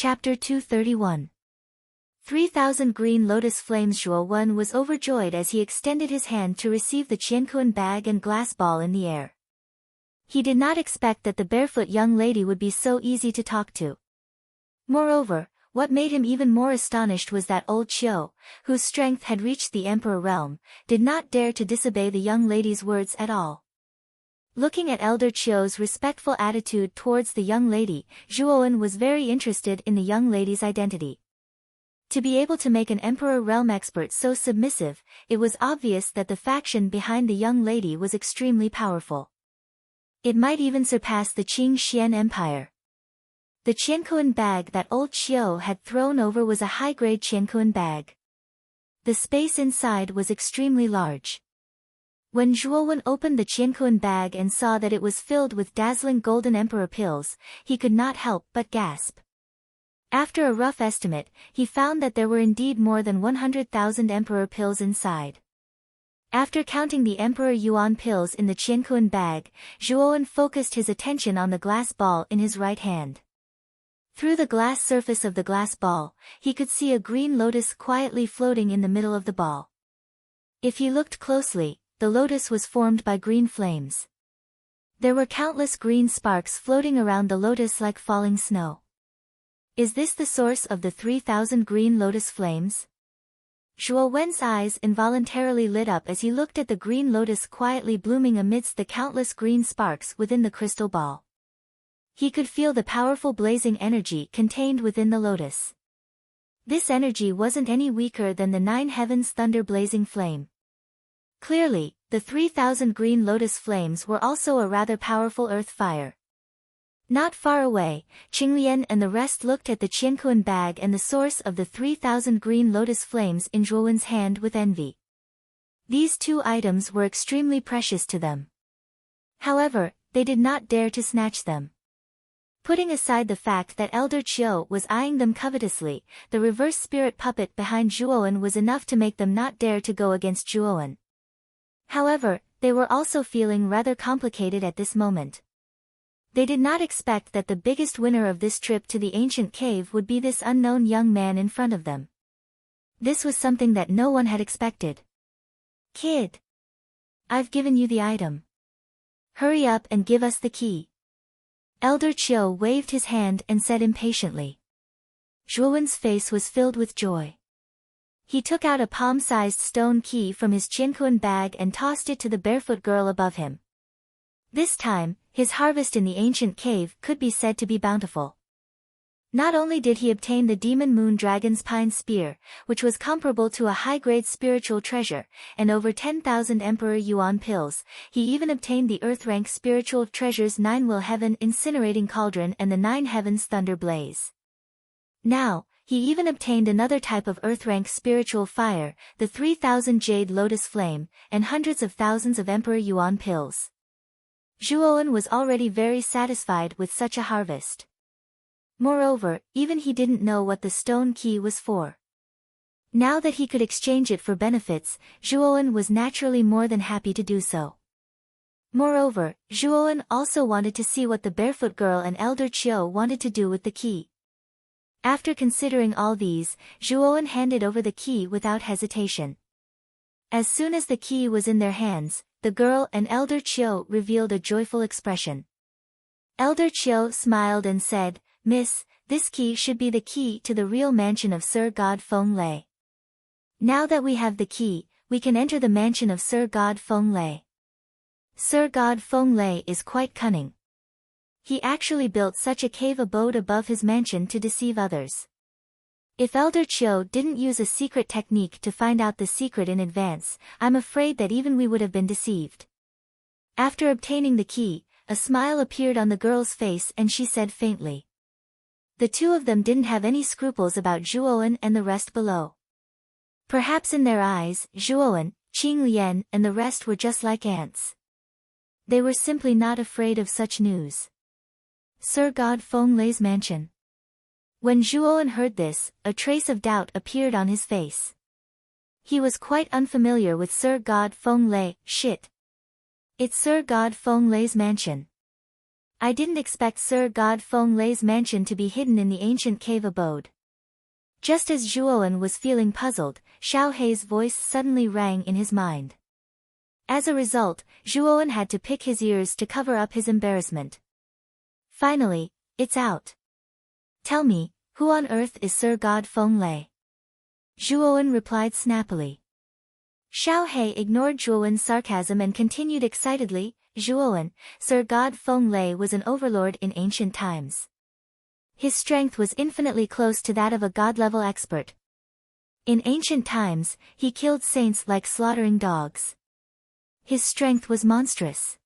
Chapter 231. 3,000 Green Lotus Flames. Zhuo Wen was overjoyed as he extended his hand to receive the Qiankuan bag and glass ball in the air. He did not expect that the barefoot young lady would be so easy to talk to. Moreover, what made him even more astonished was that old Qiu, whose strength had reached the emperor realm, did not dare to disobey the young lady's words at all. Looking at Elder Qiu's respectful attitude towards the young lady, Zhuo Wen was very interested in the young lady's identity. To be able to make an emperor realm expert so submissive, it was obvious that the faction behind the young lady was extremely powerful. It might even surpass the Qing Xian Empire. The Qiankuan bag that old Qiu had thrown over was a high-grade Qiankuan bag. The space inside was extremely large. When Zhuo Wen opened the Qiankuan bag and saw that it was filled with dazzling golden emperor pills, he could not help but gasp. After a rough estimate, he found that there were indeed more than 100,000 emperor pills inside. After counting the emperor yuan pills in the Qiankuan bag, Zhuo Wen focused his attention on the glass ball in his right hand. Through the glass surface of the glass ball, he could see a green lotus quietly floating in the middle of the ball. If he looked closely, the lotus was formed by green flames. There were countless green sparks floating around the lotus like falling snow. Is this the source of the 3,000 green lotus flames? Zhuo Wen's eyes involuntarily lit up as he looked at the green lotus quietly blooming amidst the countless green sparks within the crystal ball. He could feel the powerful blazing energy contained within the lotus. This energy wasn't any weaker than the 9 heavens thunder blazing flame. Clearly, the 3,000 green lotus flames were also a rather powerful earth fire. Not far away, Qinglian and the rest looked at the Qiankuan bag and the source of the 3,000 green lotus flames in Zhuo Wen's hand with envy. These two items were extremely precious to them. However, they did not dare to snatch them. Putting aside the fact that Elder Qiu was eyeing them covetously, the reverse spirit puppet behind Zhuo Wen was enough to make them not dare to go against Zhuo Wen. However, they were also feeling rather complicated at this moment. They did not expect that the biggest winner of this trip to the ancient cave would be this unknown young man in front of them. This was something that no one had expected. Kid! I've given you the item. Hurry up and give us the key. Elder Qiu waved his hand and said impatiently. Zhuo Wen's face was filled with joy. He took out a palm-sized stone key from his Qiankuan bag and tossed it to the barefoot girl above him. This time, his harvest in the ancient cave could be said to be bountiful. Not only did he obtain the demon moon dragon's pine spear, which was comparable to a high-grade spiritual treasure, and over 10,000 emperor yuan pills, he even obtained the earth-rank spiritual treasures 9 will heaven incinerating cauldron and the 9 heavens thunder blaze. Now, he even obtained another type of earth-rank spiritual fire, the 3,000 jade lotus flame, and hundreds of thousands of emperor yuan pills. Zhuo Wen was already very satisfied with such a harvest. Moreover, even he didn't know what the stone key was for. Now that he could exchange it for benefits, Zhuo Wen was naturally more than happy to do so. Moreover, Zhuo Wen also wanted to see what the barefoot girl and Elder Qiu wanted to do with the key. After considering all these, Zhuo Wen handed over the key without hesitation. As soon as the key was in their hands, the girl and Elder Qiu revealed a joyful expression. Elder Qiu smiled and said, "Miss, this key should be the key to the real mansion of Sir God Feng Lei. Now that we have the key, we can enter the mansion of Sir God Feng Lei. Sir God Feng Lei is quite cunning. He actually built such a cave abode above his mansion to deceive others. If Elder Qiu didn't use a secret technique to find out the secret in advance, I'm afraid that even we would have been deceived." After obtaining the key, a smile appeared on the girl's face and she said faintly. The two of them didn't have any scruples about Zhuo Wen and the rest below. Perhaps in their eyes, Zhuo Wen, Qinglian and the rest were just like ants. They were simply not afraid of such news. Sir God Feng Lei's mansion. When Zhuo Wen heard this, a trace of doubt appeared on his face. He was quite unfamiliar with Sir God Feng Lei. Shit. It's Sir God Feng Lei's mansion. I didn't expect Sir God Feng Lei's mansion to be hidden in the ancient cave abode. Just as Zhuowen was feeling puzzled, Xiao Hei's voice suddenly rang in his mind. As a result, Zhuowen had to pick his ears to cover up his embarrassment. Finally, it's out. Tell me, who on earth is Sir God Feng Lei? Zhuowen replied snappily. Xiao Hei ignored Zhuowen's sarcasm and continued excitedly, Zhuowen, Sir God Feng Lei was an overlord in ancient times. His strength was infinitely close to that of a god-level expert. In ancient times, he killed saints like slaughtering dogs. His strength was monstrous.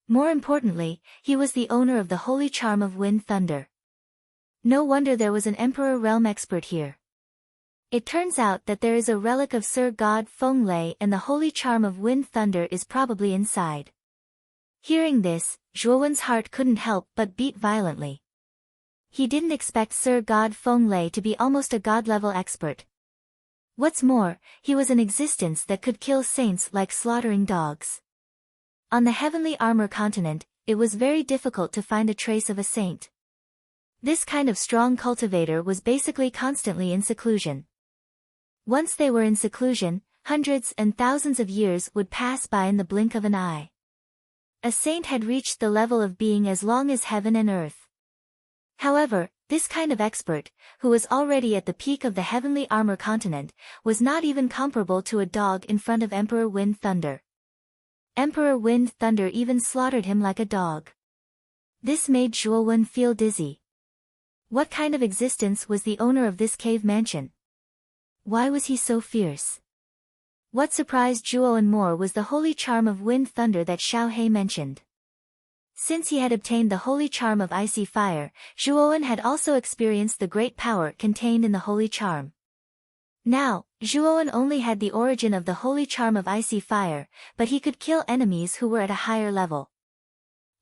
More importantly, he was the owner of the holy charm of wind thunder. No wonder there was an Emperor Realm expert here. It turns out that there is a relic of Sir God Feng Lei and the holy charm of wind thunder is probably inside. Hearing this, Zhuowen's heart couldn't help but beat violently. He didn't expect Sir God Feng Lei to be almost a god-level expert. What's more, he was an existence that could kill saints like slaughtering dogs. On the heavenly armor continent, it was very difficult to find a trace of a saint. This kind of strong cultivator was basically constantly in seclusion. Once they were in seclusion, hundreds and thousands of years would pass by in the blink of an eye. A saint had reached the level of being as long as heaven and earth. However, this kind of expert, who was already at the peak of the heavenly armor continent, was not even comparable to a dog in front of Emperor Wind Thunder. Emperor Wind Thunder even slaughtered him like a dog. This made Zhuowen feel dizzy. What kind of existence was the owner of this cave mansion? Why was he so fierce? What surprised Zhuowen more was the holy charm of wind thunder that Xiao Hei mentioned. Since he had obtained the holy charm of icy fire, Zhuowen had also experienced the great power contained in the holy charm. Now, Zhuowen only had the origin of the holy charm of icy fire, but he could kill enemies who were at a higher level.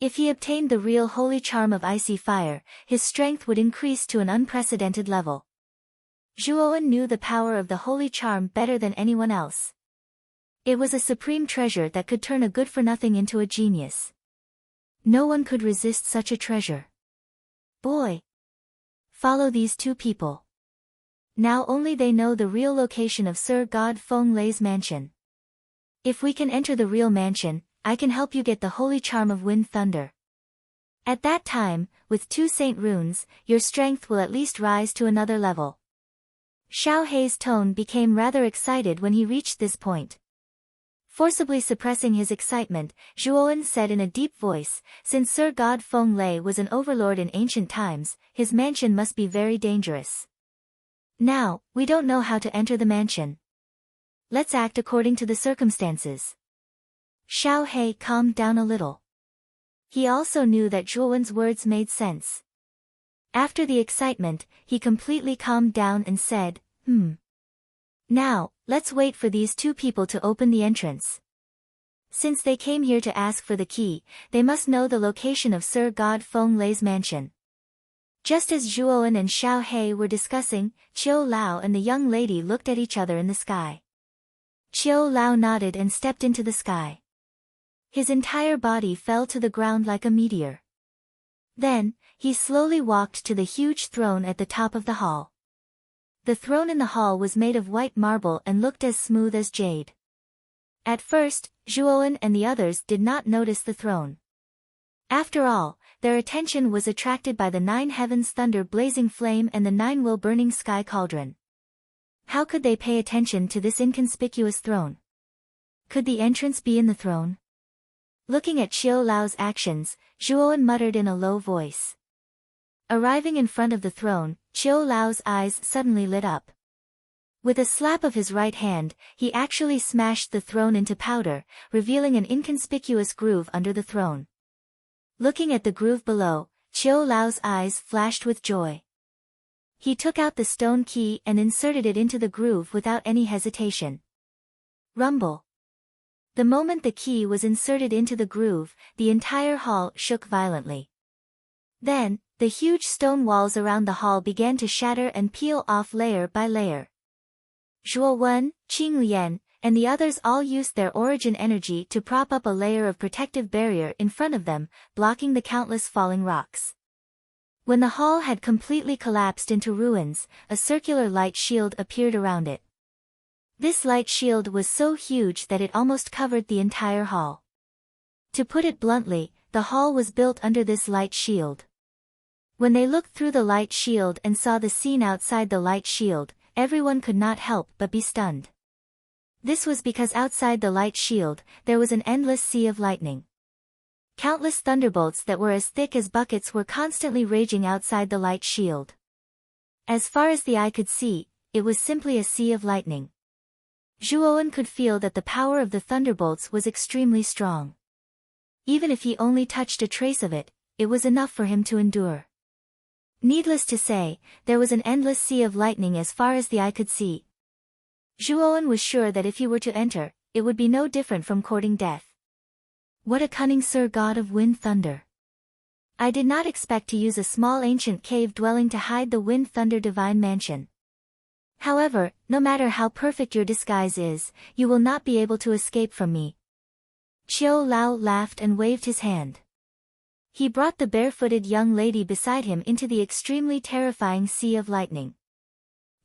If he obtained the real holy charm of icy fire, his strength would increase to an unprecedented level. Zhuowen knew the power of the holy charm better than anyone else. It was a supreme treasure that could turn a good-for-nothing into a genius. No one could resist such a treasure. Boy! Follow these two people. Now only they know the real location of Sir God Feng Lei's mansion. If we can enter the real mansion, I can help you get the holy charm of wind thunder. At that time, with 2 saint runes, your strength will at least rise to another level. Xiao Hei's tone became rather excited when he reached this point. Forcibly suppressing his excitement, Zhuowen said in a deep voice, since Sir God Feng Lei was an overlord in ancient times, his mansion must be very dangerous. Now, we don't know how to enter the mansion. Let's act according to the circumstances. Xiao Hei calmed down a little. He also knew that Zhuowen's words made sense. After the excitement, he completely calmed down and said, Now, let's wait for these 2 people to open the entrance. Since they came here to ask for the key, they must know the location of Sir God Feng Lei's mansion. Just as Zhuowen and Xiao Hei were discussing, Qiu Lao and the young lady looked at each other in the sky. Qiu Lao nodded and stepped into the sky. His entire body fell to the ground like a meteor. Then, he slowly walked to the huge throne at the top of the hall. The throne in the hall was made of white marble and looked as smooth as jade. At first, Zhuowen and the others did not notice the throne. After all, their attention was attracted by the 9 heavens thunder blazing flame and the 9 will burning sky cauldron. How could they pay attention to this inconspicuous throne? Could the entrance be in the throne? Looking at Qiu Lao's actions, Zhuowen muttered in a low voice. Arriving in front of the throne, Qiu Lao's eyes suddenly lit up. With a slap of his right hand, he actually smashed the throne into powder, revealing an inconspicuous groove under the throne. Looking at the groove below, Qiu Lao's eyes flashed with joy. He took out the stone key and inserted it into the groove without any hesitation. Rumble. The moment the key was inserted into the groove, the entire hall shook violently. Then, the huge stone walls around the hall began to shatter and peel off layer by layer. Zhuowen, Qinglian, and the others all used their origin energy to prop up a layer of protective barrier in front of them, blocking the countless falling rocks. When the hall had completely collapsed into ruins, a circular light shield appeared around it. This light shield was so huge that it almost covered the entire hall. To put it bluntly, the hall was built under this light shield. When they looked through the light shield and saw the scene outside the light shield, everyone could not help but be stunned. This was because outside the light shield, there was an endless sea of lightning. Countless thunderbolts that were as thick as buckets were constantly raging outside the light shield. As far as the eye could see, it was simply a sea of lightning. Zhuowen could feel that the power of the thunderbolts was extremely strong. Even if he only touched a trace of it, it was enough for him to endure. Needless to say, there was an endless sea of lightning as far as the eye could see. Zhuowen was sure that if he were to enter, it would be no different from courting death. What a cunning Sir God of Wind Thunder! I did not expect to use a small ancient cave dwelling to hide the Wind Thunder Divine Mansion. However, no matter how perfect your disguise is, you will not be able to escape from me. Qiu Lao laughed and waved his hand. He brought the barefooted young lady beside him into the extremely terrifying sea of lightning.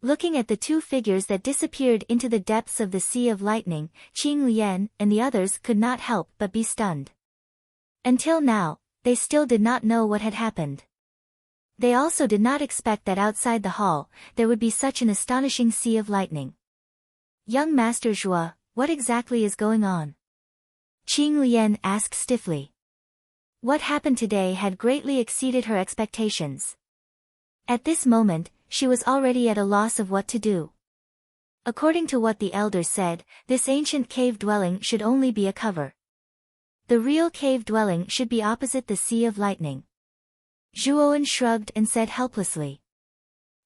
Looking at the two figures that disappeared into the depths of the sea of lightning, Qing Lian and the others could not help but be stunned. Until now, they still did not know what had happened. They also did not expect that outside the hall, there would be such an astonishing sea of lightning. Young Master Zhua, what exactly is going on? Qing Lian asked stiffly. What happened today had greatly exceeded her expectations. At this moment, she was already at a loss of what to do. According to what the elders said, this ancient cave dwelling should only be a cover. The real cave dwelling should be opposite the sea of lightning. Zhuowen shrugged and said helplessly.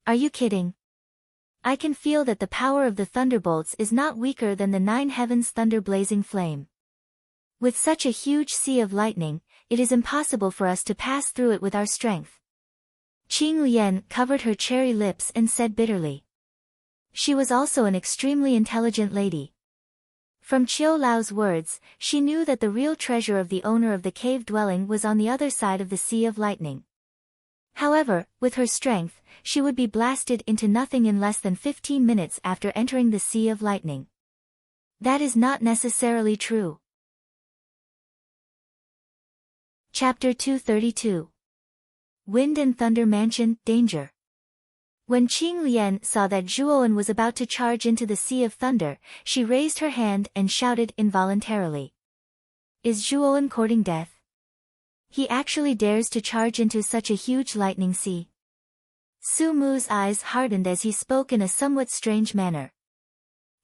Are you kidding? I can feel that the power of the thunderbolts is not weaker than the 9 heavens' thunder-blazing flame. With such a huge sea of lightning, it is impossible for us to pass through it with our strength. Qing Lian covered her cherry lips and said bitterly. She was also an extremely intelligent lady. From Qiu Lao's words, she knew that the real treasure of the owner of the cave dwelling was on the other side of the sea of lightning. However, with her strength, she would be blasted into nothing in less than 15 minutes after entering the sea of lightning. That is not necessarily true. Chapter 232. Wind and Thunder Mansion, Danger. When Qing Lian saw that Zhuowen was about to charge into the Sea of Thunder, she raised her hand and shouted involuntarily. Is Zhuowen courting death? He actually dares to charge into such a huge lightning sea. Su Mu's eyes hardened as he spoke in a somewhat strange manner.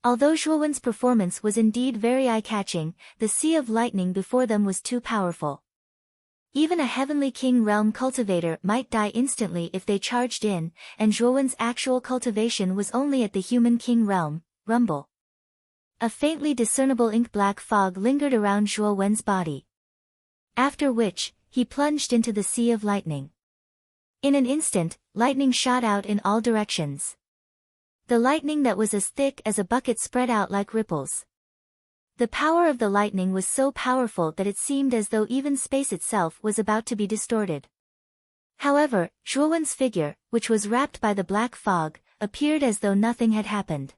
Although Zhuowen's performance was indeed very eye-catching, the Sea of Lightning before them was too powerful. Even a Heavenly King Realm cultivator might die instantly if they charged in, and Zhuowen's actual cultivation was only at the Human King Realm, Rumble. A faintly discernible ink-black fog lingered around Zhuowen's body. After which, he plunged into the Sea of Lightning. In an instant, lightning shot out in all directions. The lightning that was as thick as a bucket spread out like ripples. The power of the lightning was so powerful that it seemed as though even space itself was about to be distorted. However, Zhuowen's figure, which was wrapped by the black fog, appeared as though nothing had happened.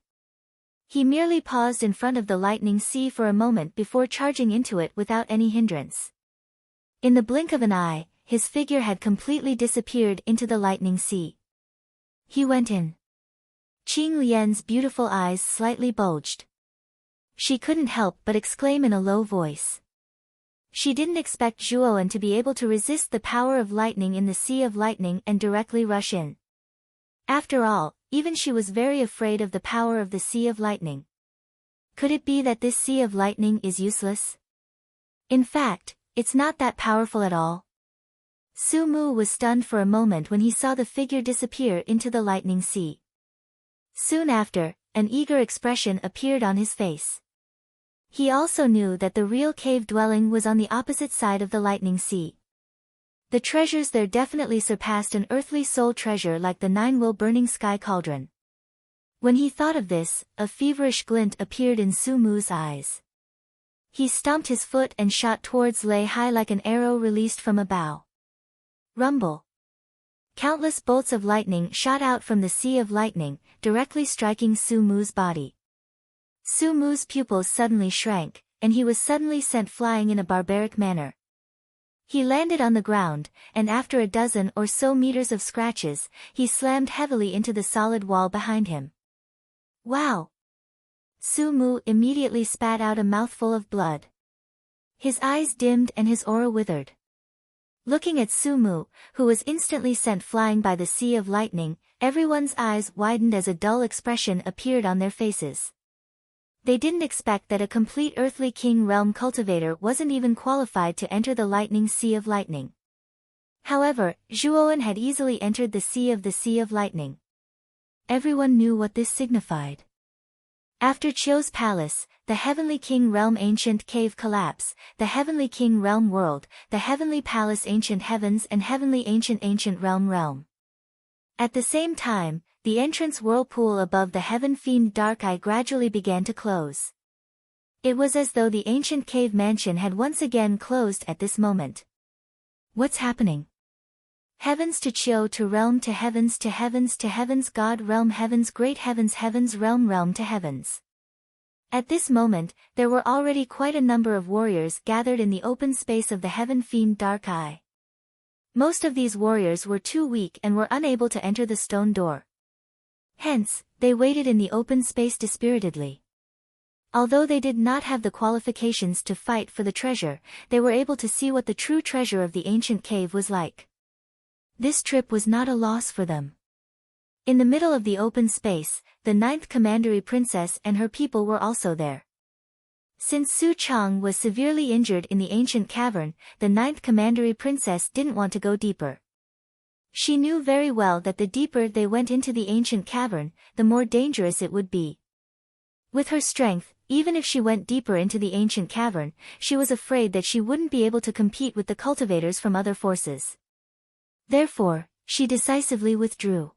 He merely paused in front of the lightning sea for a moment before charging into it without any hindrance. In the blink of an eye, his figure had completely disappeared into the lightning sea. He went in. Qing Lian's beautiful eyes slightly bulged. She couldn't help but exclaim in a low voice. She didn't expect Zhuowen to be able to resist the power of lightning in the Sea of Lightning and directly rush in. After all, even she was very afraid of the power of the Sea of Lightning. Could it be that this Sea of Lightning is useless? In fact, it's not that powerful at all. Su Mu was stunned for a moment when he saw the figure disappear into the lightning sea. Soon after, an eager expression appeared on his face. He also knew that the real cave dwelling was on the opposite side of the lightning sea. The treasures there definitely surpassed an earthly soul treasure like the 9-will burning sky cauldron. When he thought of this, a feverish glint appeared in Su Mu's eyes. He stomped his foot and shot towards Lei Hai like an arrow released from a bow. Rumble. Countless bolts of lightning shot out from the sea of lightning, directly striking Su Mu's body. Su Mu's pupils suddenly shrank, and he was suddenly sent flying in a barbaric manner. He landed on the ground, and after a dozen or so meters of scratches, he slammed heavily into the solid wall behind him. Wow! Su Mu immediately spat out a mouthful of blood. His eyes dimmed and his aura withered. Looking at Su Mu, who was instantly sent flying by the sea of lightning, everyone's eyes widened as a dull expression appeared on their faces. They didn't expect that a complete earthly king realm cultivator wasn't even qualified to enter the lightning sea of lightning. However, Zhuowen had easily entered the sea of lightning. Everyone knew what this signified. After Qiu's palace, the Heavenly King Realm Ancient Cave collapse, the Heavenly King Realm World, the Heavenly Palace Ancient Heavens and Heavenly Ancient Realm. At the same time, the entrance whirlpool above the Heaven Fiend Dark Eye gradually began to close. It was as though the ancient cave mansion had once again closed at this moment. What's happening? Heavens to Qiu to realm to heavens God realm heavens great heavens realm to heavens. At this moment, there were already quite a number of warriors gathered in the open space of the Heaven Fiend Dark Eye. Most of these warriors were too weak and were unable to enter the stone door. Hence, they waited in the open space dispiritedly. Although they did not have the qualifications to fight for the treasure, they were able to see what the true treasure of the ancient cave was like. This trip was not a loss for them. In the middle of the open space, the 9th Commandery Princess and her people were also there. Since Su Chang was severely injured in the ancient cavern, the 9th Commandery Princess didn't want to go deeper. She knew very well that the deeper they went into the ancient cavern, the more dangerous it would be. With her strength, even if she went deeper into the ancient cavern, she was afraid that she wouldn't be able to compete with the cultivators from other forces. Therefore, she decisively withdrew.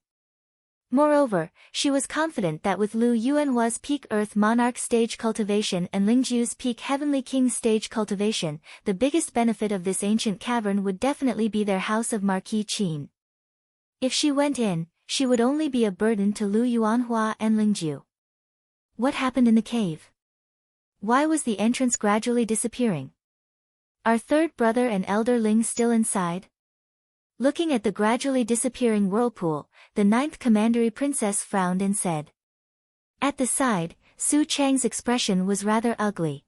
Moreover, she was confident that with Lu Yuanhua's peak Earth Monarch stage cultivation and Lingju's peak Heavenly King stage cultivation, the biggest benefit of this ancient cavern would definitely be their house of Marquis Qin. If she went in, she would only be a burden to Lu Yuanhua and Lingju. What happened in the cave? Why was the entrance gradually disappearing? Are third brother and elder Ling still inside? Looking at the gradually disappearing whirlpool, the 9th Commandery Princess frowned and said. At the side, Su Chang's expression was rather ugly.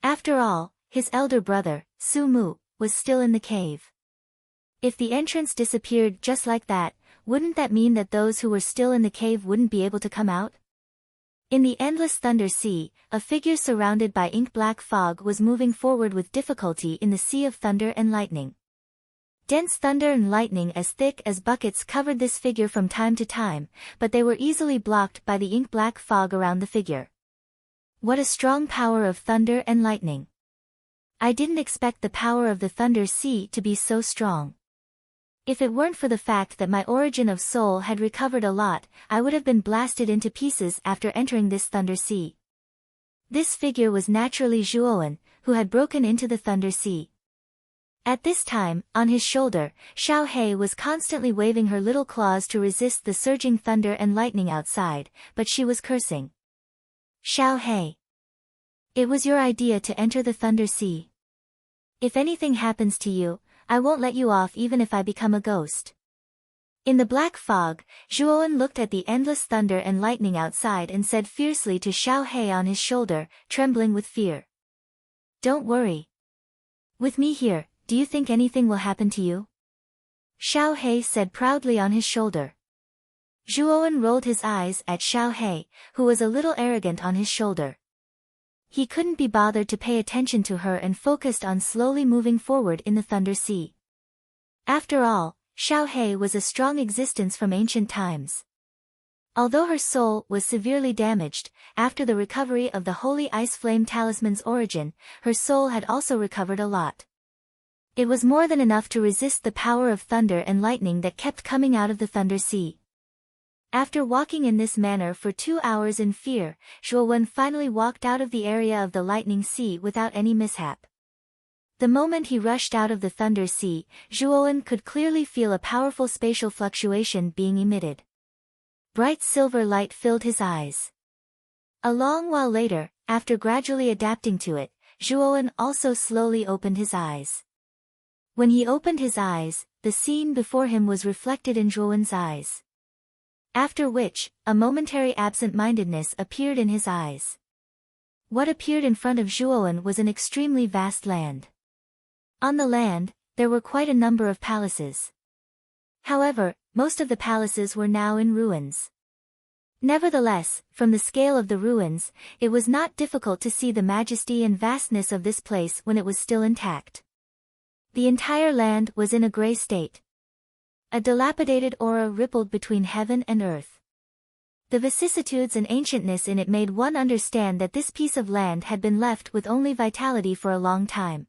After all, his elder brother, Su Mu, was still in the cave. If the entrance disappeared just like that, wouldn't that mean that those who were still in the cave wouldn't be able to come out? In the endless thunder sea, a figure surrounded by ink-black fog was moving forward with difficulty in the sea of thunder and lightning. Dense thunder and lightning as thick as buckets covered this figure from time to time, but they were easily blocked by the ink-black fog around the figure. What a strong power of thunder and lightning! I didn't expect the power of the thunder sea to be so strong. If it weren't for the fact that my origin of soul had recovered a lot, I would have been blasted into pieces after entering this thunder sea. This figure was naturally Zhuowen, who had broken into the thunder sea. At this time, on his shoulder, Xiao He was constantly waving her little claws to resist the surging thunder and lightning outside, but she was cursing. Xiao He. It was your idea to enter the thunder sea. If anything happens to you, I won't let you off even if I become a ghost. In the black fog, Zhuowen looked at the endless thunder and lightning outside and said fiercely to Xiao He on his shoulder, trembling with fear. Don't worry. With me here, do you think anything will happen to you? Xiao He said proudly on his shoulder. Zhuowen rolled his eyes at Xiao He, who was a little arrogant on his shoulder. He couldn't be bothered to pay attention to her and focused on slowly moving forward in the thunder sea. After all, Xiao He was a strong existence from ancient times. Although her soul was severely damaged, after the recovery of the Holy Ice Flame Talisman's origin, her soul had also recovered a lot. It was more than enough to resist the power of thunder and lightning that kept coming out of the thunder sea. After walking in this manner for 2 hours in fear, Zhuo Wen finally walked out of the area of the lightning sea without any mishap. The moment he rushed out of the thunder sea, Zhuo Wen could clearly feel a powerful spatial fluctuation being emitted. Bright silver light filled his eyes. A long while later, after gradually adapting to it, Zhuo Wen also slowly opened his eyes. When he opened his eyes, the scene before him was reflected in Zhuo Wen's eyes. After which, a momentary absent-mindedness appeared in his eyes. What appeared in front of Zhuo Wen was an extremely vast land. On the land, there were quite a number of palaces. However, most of the palaces were now in ruins. Nevertheless, from the scale of the ruins, it was not difficult to see the majesty and vastness of this place when it was still intact. The entire land was in a gray state. A dilapidated aura rippled between heaven and earth. The vicissitudes and ancientness in it made one understand that this piece of land had been left with only vitality for a long time.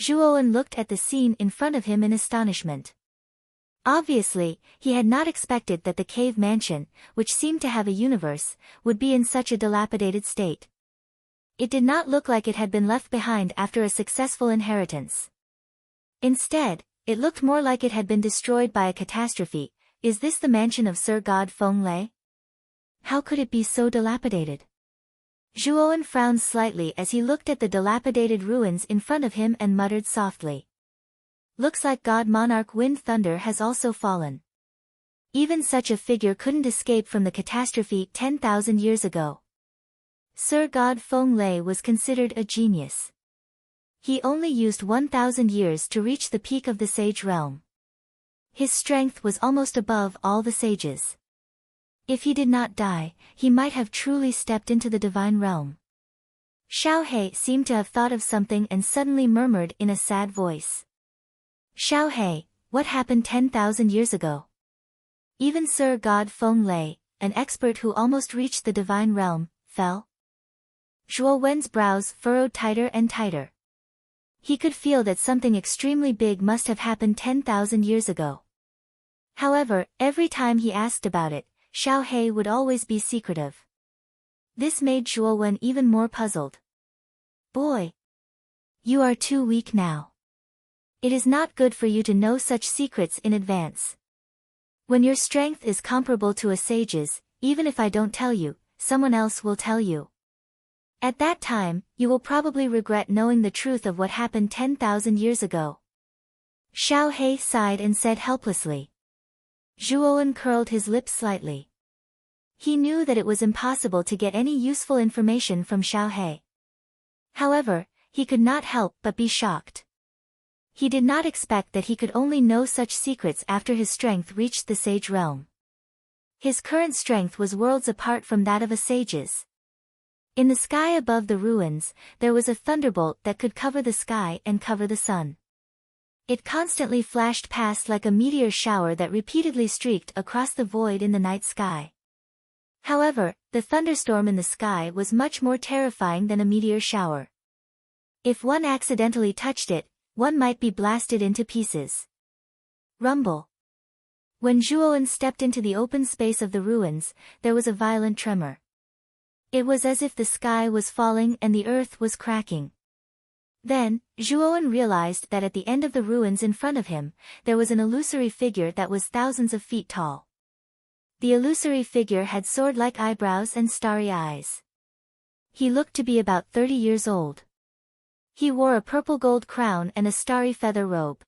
Zhuo Wen looked at the scene in front of him in astonishment. Obviously, he had not expected that the cave mansion, which seemed to have a universe, would be in such a dilapidated state. It did not look like it had been left behind after a successful inheritance. Instead, it looked more like it had been destroyed by a catastrophe. Is this the mansion of Sir God Feng Lei? How could it be so dilapidated? Zhuo Wen frowned slightly as he looked at the dilapidated ruins in front of him and muttered softly. Looks like God Monarch Wind Thunder has also fallen. Even such a figure couldn't escape from the catastrophe 10,000 years ago. Sir God Feng Lei was considered a genius. He only used 1,000 years to reach the peak of the sage realm. His strength was almost above all the sages. If he did not die, he might have truly stepped into the divine realm. Xiao He seemed to have thought of something and suddenly murmured in a sad voice. Xiao He, what happened 10,000 years ago? Even Sir God Feng Lei, an expert who almost reached the divine realm, fell. Zhuo Wen's brows furrowed tighter and tighter. He could feel that something extremely big must have happened 10,000 years ago. However, every time he asked about it, Xiao He would always be secretive. This made Zhuo Wen even more puzzled. Boy! You are too weak now. It is not good for you to know such secrets in advance. When your strength is comparable to a sage's, even if I don't tell you, someone else will tell you. At that time, you will probably regret knowing the truth of what happened 10,000 years ago. Xiao He sighed and said helplessly. Zhuo Wen curled his lips slightly. He knew that it was impossible to get any useful information from Xiao He. However, he could not help but be shocked. He did not expect that he could only know such secrets after his strength reached the sage realm. His current strength was worlds apart from that of a sage's. In the sky above the ruins, there was a thunderbolt that could cover the sky and cover the sun. It constantly flashed past like a meteor shower that repeatedly streaked across the void in the night sky. However, the thunderstorm in the sky was much more terrifying than a meteor shower. If one accidentally touched it, one might be blasted into pieces. Rumble. When Zhuo Wen stepped into the open space of the ruins, there was a violent tremor. It was as if the sky was falling and the earth was cracking. Then, Zhuo Wen realized that at the end of the ruins in front of him, there was an illusory figure that was thousands of feet tall. The illusory figure had sword-like eyebrows and starry eyes. He looked to be about 30 years old. He wore a purple gold crown and a starry feather robe.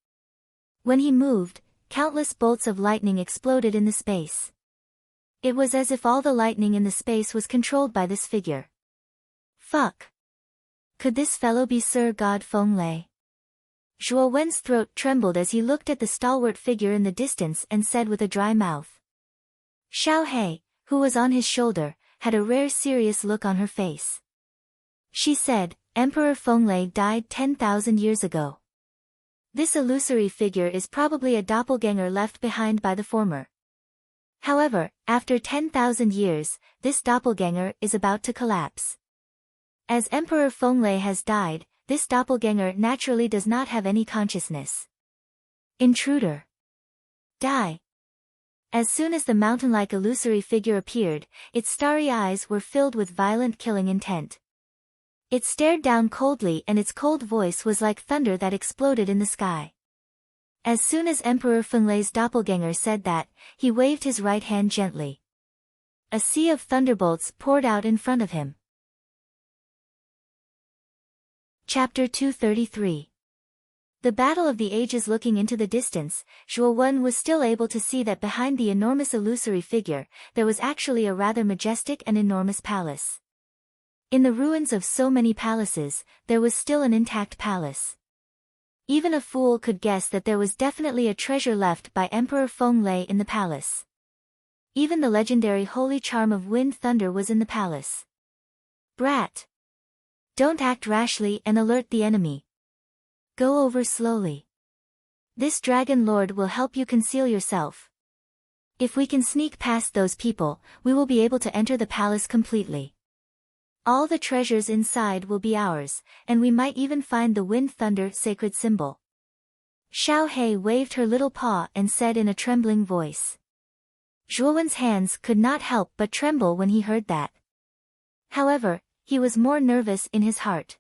When he moved, countless bolts of lightning exploded in the space. It was as if all the lightning in the space was controlled by this figure. Fuck! Could this fellow be Sir God Feng Lei? Zhuo Wen's throat trembled as he looked at the stalwart figure in the distance and said with a dry mouth. Xiao He, who was on his shoulder, had a rare serious look on her face. She said, Emperor Feng Lei died 10,000 years ago. This illusory figure is probably a doppelganger left behind by the former. However, after 10,000 years, this doppelganger is about to collapse. As Emperor Feng Lei has died, this doppelganger naturally does not have any consciousness. Intruder. Die. As soon as the mountain-like illusory figure appeared, its starry eyes were filled with violent killing intent. It stared down coldly, and its cold voice was like thunder that exploded in the sky. As soon as Emperor Fenglei's doppelganger said that, he waved his right hand gently. A sea of thunderbolts poured out in front of him. Chapter 233. The Battle of the Ages. Looking into the distance, Zhuo Wen was still able to see that behind the enormous illusory figure, there was actually a rather majestic and enormous palace. In the ruins of so many palaces, there was still an intact palace. Even a fool could guess that there was definitely a treasure left by Emperor Fenglai in the palace. Even the legendary holy charm of wind thunder was in the palace. Brat! Don't act rashly and alert the enemy. Go over slowly. This dragon lord will help you conceal yourself. If we can sneak past those people, we will be able to enter the palace completely. All the treasures inside will be ours, and we might even find the wind thunder sacred symbol. Xiao He waved her little paw and said in a trembling voice. Zhuo Wen's hands could not help but tremble when he heard that. However, he was more nervous in his heart.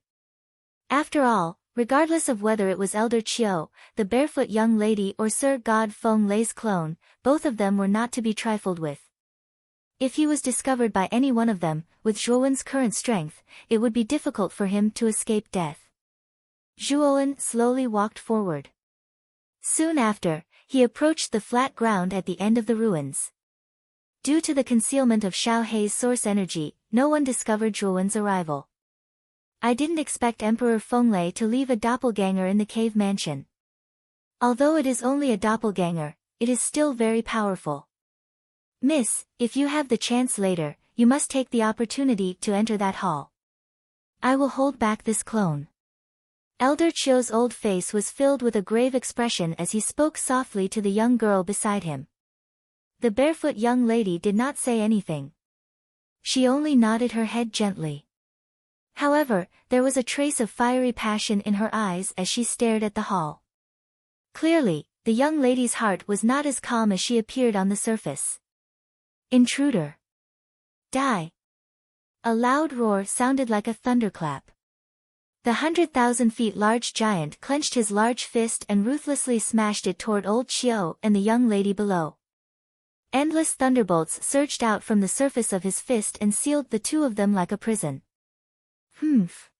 After all, regardless of whether it was Elder Qiu, the barefoot young lady, or Sir God Fenglai's clone, both of them were not to be trifled with. If he was discovered by any one of them, with Zhuo Wen's current strength, it would be difficult for him to escape death. Zhuo Wen slowly walked forward. Soon after, he approached the flat ground at the end of the ruins. Due to the concealment of Xiao He's source energy, no one discovered Zhuo Wen's arrival. I didn't expect Emperor Fenglai to leave a doppelganger in the cave mansion. Although it is only a doppelganger, it is still very powerful. Miss, if you have the chance later, you must take the opportunity to enter that hall. I will hold back this clone. Elder Qiu's old face was filled with a grave expression as he spoke softly to the young girl beside him. The barefoot young lady did not say anything. She only nodded her head gently. However, there was a trace of fiery passion in her eyes as she stared at the hall. Clearly, the young lady's heart was not as calm as she appeared on the surface. Intruder! Die! A loud roar sounded like a thunderclap. The 100,000 feet large giant clenched his large fist and ruthlessly smashed it toward old Qiu and the young lady below. Endless thunderbolts surged out from the surface of his fist and sealed the two of them like a prison. Humph.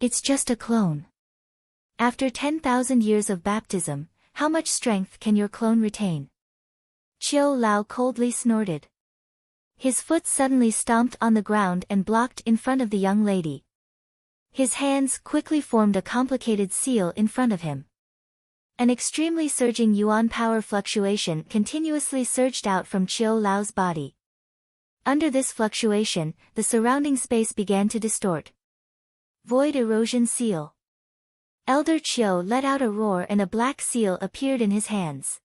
It's just a clone. After 10,000 years of baptism, how much strength can your clone retain? Qiu Lao coldly snorted. His foot suddenly stomped on the ground and blocked in front of the young lady. His hands quickly formed a complicated seal in front of him. An extremely surging yuan power fluctuation continuously surged out from Qiu Lao's body. Under this fluctuation, the surrounding space began to distort. Void erosion seal. Elder Qiu let out a roar and a black seal appeared in his hands.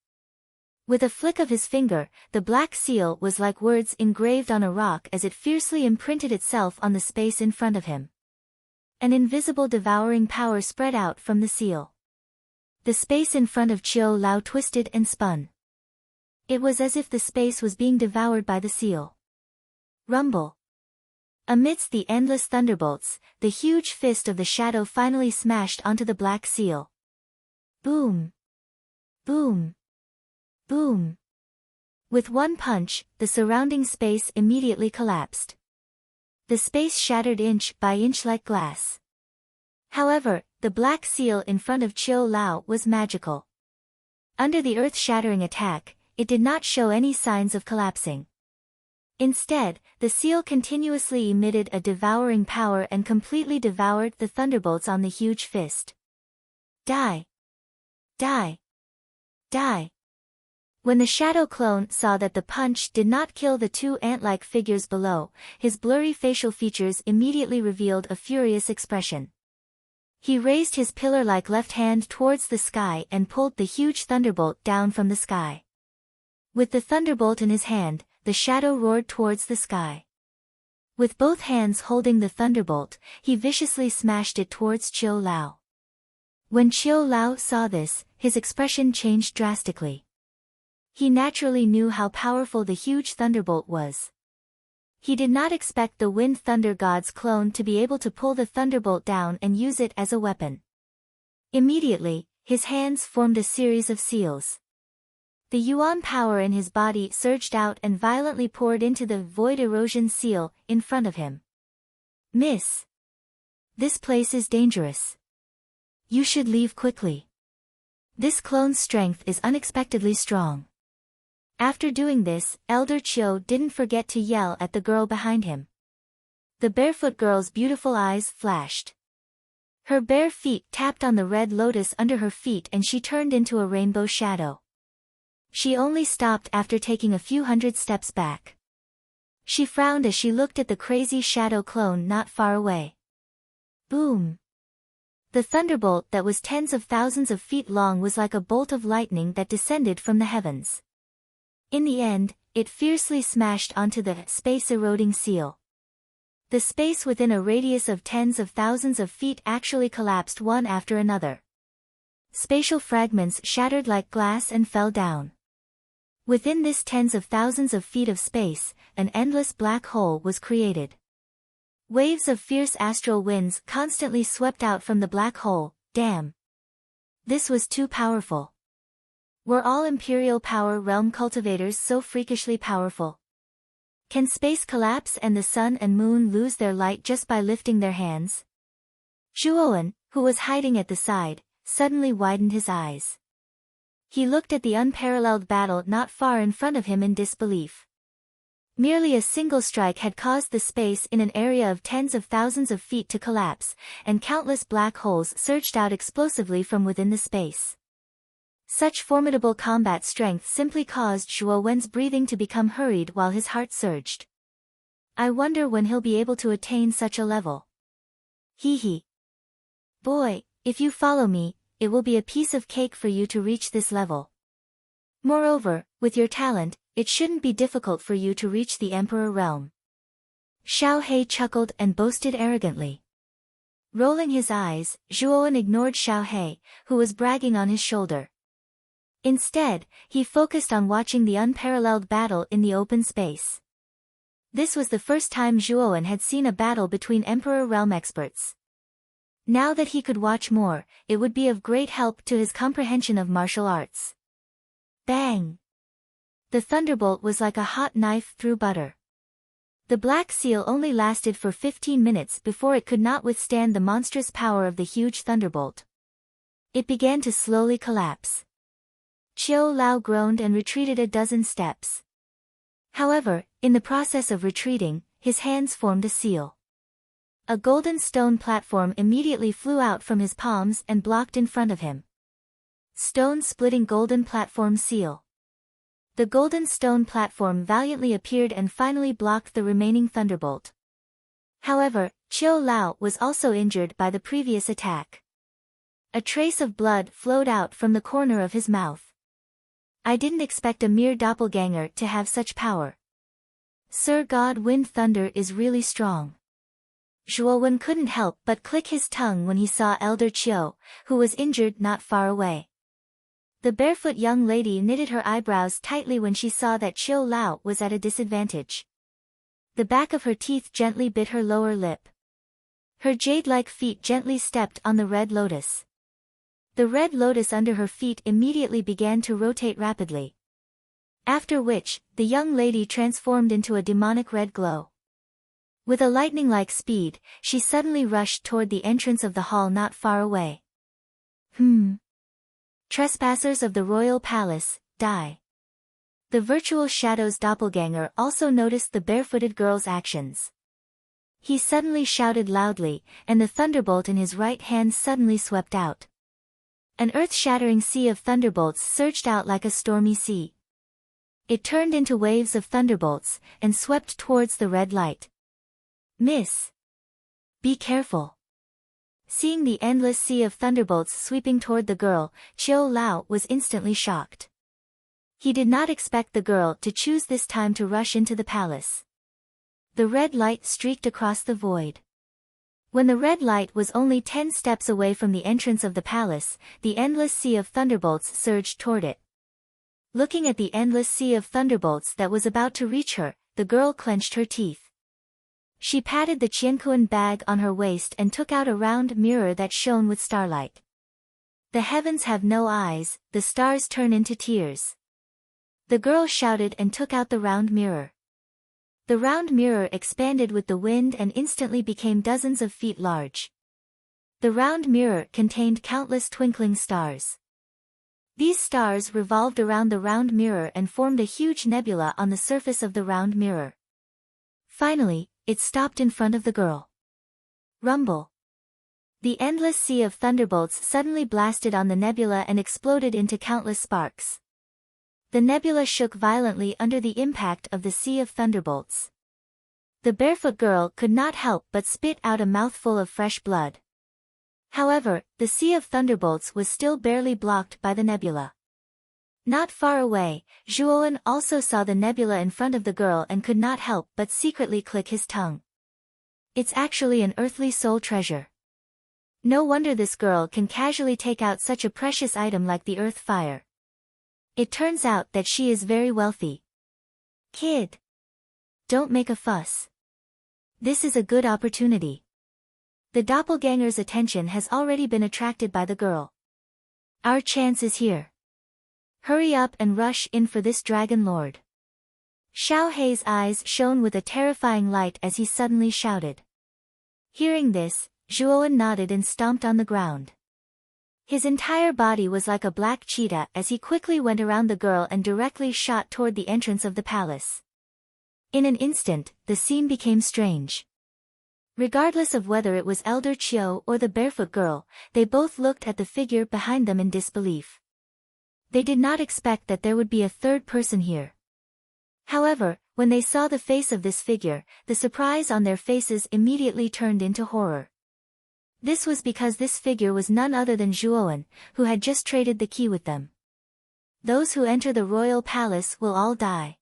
With a flick of his finger, the black seal was like words engraved on a rock as it fiercely imprinted itself on the space in front of him. An invisible devouring power spread out from the seal. The space in front of Qiu Lao twisted and spun. It was as if the space was being devoured by the seal. Rumble. Amidst the endless thunderbolts, the huge fist of the shadow finally smashed onto the black seal. Boom! Boom! Boom! With one punch, the surrounding space immediately collapsed. The space shattered inch by inch like glass. However, the black seal in front of Qiu Lao was magical. Under the earth-shattering attack, it did not show any signs of collapsing. Instead, the seal continuously emitted a devouring power and completely devoured the thunderbolts on the huge fist. Die! Die! Die! When the shadow clone saw that the punch did not kill the two ant-like figures below, his blurry facial features immediately revealed a furious expression. He raised his pillar-like left hand towards the sky and pulled the huge thunderbolt down from the sky. With the thunderbolt in his hand, the shadow roared towards the sky. With both hands holding the thunderbolt, he viciously smashed it towards Qiu Lao. When Qiu Lao saw this, his expression changed drastically. He naturally knew how powerful the huge thunderbolt was. He did not expect the Wind Thunder God's clone to be able to pull the thunderbolt down and use it as a weapon. Immediately, his hands formed a series of seals. The Yuan power in his body surged out and violently poured into the Void Erosion seal in front of him. Miss. This place is dangerous. You should leave quickly. This clone's strength is unexpectedly strong. After doing this, Elder Chiu didn't forget to yell at the girl behind him. The barefoot girl's beautiful eyes flashed. Her bare feet tapped on the red lotus under her feet and she turned into a rainbow shadow. She only stopped after taking a few hundred steps back. She frowned as she looked at the crazy shadow clone not far away. Boom! The thunderbolt that was tens of thousands of feet long was like a bolt of lightning that descended from the heavens. In the end, it fiercely smashed onto the space-eroding seal. The space within a radius of tens of thousands of feet actually collapsed one after another. Spatial fragments shattered like glass and fell down. Within this tens of thousands of feet of space, an endless black hole was created. Waves of fierce astral winds constantly swept out from the black hole. Damn! This was too powerful. Were all Imperial Power Realm cultivators so freakishly powerful? Can space collapse and the sun and moon lose their light just by lifting their hands? Zhuowen, who was hiding at the side, suddenly widened his eyes. He looked at the unparalleled battle not far in front of him in disbelief. Merely a single strike had caused the space in an area of tens of thousands of feet to collapse, and countless black holes surged out explosively from within the space. Such formidable combat strength simply caused Zhuowen's breathing to become hurried while his heart surged. I wonder when he'll be able to attain such a level. Hee hee. Boy, if you follow me, it will be a piece of cake for you to reach this level. Moreover, with your talent, it shouldn't be difficult for you to reach the Emperor realm. Xiao He chuckled and boasted arrogantly. Rolling his eyes, Zhuowen ignored Xiao He, who was bragging on his shoulder. Instead, he focused on watching the unparalleled battle in the open space. This was the first time Zhuowen had seen a battle between Emperor realm experts. Now that he could watch more, it would be of great help to his comprehension of martial arts. Bang! The thunderbolt was like a hot knife through butter. The black seal only lasted for 15 minutes before it could not withstand the monstrous power of the huge thunderbolt. It began to slowly collapse. Qiu Lao groaned and retreated a dozen steps. However, in the process of retreating, his hands formed a seal. A golden stone platform immediately flew out from his palms and blocked in front of him. Stone-splitting golden platform seal. The golden stone platform valiantly appeared and finally blocked the remaining thunderbolt. However, Qiu Lao was also injured by the previous attack. A trace of blood flowed out from the corner of his mouth. I didn't expect a mere doppelganger to have such power. Sir God Wind Thunder is really strong. Zhuowen couldn't help but click his tongue when he saw Elder Chiu, who was injured not far away. The barefoot young lady knitted her eyebrows tightly when she saw that Qiu Lao was at a disadvantage. The back of her teeth gently bit her lower lip. Her jade-like feet gently stepped on the red lotus. The red lotus under her feet immediately began to rotate rapidly. After which, the young lady transformed into a demonic red glow. With a lightning-like speed, she suddenly rushed toward the entrance of the hall not far away. Trespassers of the royal palace, die. The virtual shadow's doppelganger also noticed the barefooted girl's actions. He suddenly shouted loudly, and the thunderbolt in his right hand suddenly swept out. An earth-shattering sea of thunderbolts surged out like a stormy sea. It turned into waves of thunderbolts, and swept towards the red light. Miss! Be careful! Seeing the endless sea of thunderbolts sweeping toward the girl, Qiu Lao was instantly shocked. He did not expect the girl to choose this time to rush into the palace. The red light streaked across the void. When the red light was only 10 steps away from the entrance of the palace, the endless sea of thunderbolts surged toward it. Looking at the endless sea of thunderbolts that was about to reach her, the girl clenched her teeth. She patted the Qiankuan bag on her waist and took out a round mirror that shone with starlight. The heavens have no eyes, the stars turn into tears. The girl shouted and took out the round mirror. The round mirror expanded with the wind and instantly became dozens of feet large. The round mirror contained countless twinkling stars. These stars revolved around the round mirror and formed a huge nebula on the surface of the round mirror. Finally, it stopped in front of the girl. Rumble. The endless sea of thunderbolts suddenly blasted on the nebula and exploded into countless sparks. The nebula shook violently under the impact of the sea of thunderbolts. The barefoot girl could not help but spit out a mouthful of fresh blood. However, the sea of thunderbolts was still barely blocked by the nebula. Not far away, Zhuowen also saw the nebula in front of the girl and could not help but secretly click his tongue. It's actually an earthly soul treasure. No wonder this girl can casually take out such a precious item like the earth fire. It turns out that she is very wealthy. Kid. Don't make a fuss. This is a good opportunity. The doppelganger's attention has already been attracted by the girl. Our chance is here. Hurry up and rush in for this dragon lord. Xiao Hei's eyes shone with a terrifying light as he suddenly shouted. Hearing this, Zhuowen nodded and stomped on the ground. His entire body was like a black cheetah as he quickly went around the girl and directly shot toward the entrance of the palace. In an instant, the scene became strange. Regardless of whether it was Elder Qiu or the barefoot girl, they both looked at the figure behind them in disbelief. They did not expect that there would be a third person here. However, when they saw the face of this figure, the surprise on their faces immediately turned into horror. This was because this figure was none other than Zhuowen, who had just traded the key with them. Those who enter the royal palace will all die.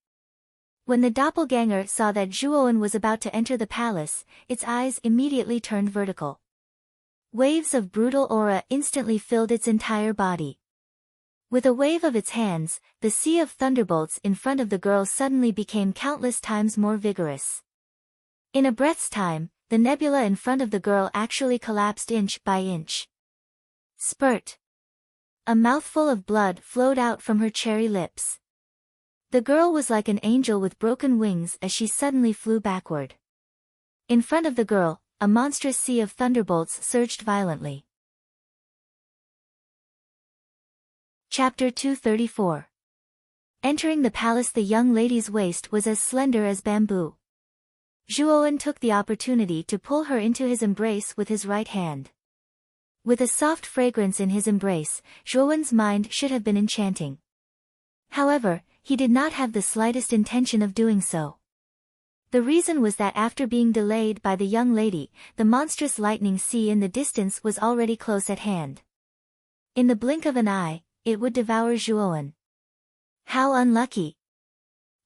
When the doppelganger saw that Zhuowen was about to enter the palace, its eyes immediately turned vertical. Waves of brutal aura instantly filled its entire body. With a wave of its hands, the sea of thunderbolts in front of the girl suddenly became countless times more vigorous. In a breath's time, the nebula in front of the girl actually collapsed inch by inch. Spurt. A mouthful of blood flowed out from her cherry lips. The girl was like an angel with broken wings as she suddenly flew backward. In front of the girl, a monstrous sea of thunderbolts surged violently. Chapter 234. Entering the palace, the young lady's waist was as slender as bamboo. Zhuowen took the opportunity to pull her into his embrace with his right hand. With a soft fragrance in his embrace, Zhuowen's mind should have been enchanting. However, he did not have the slightest intention of doing so. The reason was that after being delayed by the young lady, the monstrous lightning sea in the distance was already close at hand. In the blink of an eye, it would devour Zhuowen. How unlucky!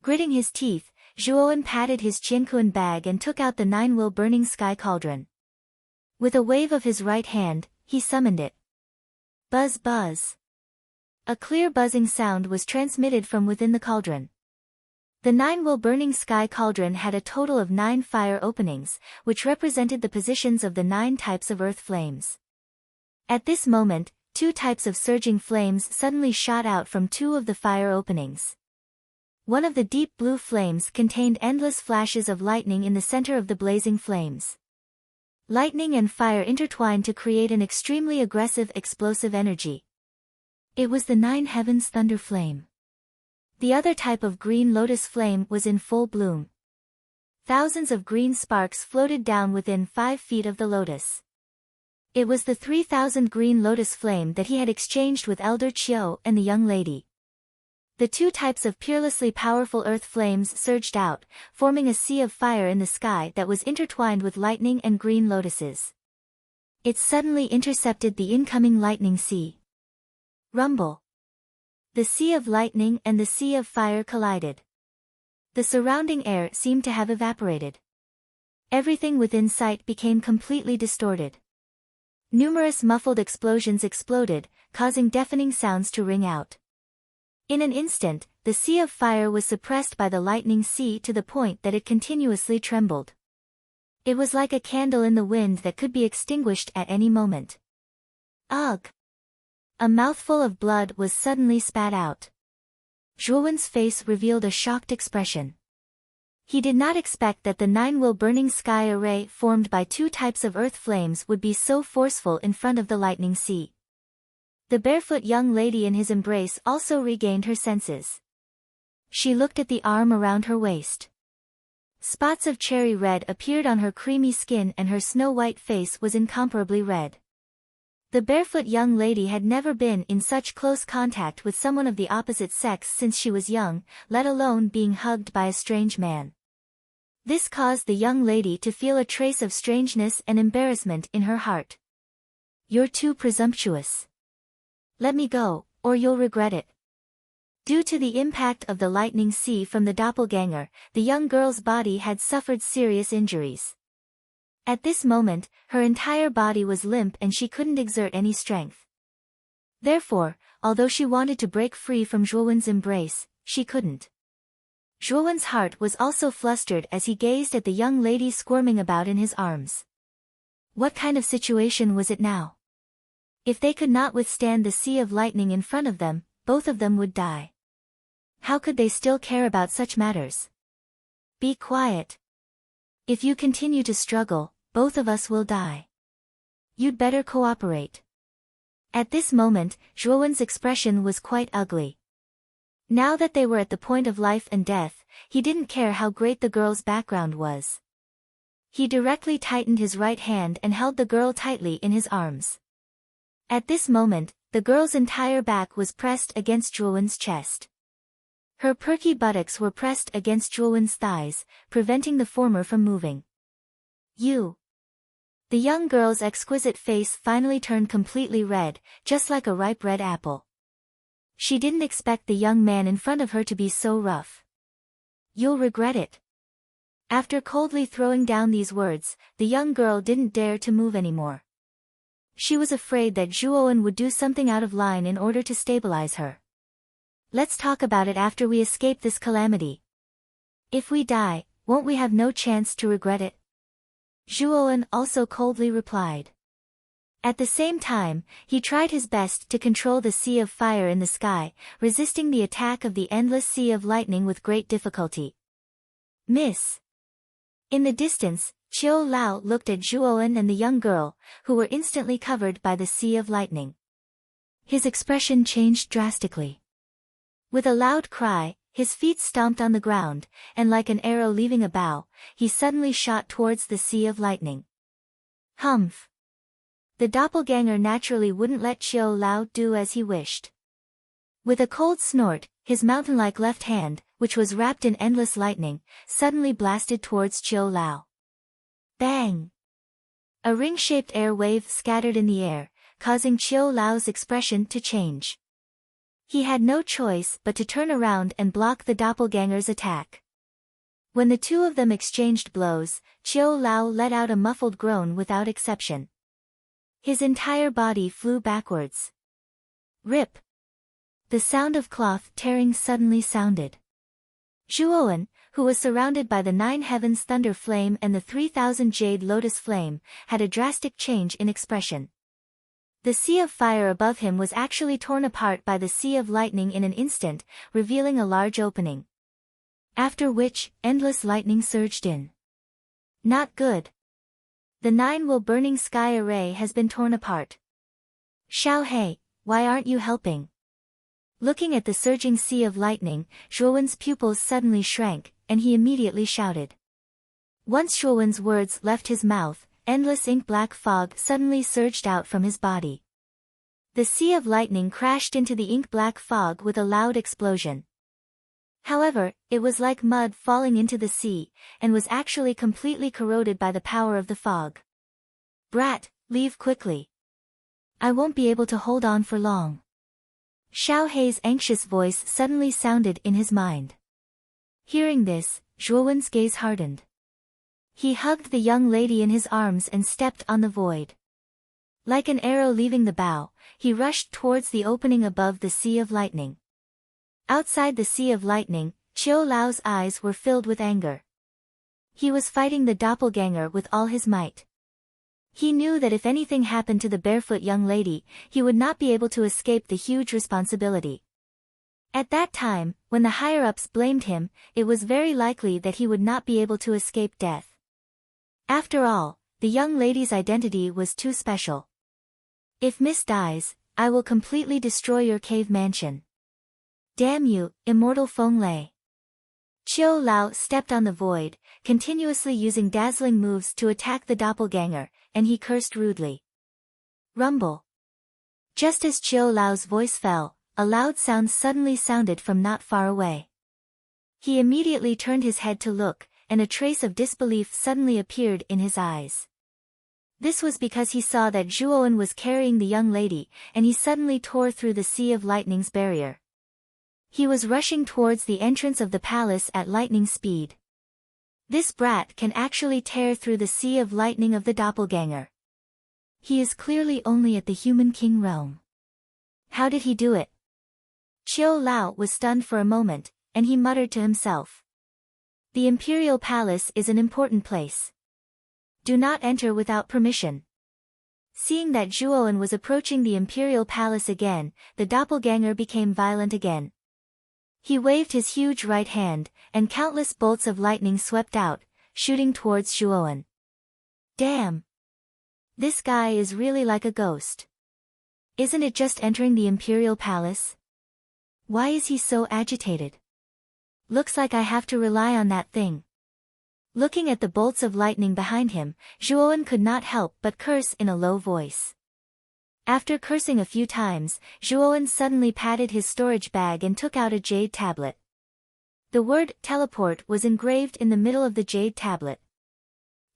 Gritting his teeth, Zhuowen patted his Qiankuan bag and took out the 9-will burning sky cauldron. With a wave of his right hand, he summoned it. Buzz buzz. A clear buzzing sound was transmitted from within the cauldron. The 9-will burning sky cauldron had a total of 9 fire openings, which represented the positions of the 9 types of earth flames. At this moment, 2 types of surging flames suddenly shot out from 2 of the fire openings. One of the deep blue flames contained endless flashes of lightning in the center of the blazing flames. Lightning and fire intertwined to create an extremely aggressive explosive energy. It was the 9 heavens thunder flame. The other type of green lotus flame was in full bloom. Thousands of green sparks floated down within 5 feet of the lotus. It was the 3,000 green lotus flame that he had exchanged with Elder Qiu and the young lady. The 2 types of peerlessly powerful earth flames surged out, forming a sea of fire in the sky that was intertwined with lightning and green lotuses. It suddenly intercepted the incoming lightning sea. Rumble. The sea of lightning and the sea of fire collided. The surrounding air seemed to have evaporated. Everything within sight became completely distorted. Numerous muffled explosions exploded, causing deafening sounds to ring out. In an instant, the sea of fire was suppressed by the lightning sea to the point that it continuously trembled. It was like a candle in the wind that could be extinguished at any moment. Ugh! A mouthful of blood was suddenly spat out. Zhuowen's face revealed a shocked expression. He did not expect that the 9-will burning sky array formed by 2 types of earth flames would be so forceful in front of the lightning sea. The barefoot young lady in his embrace also regained her senses. She looked at the arm around her waist. Spots of cherry red appeared on her creamy skin and her snow-white face was incomparably red. The barefoot young lady had never been in such close contact with someone of the opposite sex since she was young, let alone being hugged by a strange man. This caused the young lady to feel a trace of strangeness and embarrassment in her heart. "You're too presumptuous. Let me go, or you'll regret it." Due to the impact of the lightning sea from the doppelganger, the young girl's body had suffered serious injuries. At this moment, her entire body was limp and she couldn't exert any strength. Therefore, although she wanted to break free from Zhuowen's embrace, she couldn't. Zhuowen's heart was also flustered as he gazed at the young lady squirming about in his arms. What kind of situation was it now? If they could not withstand the sea of lightning in front of them, both of them would die. How could they still care about such matters? "Be quiet. If you continue to struggle, both of us will die. You'd better cooperate." At this moment, Zhuowen's expression was quite ugly. Now that they were at the point of life and death, he didn't care how great the girl's background was. He directly tightened his right hand and held the girl tightly in his arms. At this moment, the girl's entire back was pressed against Zhuowen's chest. Her perky buttocks were pressed against Zhuowen's thighs, preventing the former from moving. "You." The young girl's exquisite face finally turned completely red, just like a ripe red apple. She didn't expect the young man in front of her to be so rough. "You'll regret it." After coldly throwing down these words, the young girl didn't dare to move anymore. She was afraid that Zhuowen would do something out of line in order to stabilize her. "Let's talk about it after we escape this calamity. If we die, won't we have no chance to regret it?" Zhuowen also coldly replied. At the same time, he tried his best to control the sea of fire in the sky, resisting the attack of the endless sea of lightning with great difficulty. "Miss." In the distance, Qiu Lao looked at Zhuowen and the young girl, who were instantly covered by the sea of lightning. His expression changed drastically. With a loud cry, his feet stomped on the ground, and like an arrow leaving a bow, he suddenly shot towards the sea of lightning. Humph! The doppelganger naturally wouldn't let Qiu Lao do as he wished. With a cold snort, his mountain-like left hand, which was wrapped in endless lightning, suddenly blasted towards Qiu Lao. Bang! A ring-shaped air wave scattered in the air, causing Qiu Lao's expression to change. He had no choice but to turn around and block the doppelganger's attack. When the two of them exchanged blows, Qiu Lao let out a muffled groan without exception. His entire body flew backwards. Rip! The sound of cloth tearing suddenly sounded. Zhuowen, who was surrounded by the 9 heavens thunder flame and the 3,000 jade lotus flame, had a drastic change in expression. The sea of fire above him was actually torn apart by the sea of lightning in an instant, revealing a large opening. After which, endless lightning surged in. Not good. The 9-will burning sky array has been torn apart. Xiaohei, why aren't you helping? Looking at the surging sea of lightning, Zhuowen's pupils suddenly shrank, and he immediately shouted. Once Zhuowen's words left his mouth, endless ink-black fog suddenly surged out from his body. The sea of lightning crashed into the ink-black fog with a loud explosion. However, it was like mud falling into the sea, and was actually completely corroded by the power of the fog. Brat, leave quickly. I won't be able to hold on for long. Xiaohei's anxious voice suddenly sounded in his mind. Hearing this, Zhuowen's gaze hardened. He hugged the young lady in his arms and stepped on the void. Like an arrow leaving the bow, he rushed towards the opening above the sea of lightning. Outside the Sea of Lightning, Qiu Lao's eyes were filled with anger. He was fighting the doppelganger with all his might. He knew that if anything happened to the barefoot young lady, he would not be able to escape the huge responsibility. At that time, when the higher-ups blamed him, it was very likely that he would not be able to escape death. After all, the young lady's identity was too special. If Miss dies, I will completely destroy your cave mansion. Damn you, immortal Feng Lei. Qiu Lao stepped on the void, continuously using dazzling moves to attack the doppelganger, and he cursed rudely. Rumble. Just as Qiu Lao's voice fell, a loud sound suddenly sounded from not far away. He immediately turned his head to look, and a trace of disbelief suddenly appeared in his eyes. This was because he saw that Zhuowen was carrying the young lady, and he suddenly tore through the Sea of Lightning's barrier. He was rushing towards the entrance of the palace at lightning speed. This brat can actually tear through the Sea of Lightning of the doppelganger. He is clearly only at the human king realm. How did he do it? Qiu Lao was stunned for a moment, and he muttered to himself. The imperial palace is an important place. Do not enter without permission. Seeing that Zhuowen was approaching the imperial palace again, the doppelganger became violent again. He waved his huge right hand, and countless bolts of lightning swept out, shooting towards Zhuowen. Damn! This guy is really like a ghost. Isn't it just entering the imperial palace? Why is he so agitated? Looks like I have to rely on that thing. Looking at the bolts of lightning behind him, Zhuowen could not help but curse in a low voice. After cursing a few times, Zhuowen suddenly patted his storage bag and took out a jade tablet. The word teleport was engraved in the middle of the jade tablet.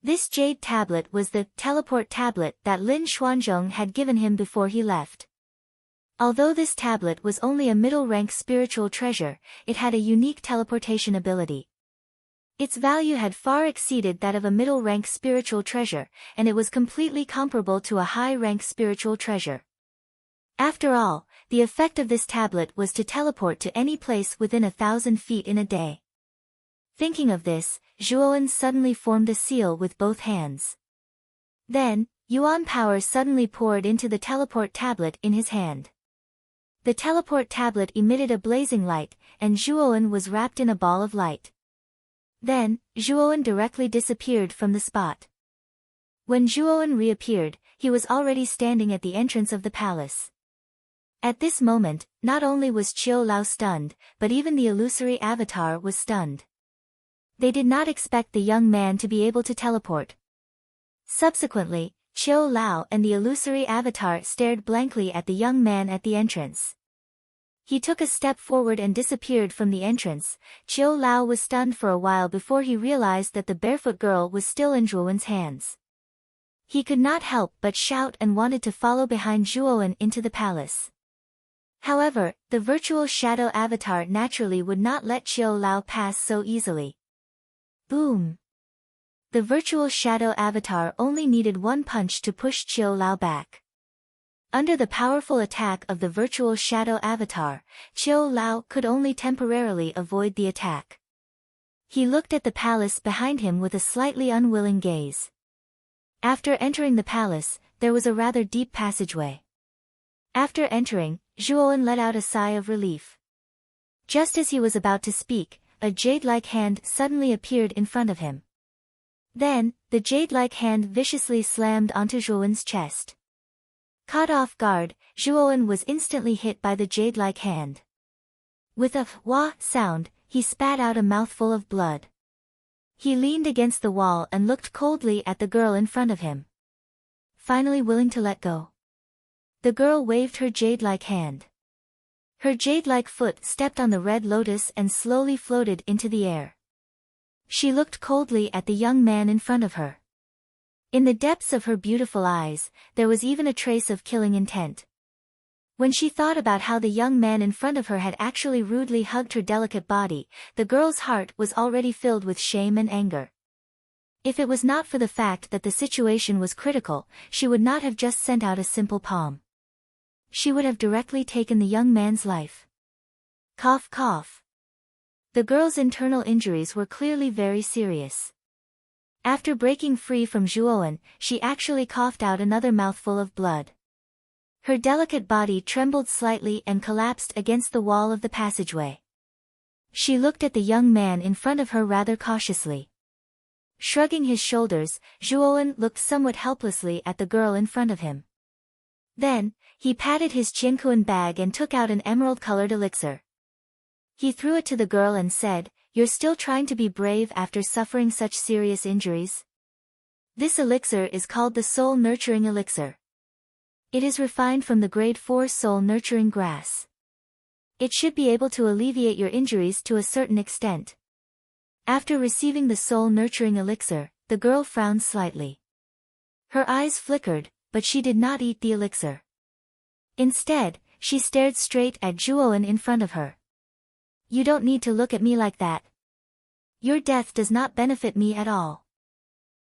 This jade tablet was the teleport tablet that Lin Xuanzhong had given him before he left. Although this tablet was only a middle-rank spiritual treasure, it had a unique teleportation ability. Its value had far exceeded that of a middle-rank spiritual treasure, and it was completely comparable to a high-rank spiritual treasure. After all, the effect of this tablet was to teleport to any place within 1,000 feet in a day. Thinking of this, Zhuowen suddenly formed a seal with both hands. Then, Yuan power suddenly poured into the teleport tablet in his hand. The teleport tablet emitted a blazing light, and Zhuowen was wrapped in a ball of light. Then, Zhuowen directly disappeared from the spot. When Zhuowen reappeared, he was already standing at the entrance of the palace. At this moment, not only was Qiu Lao stunned, but even the illusory avatar was stunned. They did not expect the young man to be able to teleport. Subsequently, Qiu Lao and the illusory avatar stared blankly at the young man at the entrance. He took a step forward and disappeared from the entrance. Qiu Lao was stunned for a while before he realized that the barefoot girl was still in Zhuowen's hands. He could not help but shout and wanted to follow behind Zhuowen into the palace. However, the virtual shadow avatar naturally would not let Qiu Lao pass so easily. Boom! The virtual shadow avatar only needed one punch to push Qiu Lao back. Under the powerful attack of the virtual shadow avatar, Qiu Lao could only temporarily avoid the attack. He looked at the palace behind him with a slightly unwilling gaze. After entering the palace, there was a rather deep passageway. After entering, Zhuowen let out a sigh of relief. Just as he was about to speak, a jade-like hand suddenly appeared in front of him. Then, the jade-like hand viciously slammed onto Zhuowen's chest. Caught off guard, Zhuowen was instantly hit by the jade-like hand. With a wah sound, he spat out a mouthful of blood. He leaned against the wall and looked coldly at the girl in front of him. Finally willing to let go. The girl waved her jade-like hand. Her jade-like foot stepped on the red lotus and slowly floated into the air. She looked coldly at the young man in front of her. In the depths of her beautiful eyes, there was even a trace of killing intent. When she thought about how the young man in front of her had actually rudely hugged her delicate body, the girl's heart was already filled with shame and anger. If it was not for the fact that the situation was critical, she would not have just sent out a simple palm. She would have directly taken the young man's life. Cough cough. The girl's internal injuries were clearly very serious. After breaking free from Zhuowen, she actually coughed out another mouthful of blood. Her delicate body trembled slightly and collapsed against the wall of the passageway. She looked at the young man in front of her rather cautiously. Shrugging his shoulders, Zhuowen looked somewhat helplessly at the girl in front of him. Then, he patted his Qiankuan bag and took out an emerald-colored elixir. He threw it to the girl and said, "You're still trying to be brave after suffering such serious injuries? This elixir is called the Soul Nurturing Elixir. It is refined from the grade 4 soul nurturing grass. It should be able to alleviate your injuries to a certain extent." After receiving the soul nurturing elixir, the girl frowned slightly. Her eyes flickered, but she did not eat the elixir. Instead, she stared straight at Zhuowen in front of her. "You don't need to look at me like that. Your death does not benefit me at all.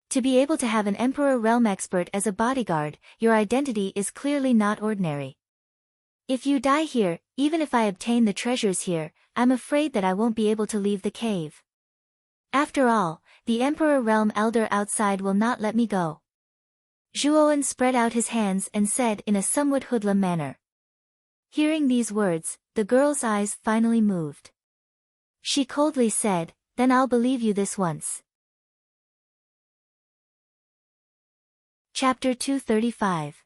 To be able to have an Emperor Realm expert as a bodyguard, your identity is clearly not ordinary. If you die here, even if I obtain the treasures here, I'm afraid that I won't be able to leave the cave. After all, the Emperor Realm Elder outside will not let me go." Zhuowen spread out his hands and said in a somewhat hoodlum manner. Hearing these words, the girl's eyes finally moved. She coldly said, "Then I'll believe you this once." Chapter 235.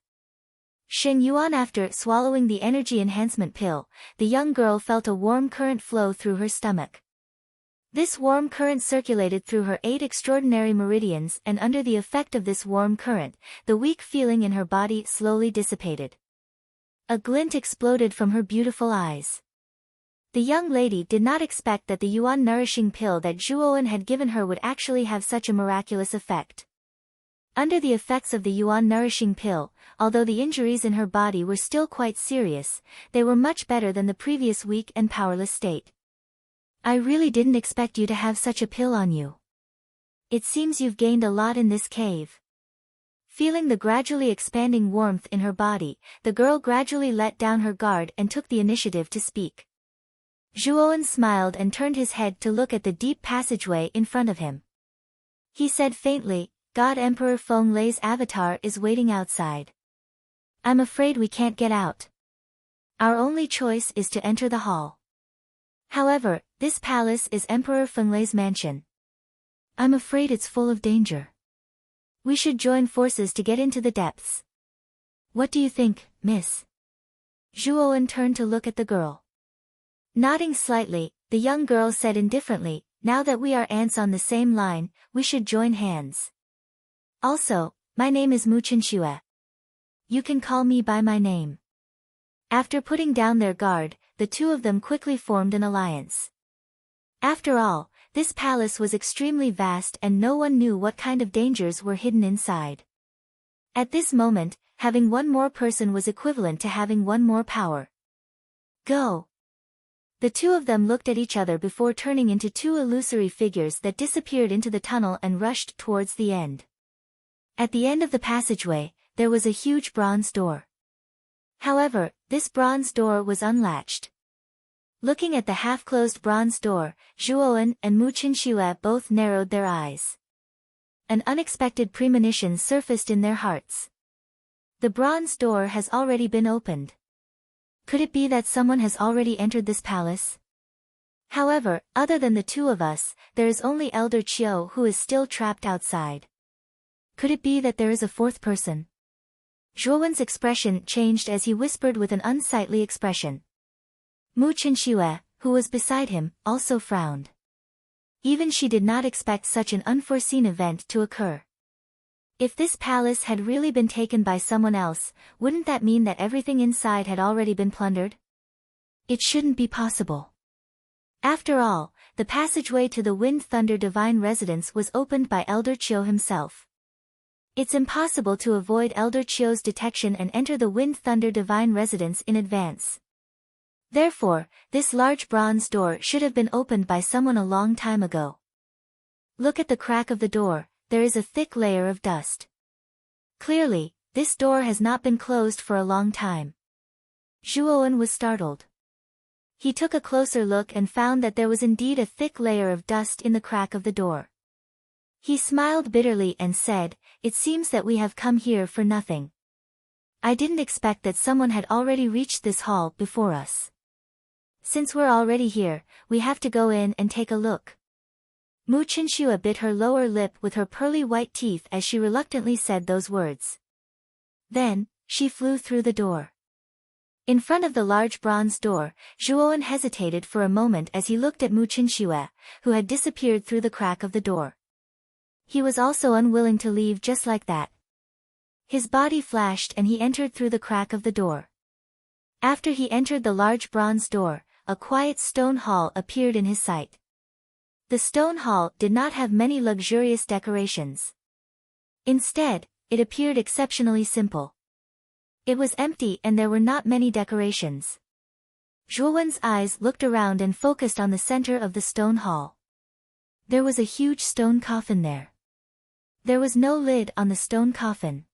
Shen Yuan. After swallowing the energy enhancement pill, the young girl felt a warm current flow through her stomach. This warm current circulated through her 8 extraordinary meridians, and under the effect of this warm current, the weak feeling in her body slowly dissipated. A glint exploded from her beautiful eyes. The young lady did not expect that the Yuan nourishing pill that Zhuowen had given her would actually have such a miraculous effect. Under the effects of the Yuan nourishing pill, although the injuries in her body were still quite serious, they were much better than the previous weak and powerless state. "I really didn't expect you to have such a pill on you. It seems you've gained a lot in this cave." Feeling the gradually expanding warmth in her body, the girl gradually let down her guard and took the initiative to speak. Zhuowen smiled and turned his head to look at the deep passageway in front of him. He said faintly, "God Emperor Feng Lei's avatar is waiting outside. I'm afraid we can't get out. Our only choice is to enter the hall. However, this palace is Emperor Feng Lei's mansion. I'm afraid it's full of danger. We should join forces to get into the depths. What do you think, miss?" Zhuowen turned to look at the girl. Nodding slightly, the young girl said indifferently, "Now that we are ants on the same line, we should join hands. Also, my name is Mu Qinxue. You can call me by my name." After putting down their guard, the two of them quickly formed an alliance. After all, this palace was extremely vast and no one knew what kind of dangers were hidden inside. At this moment, having one more person was equivalent to having one more power. "Go!" The two of them looked at each other before turning into 2 illusory figures that disappeared into the tunnel and rushed towards the end. At the end of the passageway, there was a huge bronze door. However, this bronze door was unlatched. Looking at the half-closed bronze door, Zhuowen and Mu Qinxue both narrowed their eyes. An unexpected premonition surfaced in their hearts. The bronze door has already been opened. Could it be that someone has already entered this palace? However, other than the two of us, there is only Elder Qiu who is still trapped outside. Could it be that there is a 4th person? Zhuowen's expression changed as he whispered with an unsightly expression. Mu Qinxue, who was beside him, also frowned. Even she did not expect such an unforeseen event to occur. If this palace had really been taken by someone else, wouldn't that mean that everything inside had already been plundered? It shouldn't be possible. After all, the passageway to the Wind Thunder Divine Residence was opened by Elder Qiu himself. It's impossible to avoid Elder Qiu's detection and enter the Wind Thunder Divine Residence in advance. Therefore, this large bronze door should have been opened by someone a long time ago. Look at the crack of the door, there is a thick layer of dust. Clearly, this door has not been closed for a long time. Zhuowen was startled. He took a closer look and found that there was indeed a thick layer of dust in the crack of the door. He smiled bitterly and said, "It seems that we have come here for nothing. I didn't expect that someone had already reached this hall before us. Since we're already here, we have to go in and take a look." Mu Chinshua bit her lower lip with her pearly white teeth as she reluctantly said those words. Then, she flew through the door. In front of the large bronze door, Zhuowen hesitated for a moment as he looked at Mu Chinshua, who had disappeared through the crack of the door. He was also unwilling to leave just like that. His body flashed and he entered through the crack of the door. After he entered the large bronze door, a quiet stone hall appeared in his sight. The stone hall did not have many luxurious decorations. Instead, it appeared exceptionally simple. It was empty and there were not many decorations. Zhuowen's eyes looked around and focused on the center of the stone hall. There was a huge stone coffin there. There was no lid on the stone coffin.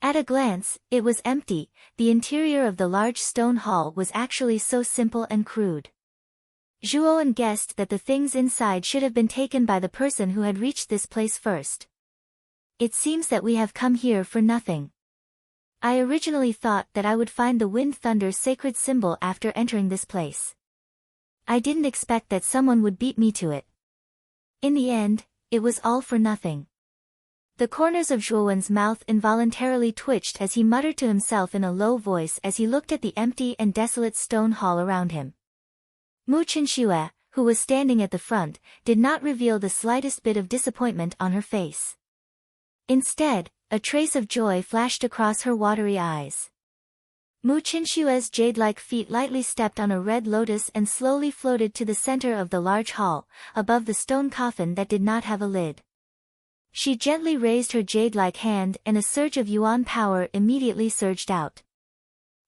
At a glance, it was empty. The interior of the large stone hall was actually so simple and crude. Zhuowen guessed that the things inside should have been taken by the person who had reached this place first. It seems that we have come here for nothing. I originally thought that I would find the Wind Thunder sacred symbol after entering this place. I didn't expect that someone would beat me to it. In the end, it was all for nothing. The corners of Zhuowen's mouth involuntarily twitched as he muttered to himself in a low voice as he looked at the empty and desolate stone hall around him. Mu Chinshua, who was standing at the front, did not reveal the slightest bit of disappointment on her face. Instead, a trace of joy flashed across her watery eyes. Mu Chinshua's jade-like feet lightly stepped on a red lotus and slowly floated to the center of the large hall, above the stone coffin that did not have a lid. She gently raised her jade-like hand and a surge of yuan power immediately surged out.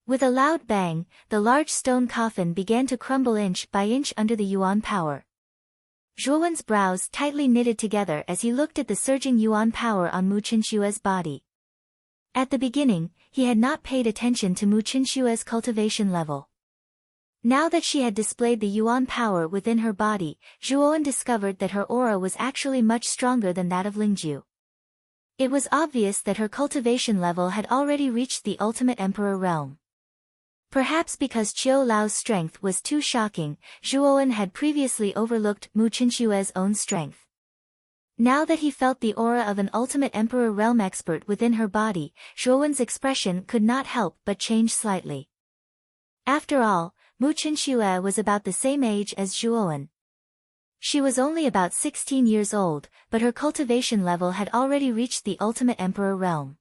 With a loud bang, the large stone coffin began to crumble inch by inch under the yuan power. Zhuowen's brows tightly knitted together as he looked at the surging yuan power on Mu Chinshua's body. At the beginning, he had not paid attention to Mu Chinshua's cultivation level. Now that she had displayed the yuan power within her body, Zhuowen discovered that her aura was actually much stronger than that of Lingju. It was obvious that her cultivation level had already reached the ultimate emperor realm. Perhaps because Qiu Lao's strength was too shocking, Zhuowen had previously overlooked Mu Chinshua's own strength. Now that he felt the aura of an ultimate emperor realm expert within her body, Zhuowen's expression could not help but change slightly. After all, Mu Chinshua was about the same age as Zhuowen. She was only about 16 years old, but her cultivation level had already reached the ultimate emperor realm.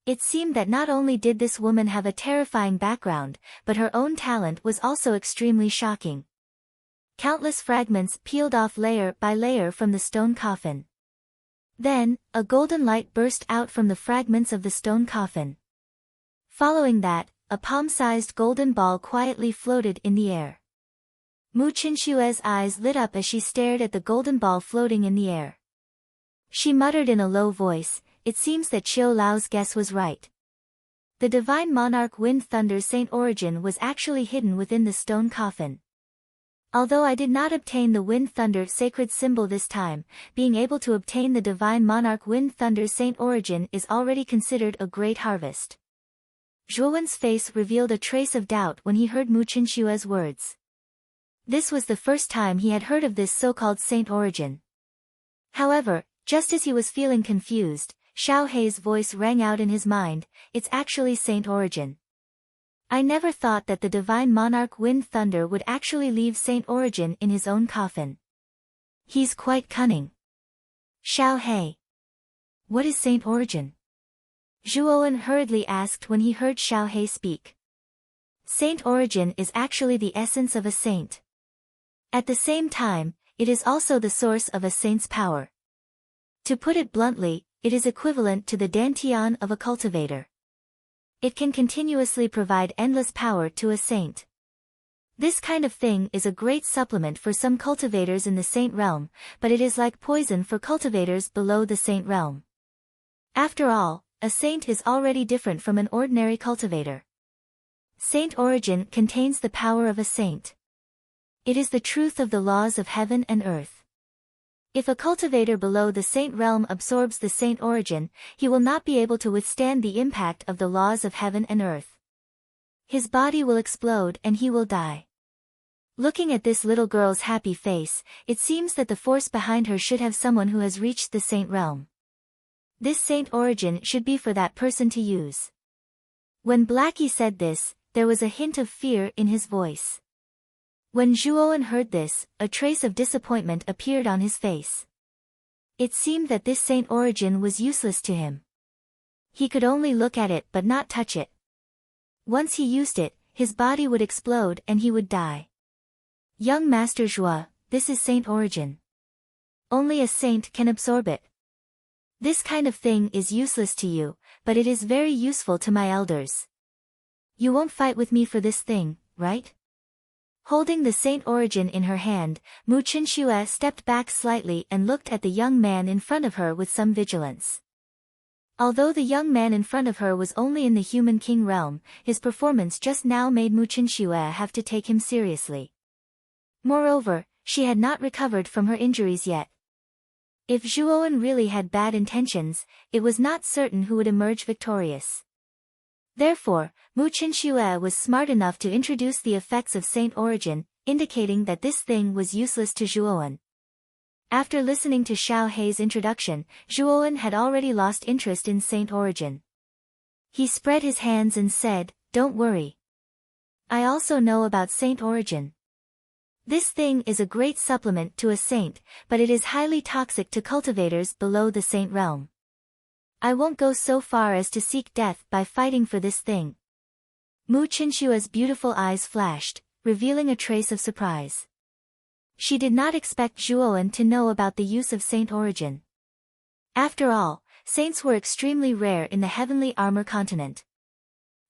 It seemed that not only did this woman have a terrifying background, but her own talent was also extremely shocking. Countless fragments peeled off layer by layer from the stone coffin. Then, a golden light burst out from the fragments of the stone coffin. Following that, a palm-sized golden ball quietly floated in the air. Mu Chinshua's eyes lit up as she stared at the golden ball floating in the air. She muttered in a low voice, "It seems that Qiu Lao's guess was right." The divine monarch Wind Thunder's saint origin was actually hidden within the stone coffin. Although I did not obtain the Wind Thunder sacred symbol this time, being able to obtain the divine monarch Wind Thunder's saint origin is already considered a great harvest. Zhuowen's face revealed a trace of doubt when he heard Mu Chinshua's words. This was the first time he had heard of this so-called saint origin. However, just as he was feeling confused, Xiao Hei's voice rang out in his mind, "It's actually saint origin. I never thought that the divine monarch Wind Thunder would actually leave saint origin in his own coffin. He's quite cunning." "Xiao Hei. What is saint origin?" Zhuowen hurriedly asked when he heard Xiao Hei speak. Saint origin is actually the essence of a saint. At the same time, it is also the source of a saint's power. To put it bluntly, it is equivalent to the dantian of a cultivator. It can continuously provide endless power to a saint. This kind of thing is a great supplement for some cultivators in the saint realm, but it is like poison for cultivators below the saint realm. After all, a saint is already different from an ordinary cultivator. Saint origin contains the power of a saint. It is the truth of the laws of heaven and earth. If a cultivator below the saint realm absorbs the saint origin, he will not be able to withstand the impact of the laws of heaven and earth. His body will explode and he will die. Looking at this little girl's happy face, it seems that the force behind her should have someone who has reached the saint realm. This saint origin should be for that person to use. When Blackie said this, there was a hint of fear in his voice. When Zhuowen heard this, a trace of disappointment appeared on his face. It seemed that this saint origin was useless to him. He could only look at it but not touch it. Once he used it, his body would explode and he would die. Young Master Zhuo, this is saint origin. Only a saint can absorb it. This kind of thing is useless to you, but it is very useful to my elders. You won't fight with me for this thing, right? Holding the saint origin in her hand, Mu Qinxue stepped back slightly and looked at the young man in front of her with some vigilance. Although the young man in front of her was only in the human king realm, his performance just now made Mu Qinxue have to take him seriously. Moreover, she had not recovered from her injuries yet. If Zhuowen really had bad intentions, it was not certain who would emerge victorious. Therefore, Mu Qinxue was smart enough to introduce the effects of saint origin, indicating that this thing was useless to Zhuowen. After listening to Xiao Hei's introduction, Zhuowen had already lost interest in saint origin. He spread his hands and said, "Don't worry. I also know about saint origin. This thing is a great supplement to a saint, but it is highly toxic to cultivators below the saint realm. I won't go so far as to seek death by fighting for this thing." Mu Qinxue's beautiful eyes flashed, revealing a trace of surprise. She did not expect Zhuowen to know about the use of saint origin. After all, saints were extremely rare in the heavenly armor continent.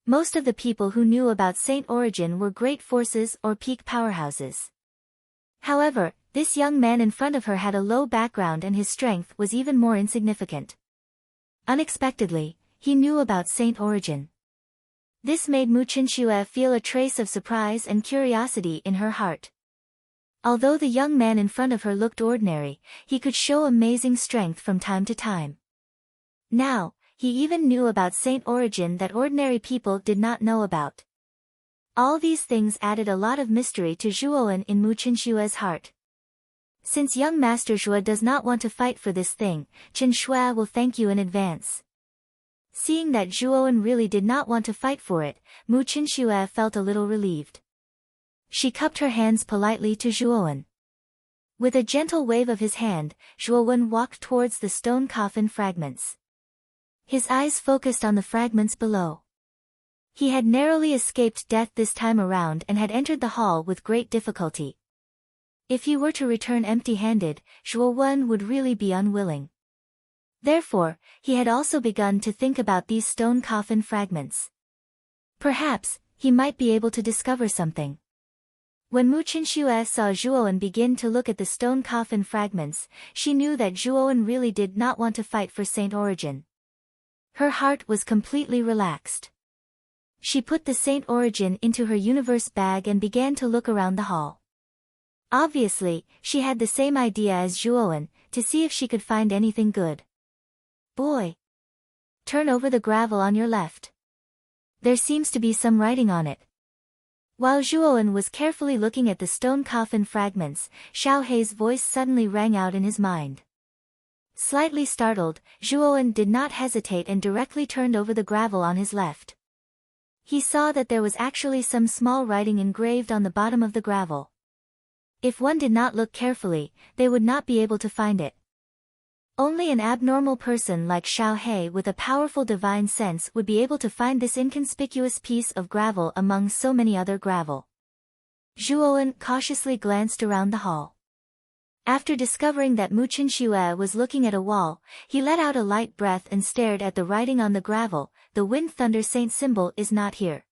Most of the people who knew about saint origin were great forces or peak powerhouses. However, this young man in front of her had a low background and his strength was even more insignificant. Unexpectedly, he knew about saint origin. This made Mu Qinxue feel a trace of surprise and curiosity in her heart. Although the young man in front of her looked ordinary, he could show amazing strength from time to time. Now, he even knew about saint origin that ordinary people did not know about. All these things added a lot of mystery to Zhuowen in Mu Qinxue's heart. Since young Master Zhuo does not want to fight for this thing, Qinxue will thank you in advance. Seeing that Zhuowen really did not want to fight for it, Mu Qinxue felt a little relieved. She cupped her hands politely to Zhuowen. With a gentle wave of his hand, Zhuowen walked towards the stone coffin fragments. His eyes focused on the fragments below. He had narrowly escaped death this time around and had entered the hall with great difficulty. If he were to return empty-handed, Zhuowen would really be unwilling. Therefore, he had also begun to think about these stone coffin fragments. Perhaps, he might be able to discover something. When Mu Qinxue saw Zhuowen begin to look at the stone coffin fragments, she knew that Zhuowen really did not want to fight for saint origin. Her heart was completely relaxed. She put the saint origin into her universe bag and began to look around the hall. Obviously, she had the same idea as Zhuowen, to see if she could find anything good. "Boy! Turn over the gravel on your left. There seems to be some writing on it." While Zhuowen was carefully looking at the stone coffin fragments, Xiao Hei's voice suddenly rang out in his mind. Slightly startled, Zhuowen did not hesitate and directly turned over the gravel on his left. He saw that there was actually some small writing engraved on the bottom of the gravel. If one did not look carefully, they would not be able to find it. Only an abnormal person like Xiao Hei with a powerful divine sense would be able to find this inconspicuous piece of gravel among so many other gravel. Zhuowen cautiously glanced around the hall. After discovering that Mu Qinxue was looking at a wall, he let out a light breath and stared at the writing on the gravel. "The Wind Thunder Saint symbol is not here.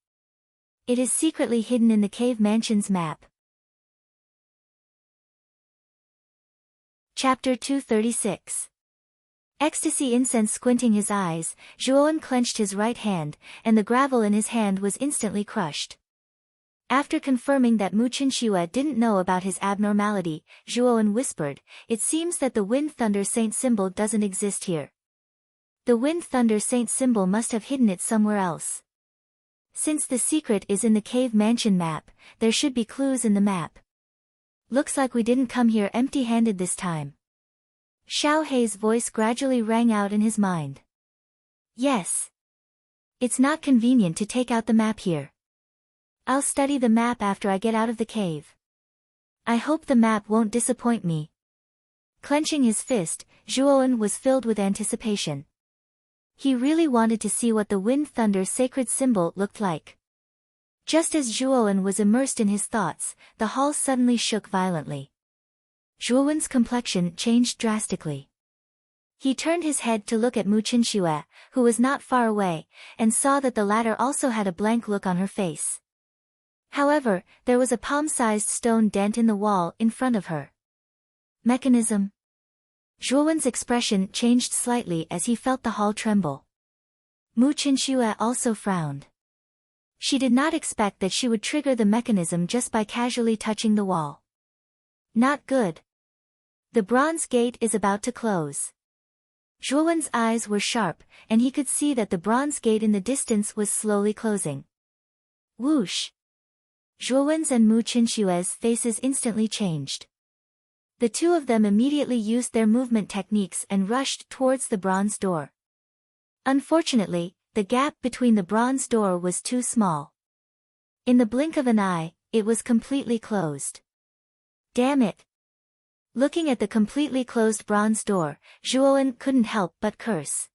It is secretly hidden in the cave mansion's map." Chapter 236. Ecstasy incense squinting his eyes, Zhuowen clenched his right hand, and the gravel in his hand was instantly crushed. After confirming that Mu Qinxue didn't know about his abnormality, Zhuowen whispered, "It seems that the Wind Thunder Saint symbol doesn't exist here. The Wind Thunder Saint symbol must have hidden it somewhere else. Since the secret is in the cave mansion map, there should be clues in the map. Looks like we didn't come here empty-handed this time." Xiao Hei's voice gradually rang out in his mind. "Yes. It's not convenient to take out the map here. I'll study the map after I get out of the cave. I hope the map won't disappoint me." Clenching his fist, Zhuowen was filled with anticipation. He really wanted to see what the Wind Thunder sacred symbol looked like. Just as Zhuowen was immersed in his thoughts, the hall suddenly shook violently. Zhuowen's complexion changed drastically. He turned his head to look at Mu Qinxue, who was not far away, and saw that the latter also had a blank look on her face. However, there was a palm-sized stone dent in the wall in front of her. Mechanism? Zhuowen's expression changed slightly as he felt the hall tremble. Mu Qinxue also frowned. She did not expect that she would trigger the mechanism just by casually touching the wall. Not good. The bronze gate is about to close. Zhuowen's eyes were sharp, and he could see that the bronze gate in the distance was slowly closing. Whoosh! Zhuowen's and Mu Qinshue's faces instantly changed. The two of them immediately used their movement techniques and rushed towards the bronze door. Unfortunately, the gap between the bronze door was too small. In the blink of an eye, it was completely closed. Damn it! Looking at the completely closed bronze door, Zhuowen couldn't help but curse.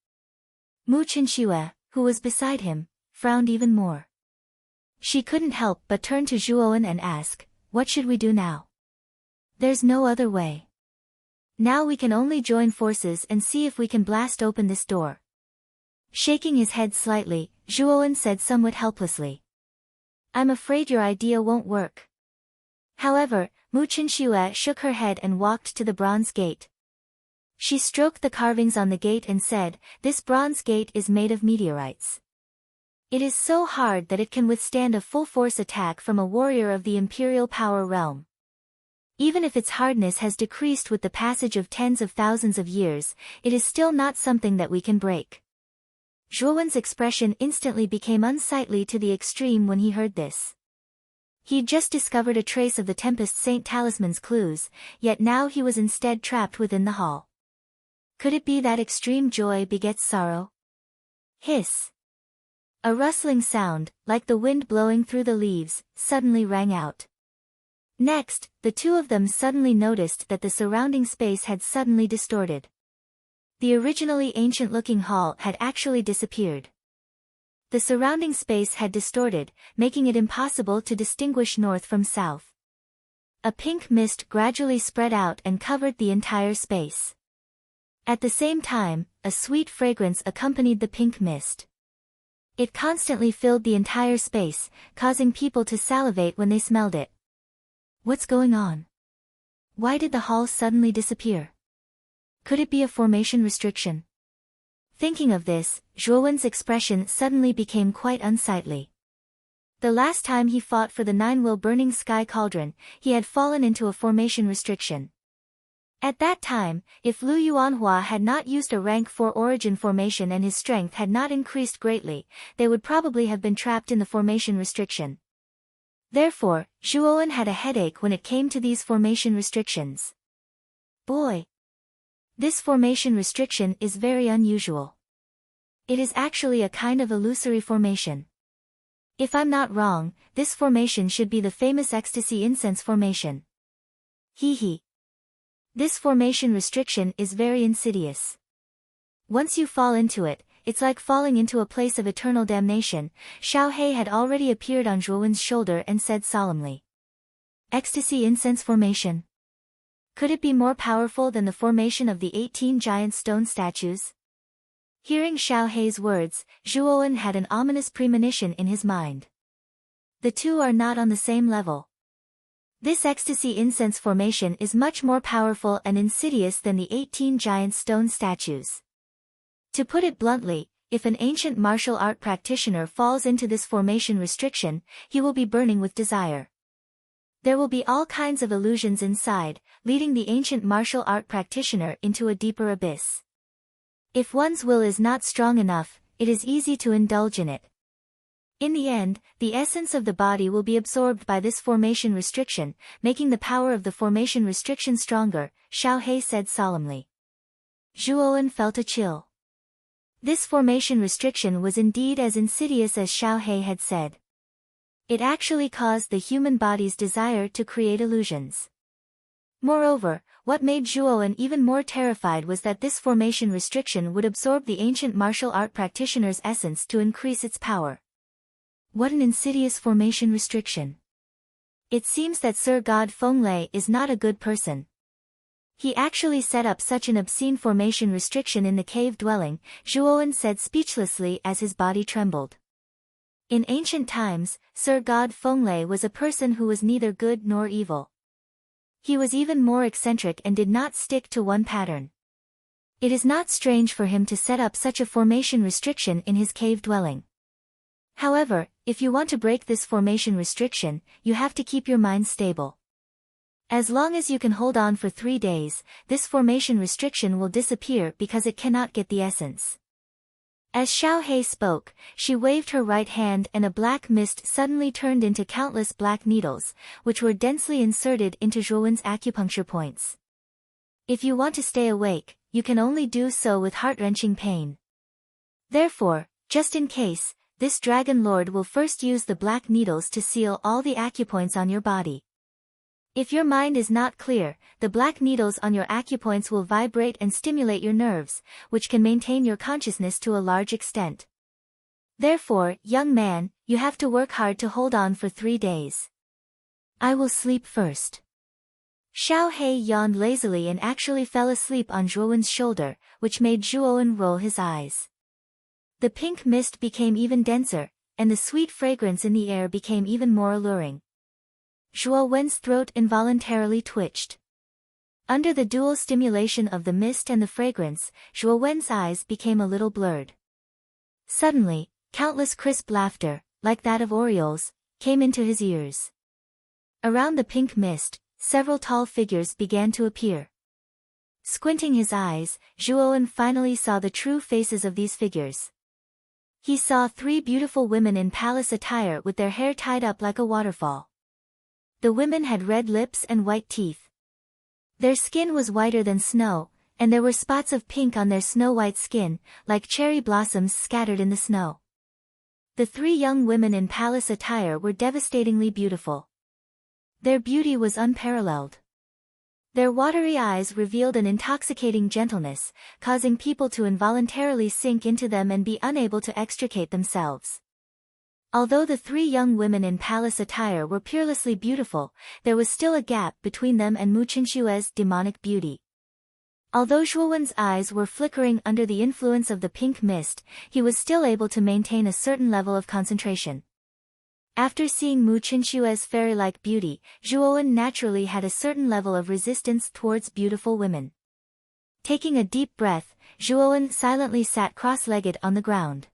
Mu Qinxue, who was beside him, frowned even more. She couldn't help but turn to Zhuowen and ask, "What should we do now?" "There's no other way. Now we can only join forces and see if we can blast open this door." Shaking his head slightly, Zhuowen said somewhat helplessly, "I'm afraid your idea won't work." However, Mu Qinxue shook her head and walked to the bronze gate. She stroked the carvings on the gate and said, "This bronze gate is made of meteorites. It is so hard that it can withstand a full-force attack from a warrior of the Imperial Power Realm. Even if its hardness has decreased with the passage of tens of thousands of years, it is still not something that we can break." Zhuowen's expression instantly became unsightly to the extreme when he heard this. He'd just discovered a trace of the Tempest Saint Talisman's clues, yet now he was instead trapped within the hall. Could it be that extreme joy begets sorrow? Hiss! A rustling sound, like the wind blowing through the leaves, suddenly rang out. Next, the two of them suddenly noticed that the surrounding space had suddenly distorted. The originally ancient-looking hall had actually disappeared. The surrounding space had distorted, making it impossible to distinguish north from south. A pink mist gradually spread out and covered the entire space. At the same time, a sweet fragrance accompanied the pink mist. It constantly filled the entire space, causing people to salivate when they smelled it. What's going on? Why did the hall suddenly disappear? Could it be a formation restriction? Thinking of this, Zhuowen's expression suddenly became quite unsightly. The last time he fought for the Nine-Will Burning Sky Cauldron, he had fallen into a formation restriction. At that time, if Lu Yuanhua had not used a rank 4 origin formation and his strength had not increased greatly, they would probably have been trapped in the formation restriction. Therefore, Zhuowen had a headache when it came to these formation restrictions. Boy! This formation restriction is very unusual. It is actually a kind of illusory formation. If I'm not wrong, this formation should be the famous Ecstasy Incense formation. Hee hee. This formation restriction is very insidious. Once you fall into it, it's like falling into a place of eternal damnation. Xiao Hei had already appeared on Zhuowen's shoulder and said solemnly. Ecstasy Incense formation. Could it be more powerful than the formation of the 18 giant stone statues? Hearing Xiao Hei's words, Zhuowen had an ominous premonition in his mind. The two are not on the same level. This Ecstasy Incense formation is much more powerful and insidious than the 18 giant stone statues. To put it bluntly, if an ancient martial art practitioner falls into this formation restriction, he will be burning with desire. There will be all kinds of illusions inside, leading the ancient martial art practitioner into a deeper abyss. If one's will is not strong enough, it is easy to indulge in it. In the end, the essence of the body will be absorbed by this formation restriction, making the power of the formation restriction stronger, Xiao He said solemnly. Zhuowen felt a chill. This formation restriction was indeed as insidious as Xiao He had said. It actually caused the human body's desire to create illusions. Moreover, what made Zhuowen even more terrified was that this formation restriction would absorb the ancient martial art practitioner's essence to increase its power. What an insidious formation restriction. It seems that Sir God Fenglei is not a good person. He actually set up such an obscene formation restriction in the cave dwelling, Zhuowen said speechlessly as his body trembled. In ancient times, Sir God Fenglei was a person who was neither good nor evil. He was even more eccentric and did not stick to one pattern. It is not strange for him to set up such a formation restriction in his cave dwelling. However, if you want to break this formation restriction, you have to keep your mind stable. As long as you can hold on for 3 days, this formation restriction will disappear because it cannot get the essence. As Xiao He spoke, she waved her right hand and a black mist suddenly turned into countless black needles, which were densely inserted into Zhuowen's acupuncture points. If you want to stay awake, you can only do so with heart-wrenching pain. Therefore, just in case, this Dragon Lord will first use the black needles to seal all the acupoints on your body. If your mind is not clear, the black needles on your acupoints will vibrate and stimulate your nerves, which can maintain your consciousness to a large extent. Therefore, young man, you have to work hard to hold on for 3 days. I will sleep first. Xiao He yawned lazily and actually fell asleep on Zhuowen's shoulder, which made Zhuowen roll his eyes. The pink mist became even denser, and the sweet fragrance in the air became even more alluring. Zhuowen's throat involuntarily twitched. Under the dual stimulation of the mist and the fragrance, Zhuowen's eyes became a little blurred. Suddenly, countless crisp laughter, like that of orioles, came into his ears. Around the pink mist, several tall figures began to appear. Squinting his eyes, Zhuowen finally saw the true faces of these figures. He saw 3 beautiful women in palace attire with their hair tied up like a waterfall. The women had red lips and white teeth. Their skin was whiter than snow, and there were spots of pink on their snow-white skin, like cherry blossoms scattered in the snow. The 3 young women in palace attire were devastatingly beautiful. Their beauty was unparalleled. Their watery eyes revealed an intoxicating gentleness, causing people to involuntarily sink into them and be unable to extricate themselves. Although the 3 young women in palace attire were peerlessly beautiful, there was still a gap between them and Mu Qinshue's demonic beauty. Although Zhuowen's eyes were flickering under the influence of the pink mist, he was still able to maintain a certain level of concentration. After seeing Mu Qinshue's fairy-like beauty, Zhuowen naturally had a certain level of resistance towards beautiful women. Taking a deep breath, Zhuowen silently sat cross-legged on the ground.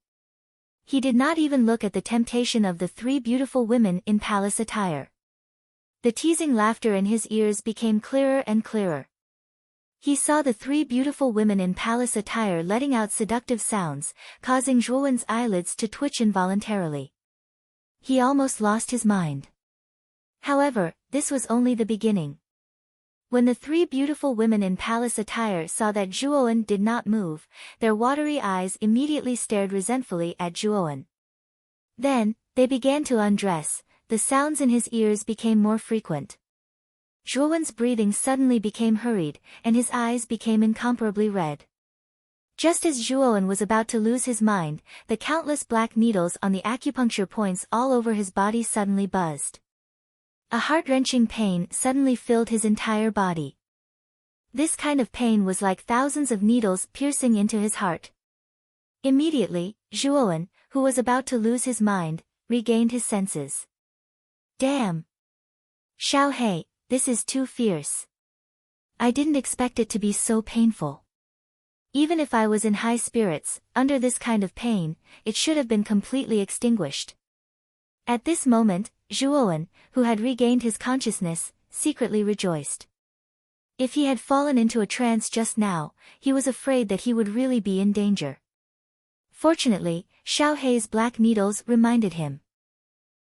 He did not even look at the temptation of the 3 beautiful women in palace attire. The teasing laughter in his ears became clearer and clearer. He saw the 3 beautiful women in palace attire letting out seductive sounds, causing Zhuowen's eyelids to twitch involuntarily. He almost lost his mind. However, this was only the beginning. When the 3 beautiful women in palace attire saw that Zhuowen did not move, their watery eyes immediately stared resentfully at Zhuowen. Then, they began to undress, the sounds in his ears became more frequent. Zhuowen's breathing suddenly became hurried, and his eyes became incomparably red. Just as Zhuowen was about to lose his mind, the countless black needles on the acupuncture points all over his body suddenly buzzed. A heart-wrenching pain suddenly filled his entire body. This kind of pain was like thousands of needles piercing into his heart. Immediately, Zhuowen, who was about to lose his mind, regained his senses. Damn! Xiao He, this is too fierce. I didn't expect it to be so painful. Even if I was in high spirits, under this kind of pain, it should have been completely extinguished. At this moment, Zhuowen, who had regained his consciousness, secretly rejoiced. If he had fallen into a trance just now, he was afraid that he would really be in danger. Fortunately, Xiao Hei's black needles reminded him.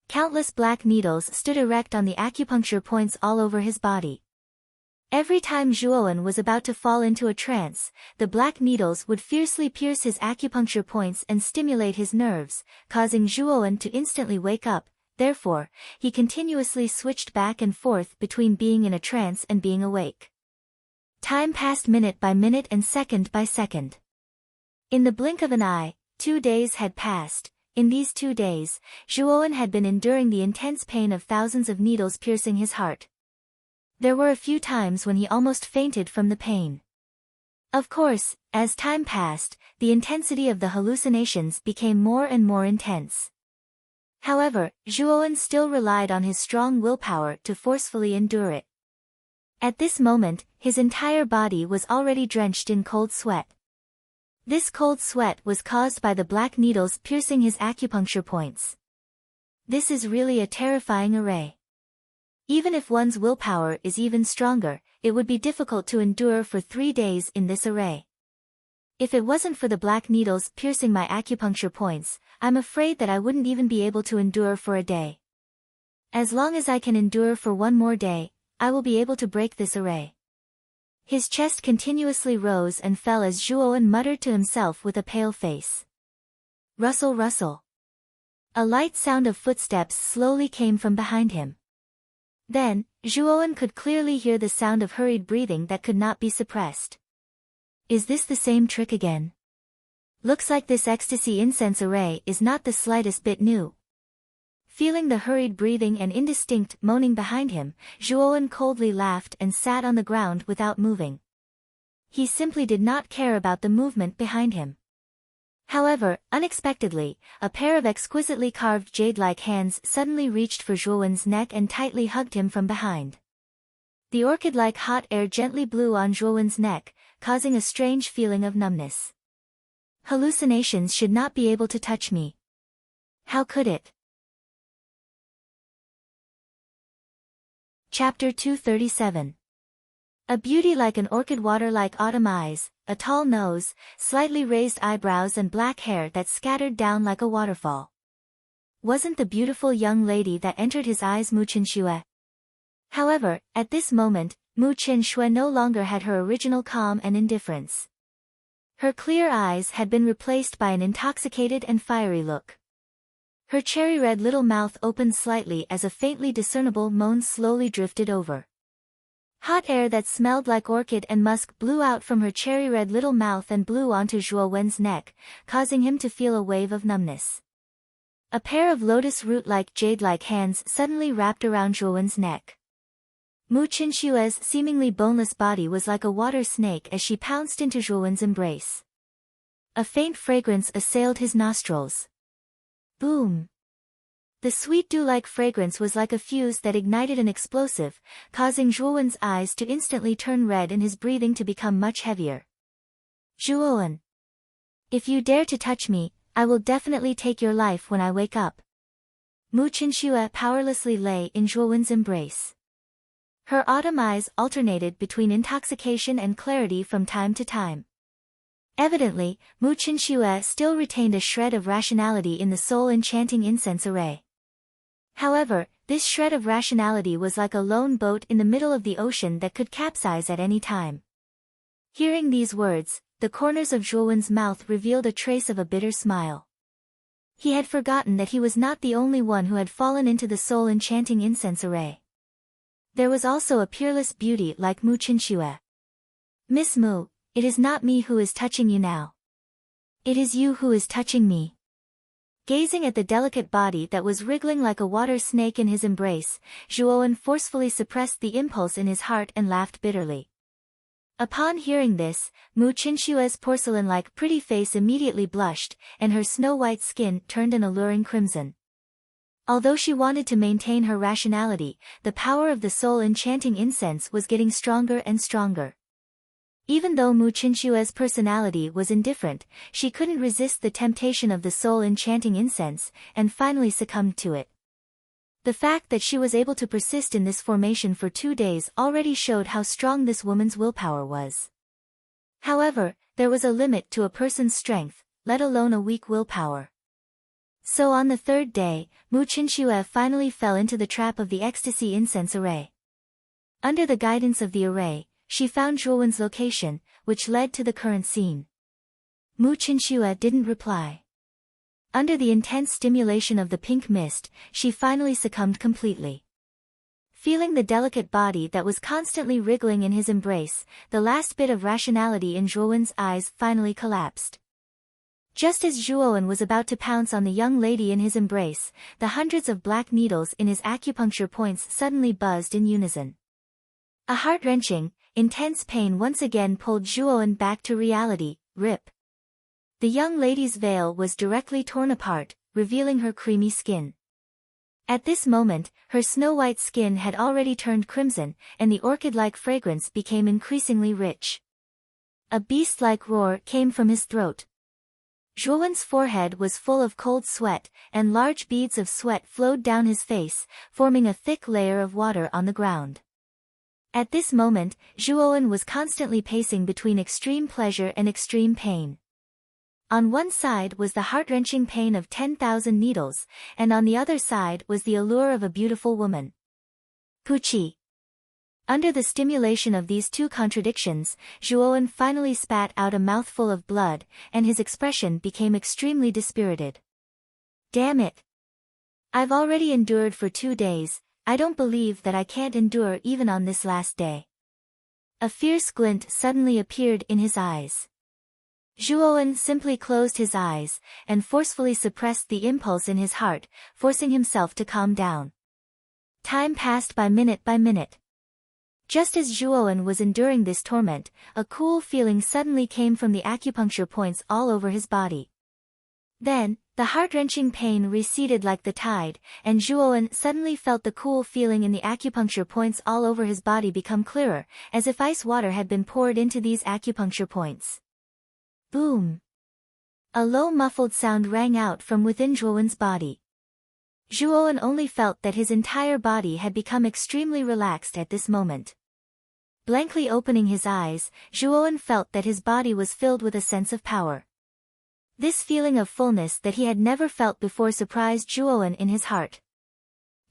Countless black needles stood erect on the acupuncture points all over his body. Every time Zhuowen was about to fall into a trance, the black needles would fiercely pierce his acupuncture points and stimulate his nerves, causing Zhuowen to instantly wake up. Therefore, he continuously switched back and forth between being in a trance and being awake. Time passed minute by minute and second by second. In the blink of an eye, 2 days had passed. In these 2 days, Zhuowen had been enduring the intense pain of thousands of needles piercing his heart. There were a few times when he almost fainted from the pain. Of course, as time passed, the intensity of the hallucinations became more and more intense. However, Zhuowen still relied on his strong willpower to forcefully endure it. At this moment, his entire body was already drenched in cold sweat. This cold sweat was caused by the black needles piercing his acupuncture points. This is really a terrifying array. Even if one's willpower is even stronger, it would be difficult to endure for 3 days in this array. If it wasn't for the black needles piercing my acupuncture points, I'm afraid that I wouldn't even be able to endure for a day. As long as I can endure for 1 more day, I will be able to break this array. His chest continuously rose and fell as Zhuowen muttered to himself with a pale face. Rustle, rustle. A light sound of footsteps slowly came from behind him. Then, Zhuowen could clearly hear the sound of hurried breathing that could not be suppressed. Is this the same trick again? Looks like this ecstasy incense array is not the slightest bit new. Feeling the hurried breathing and indistinct moaning behind him, Zhuowen coldly laughed and sat on the ground without moving. He simply did not care about the movement behind him. However, unexpectedly, a pair of exquisitely carved jade-like hands suddenly reached for Zhuowen's neck and tightly hugged him from behind. The orchid-like hot air gently blew on Zhuowen's neck, causing a strange feeling of numbness. Hallucinations should not be able to touch me. How could it? Chapter 237. A beauty like an orchid, water-like autumn eyes, a tall nose, slightly raised eyebrows and black hair that scattered down like a waterfall. Wasn't the beautiful young lady that entered his eyes Mu Qinxue? However, at this moment, Mu Qinxue no longer had her original calm and indifference. Her clear eyes had been replaced by an intoxicated and fiery look. Her cherry-red little mouth opened slightly as a faintly discernible moan slowly drifted over. Hot air that smelled like orchid and musk blew out from her cherry-red little mouth and blew onto Zhuowen's neck, causing him to feel a wave of numbness. A pair of lotus root-like jade-like hands suddenly wrapped around Zhuowen's neck. Mu Qinshue's seemingly boneless body was like a water snake as she pounced into Zhuowen's embrace. A faint fragrance assailed his nostrils. Boom! The sweet dew-like fragrance was like a fuse that ignited an explosive, causing Zhuowen's eyes to instantly turn red and his breathing to become much heavier. Zhuowen! If you dare to touch me, I will definitely take your life when I wake up. Mu Qinxue powerlessly lay in Zhuowen's embrace. Her autumn eyes alternated between intoxication and clarity from time to time. Evidently, Mu Qinxue still retained a shred of rationality in the soul-enchanting incense array. However, this shred of rationality was like a lone boat in the middle of the ocean that could capsize at any time. Hearing these words, the corners of Zhuowen's mouth revealed a trace of a bitter smile. He had forgotten that he was not the only one who had fallen into the soul-enchanting incense array. There was also a peerless beauty like Mu Qinxue. Miss Mu, it is not me who is touching you now. It is you who is touching me. Gazing at the delicate body that was wriggling like a water snake in his embrace, Zhuowen forcefully suppressed the impulse in his heart and laughed bitterly. Upon hearing this, Mu Qinshue's porcelain-like pretty face immediately blushed, and her snow-white skin turned an alluring crimson. Although she wanted to maintain her rationality, the power of the soul-enchanting incense was getting stronger and stronger. Even though Mu Qinshue's personality was indifferent, she couldn't resist the temptation of the soul-enchanting incense, and finally succumbed to it. The fact that she was able to persist in this formation for 2 days already showed how strong this woman's willpower was. However, there was a limit to a person's strength, let alone a weak willpower. So on the 3rd day, Mu Qinshu finally fell into the trap of the ecstasy incense array. Under the guidance of the array, she found Zhuowen's location, which led to the current scene. Mu Qinshu didn't reply. Under the intense stimulation of the pink mist, she finally succumbed completely. Feeling the delicate body that was constantly wriggling in his embrace, the last bit of rationality in Zhuowen's eyes finally collapsed. Just as Zhuowen was about to pounce on the young lady in his embrace, the hundreds of black needles in his acupuncture points suddenly buzzed in unison. A heart-wrenching, intense pain once again pulled Zhuowen back to reality. Rip. The young lady's veil was directly torn apart, revealing her creamy skin. At this moment, her snow-white skin had already turned crimson, and the orchid-like fragrance became increasingly rich. A beast-like roar came from his throat. Zhuowen's forehead was full of cold sweat, and large beads of sweat flowed down his face, forming a thick layer of water on the ground. At this moment, Zhuowen was constantly pacing between extreme pleasure and extreme pain. On one side was the heart-wrenching pain of 10,000 needles, and on the other side was the allure of a beautiful woman. Puchi. Under the stimulation of these two contradictions, Zhuowen finally spat out a mouthful of blood, and his expression became extremely dispirited. Damn it! I've already endured for 2 days, I don't believe that I can't endure even on this last day. A fierce glint suddenly appeared in his eyes. Zhuowen simply closed his eyes, and forcefully suppressed the impulse in his heart, forcing himself to calm down. Time passed by minute by minute. Just as Zhuowen was enduring this torment, a cool feeling suddenly came from the acupuncture points all over his body. Then, the heart-wrenching pain receded like the tide, and Zhuowen suddenly felt the cool feeling in the acupuncture points all over his body become clearer, as if ice water had been poured into these acupuncture points. Boom! A low muffled sound rang out from within Zhuowen's body. Zhuowen only felt that his entire body had become extremely relaxed at this moment. Blankly opening his eyes, Zhuowen felt that his body was filled with a sense of power. This feeling of fullness that he had never felt before surprised Zhuowen in his heart.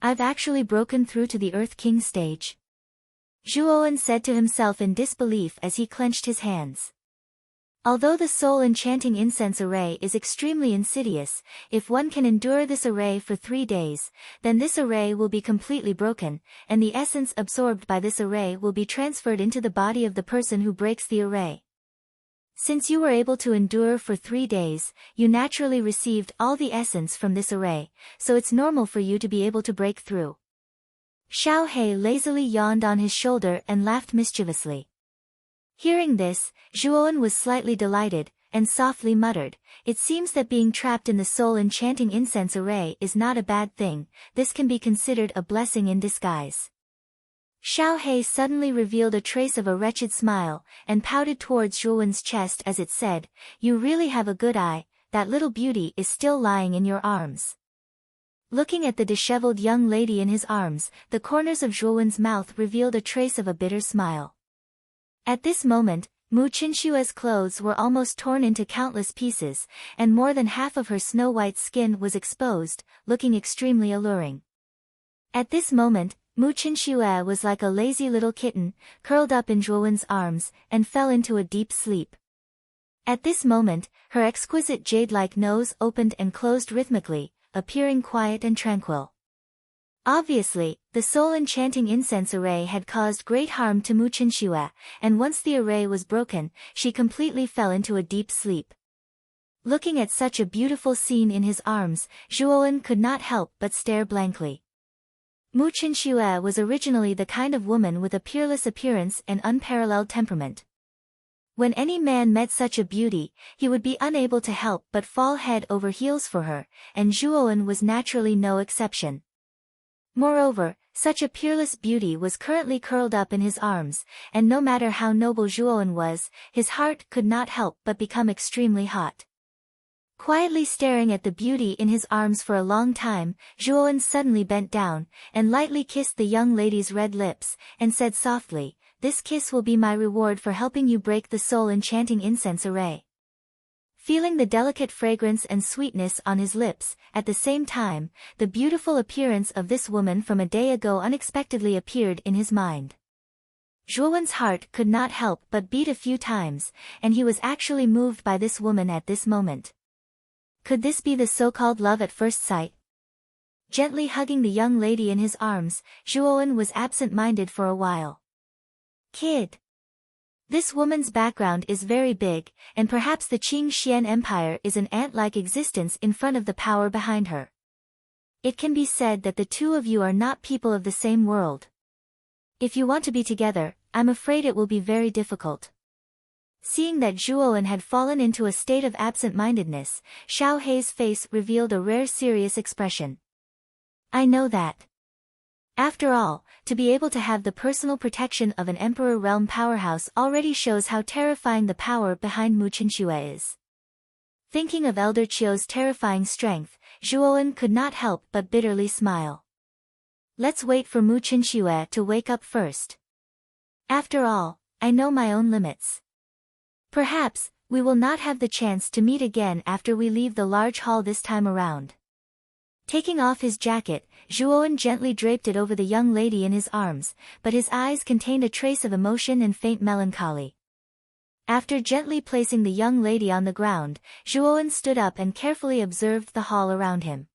I've actually broken through to the Earth King stage. Zhuowen said to himself in disbelief as he clenched his hands. Although the soul-enchanting incense array is extremely insidious, if one can endure this array for 3 days, then this array will be completely broken, and the essence absorbed by this array will be transferred into the body of the person who breaks the array. Since you were able to endure for 3 days, you naturally received all the essence from this array, so it's normal for you to be able to break through. Xiao He lazily yawned on his shoulder and laughed mischievously. Hearing this, Zhuowen was slightly delighted, and softly muttered, "It seems that being trapped in the soul-enchanting incense array is not a bad thing, this can be considered a blessing in disguise." Xiao He suddenly revealed a trace of a wretched smile, and pouted towards Zhuowen's chest as it said, "You really have a good eye, that little beauty is still lying in your arms." Looking at the disheveled young lady in his arms, the corners of Zhuowen's mouth revealed a trace of a bitter smile. At this moment, Mu Qinshue's clothes were almost torn into countless pieces, and more than half of her snow-white skin was exposed, looking extremely alluring. At this moment, Mu Qinshu was like a lazy little kitten, curled up in Zhuowen's arms, and fell into a deep sleep. At this moment, her exquisite jade-like nose opened and closed rhythmically, appearing quiet and tranquil. Obviously, the soul-enchanting incense array had caused great harm to Mu Qinshu, and once the array was broken, she completely fell into a deep sleep. Looking at such a beautiful scene in his arms, Zhuowen could not help but stare blankly. Mu Qinshu was originally the kind of woman with a peerless appearance and unparalleled temperament. When any man met such a beauty, he would be unable to help but fall head over heels for her, and Zhuowen was naturally no exception. Moreover, Such a peerless beauty was currently curled up in his arms, and no matter how noble Zhuowen was, his heart could not help but become extremely hot. Quietly staring at the beauty in his arms for a long time, Zhuowen suddenly bent down, and lightly kissed the young lady's red lips, and said softly, "This kiss will be my reward for helping you break the soul-enchanting incense array." Feeling the delicate fragrance and sweetness on his lips, at the same time, the beautiful appearance of this woman from a day ago unexpectedly appeared in his mind. Zhuowen's heart could not help but beat a few times, and he was actually moved by this woman at this moment. Could this be the so-called love at first sight? Gently hugging the young lady in his arms, Zhuowen was absent-minded for a while. "Kid. This woman's background is very big, and perhaps the Qing Xian Empire is an ant-like existence in front of the power behind her. It can be said that the two of you are not people of the same world. If you want to be together, I'm afraid it will be very difficult." Seeing that Zhuowen had fallen into a state of absent-mindedness, Xiao Hei's face revealed a rare serious expression. "I know that. After all, to be able to have the personal protection of an emperor realm powerhouse already shows how terrifying the power behind Mu Qinxue is." Thinking of Elder Qiu's terrifying strength, Zhuowen could not help but bitterly smile. "Let's wait for Mu Qinxue to wake up first. After all, I know my own limits. Perhaps, we will not have the chance to meet again after we leave the large hall this time around." Taking off his jacket, Zhuowen gently draped it over the young lady in his arms, but his eyes contained a trace of emotion and faint melancholy. After gently placing the young lady on the ground, Zhuowen stood up and carefully observed the hall around him.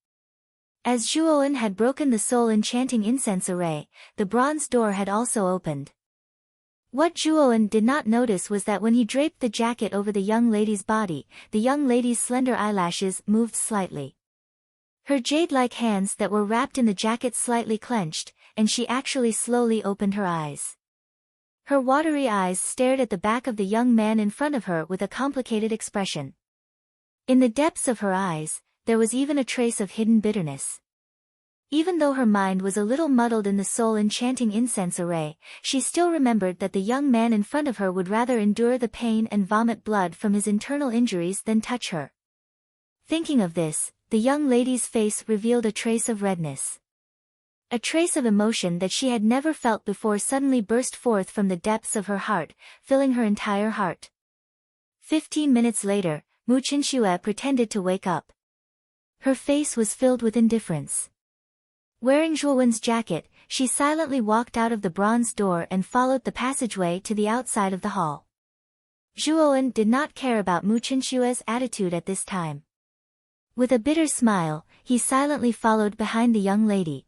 As Zhuowen had broken the soul-enchanting incense array, the bronze door had also opened. What Zhuowen did not notice was that when he draped the jacket over the young lady's body, the young lady's slender eyelashes moved slightly. Her jade-like hands that were wrapped in the jacket slightly clenched, and she actually slowly opened her eyes. Her watery eyes stared at the back of the young man in front of her with a complicated expression. In the depths of her eyes, there was even a trace of hidden bitterness. Even though her mind was a little muddled in the soul-enchanting incense array, she still remembered that the young man in front of her would rather endure the pain and vomit blood from his internal injuries than touch her. Thinking of this, the young lady's face revealed a trace of redness. A trace of emotion that she had never felt before suddenly burst forth from the depths of her heart, filling her entire heart. 15 minutes later, Mu Qinxue pretended to wake up. Her face was filled with indifference. Wearing Zhuowen's jacket, she silently walked out of the bronze door and followed the passageway to the outside of the hall. Zhuowen did not care about Mu Qinxue's attitude at this time. With a bitter smile, he silently followed behind the young lady.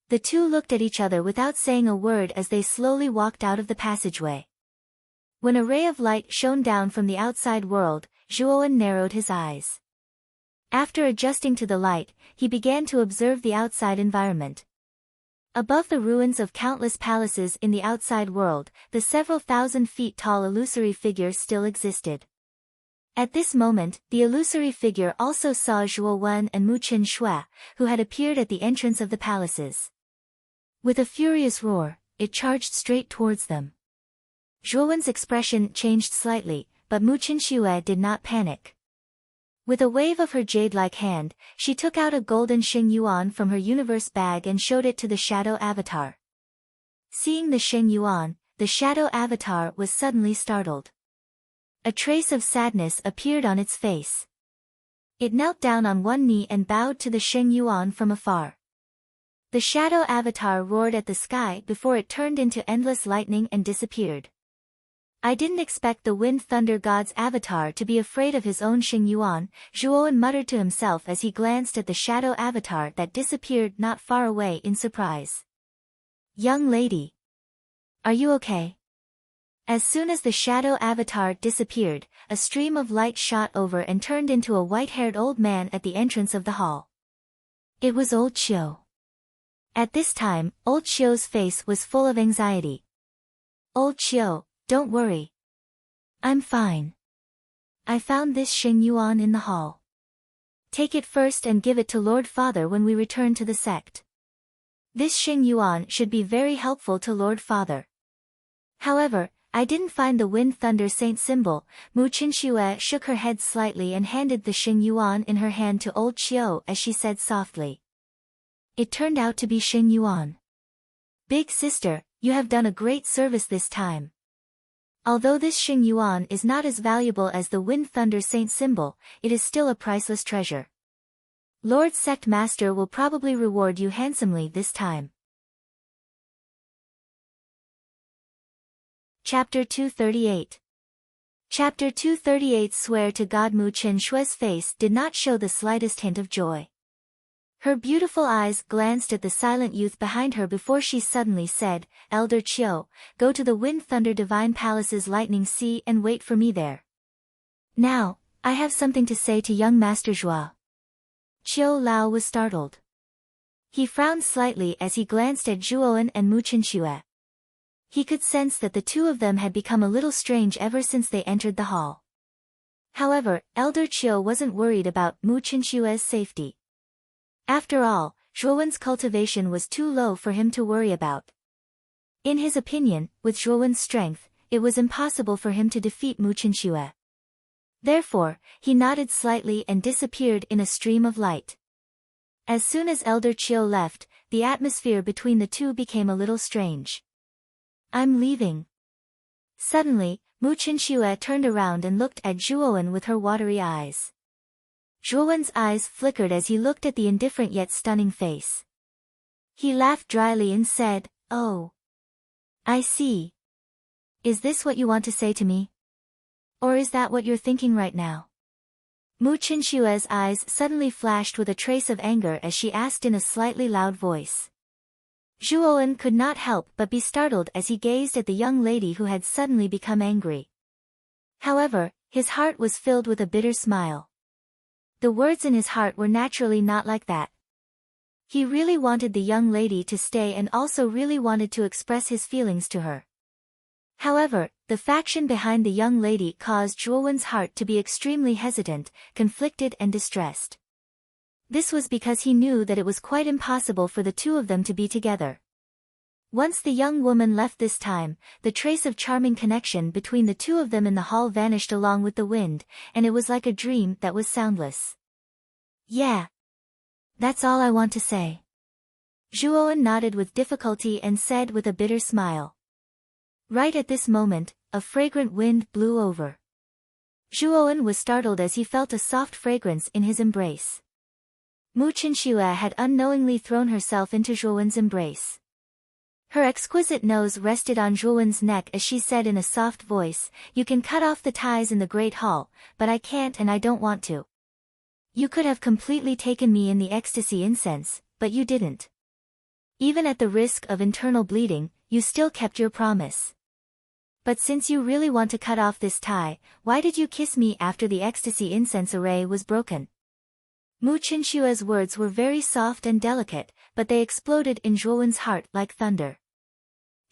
The two looked at each other without saying a word as they slowly walked out of the passageway. When a ray of light shone down from the outside world, Zhuowen narrowed his eyes. After adjusting to the light, he began to observe the outside environment. Above the ruins of countless palaces in the outside world, the several thousand feet tall illusory figure still existed. At this moment, the illusory figure also saw Zhuowen and Mu Qinxue, who had appeared at the entrance of the palaces. With a furious roar, it charged straight towards them. Zhuowen's expression changed slightly, but Mu Qinxue did not panic. With a wave of her jade-like hand, she took out a golden Xing Yuan from her universe bag and showed it to the shadow avatar. Seeing the Xing Yuan, the shadow avatar was suddenly startled. A trace of sadness appeared on its face. It knelt down on one knee and bowed to the Xing Yuan from afar. The shadow avatar roared at the sky before it turned into endless lightning and disappeared. "I didn't expect the Wind Thunder God's avatar to be afraid of his own Xing Yuan," Zhuowen muttered to himself as he glanced at the shadow avatar that disappeared not far away in surprise. "Young lady. Are you okay?" As soon as the shadow avatar disappeared, a stream of light shot over and turned into a white-haired old man at the entrance of the hall. It was old Qiu. At this time, old Qiu's face was full of anxiety. "Old Qiu, don't worry. I'm fine. I found this Xing Yuan in the hall. Take it first and give it to Lord Father when we return to the sect." This Xing Yuan should be very helpful to Lord Father. However, I didn't find the Wind Thunder Saint symbol. Mu Qinxue shook her head slightly and handed the Xing Yuan in her hand to old Qiu as she said softly. It turned out to be Xing Yuan. Big sister, you have done a great service this time. Although this Xing Yuan is not as valuable as the Wind Thunder Saint symbol, it is still a priceless treasure. Lord Sect Master will probably reward you handsomely this time. Chapter 238. Chapter 238. Swear to God. Mu Qinshue's face did not show the slightest hint of joy. Her beautiful eyes glanced at the silent youth behind her before she suddenly said, Elder Qiu, go to the Wind Thunder Divine Palace's Lightning Sea and wait for me there. Now, I have something to say to young Master Zhua. Qiu Lao was startled. He frowned slightly as he glanced at Zhuowen and Mu Qinxue. He could sense that the two of them had become a little strange ever since they entered the hall. However, Elder Qiu wasn't worried about Mu Qinxue's safety. After all, Zhuowen's cultivation was too low for him to worry about. In his opinion, with Zhuowen's strength, it was impossible for him to defeat Mu Qinxue. Therefore, he nodded slightly and disappeared in a stream of light. As soon as Elder Qiu left, the atmosphere between the two became a little strange. I'm leaving. Suddenly, Mu Qinxue turned around and looked at Zhuowen with her watery eyes. Zhuowen's eyes flickered as he looked at the indifferent yet stunning face. He laughed dryly and said, Oh. I see. Is this what you want to say to me? Or is that what you're thinking right now? Mu Qinxue's eyes suddenly flashed with a trace of anger as she asked in a slightly loud voice. Zhuowen could not help but be startled as he gazed at the young lady who had suddenly become angry. However, his heart was filled with a bitter smile. The words in his heart were naturally not like that. He really wanted the young lady to stay and also really wanted to express his feelings to her. However, the faction behind the young lady caused Zhuowen's heart to be extremely hesitant, conflicted and distressed. This was because he knew that it was quite impossible for the two of them to be together. Once the young woman left this time, the trace of charming connection between the two of them in the hall vanished along with the wind, and it was like a dream that was soundless. Yeah. That's all I want to say. Zhuowen nodded with difficulty and said with a bitter smile. Right at this moment, a fragrant wind blew over. Zhuowen was startled as he felt a soft fragrance in his embrace. Mu Qinxue had unknowingly thrown herself into Zhuowen's embrace. Her exquisite nose rested on Zhuowen's neck as she said in a soft voice, You can cut off the ties in the Great Hall, but I can't and I don't want to. You could have completely taken me in the ecstasy incense, but you didn't. Even at the risk of internal bleeding, you still kept your promise. But since you really want to cut off this tie, why did you kiss me after the ecstasy incense array was broken? Mu Qinxue's words were very soft and delicate, but they exploded in Zhuowen's heart like thunder.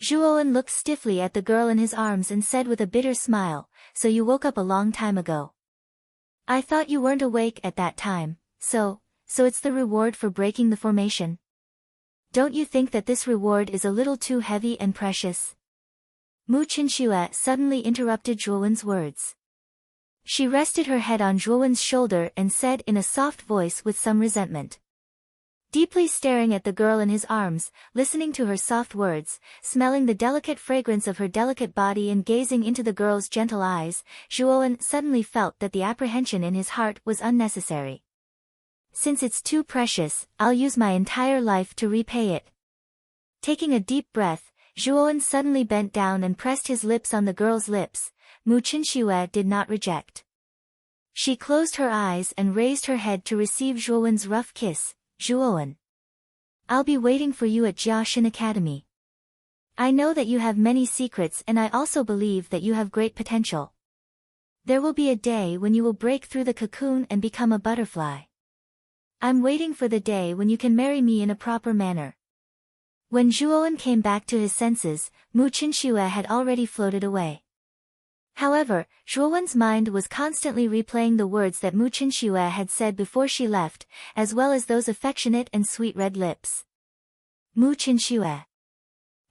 Zhuowen looked stiffly at the girl in his arms and said with a bitter smile, So you woke up a long time ago. I thought you weren't awake at that time, so it's the reward for breaking the formation? Don't you think that this reward is a little too heavy and precious? Mu Qinxue suddenly interrupted Zhuowen's words. She rested her head on Zhuowen's shoulder and said in a soft voice with some resentment. Deeply staring at the girl in his arms, listening to her soft words, smelling the delicate fragrance of her delicate body and gazing into the girl's gentle eyes, Zhuowen suddenly felt that the apprehension in his heart was unnecessary. Since it's too precious, I'll use my entire life to repay it. Taking a deep breath, Zhuowen suddenly bent down and pressed his lips on the girl's lips. Mu Qinxue did not reject. She closed her eyes and raised her head to receive Zhuowen's rough kiss. Zhuowen. I'll be waiting for you at Jiaxin Academy. I know that you have many secrets and I also believe that you have great potential. There will be a day when you will break through the cocoon and become a butterfly. I'm waiting for the day when you can marry me in a proper manner. When Zhuowen came back to his senses, Mu Qinxue had already floated away. However, Zhuowen's mind was constantly replaying the words that Mu Qinxue had said before she left, as well as those affectionate and sweet red lips. Mu Qinxue.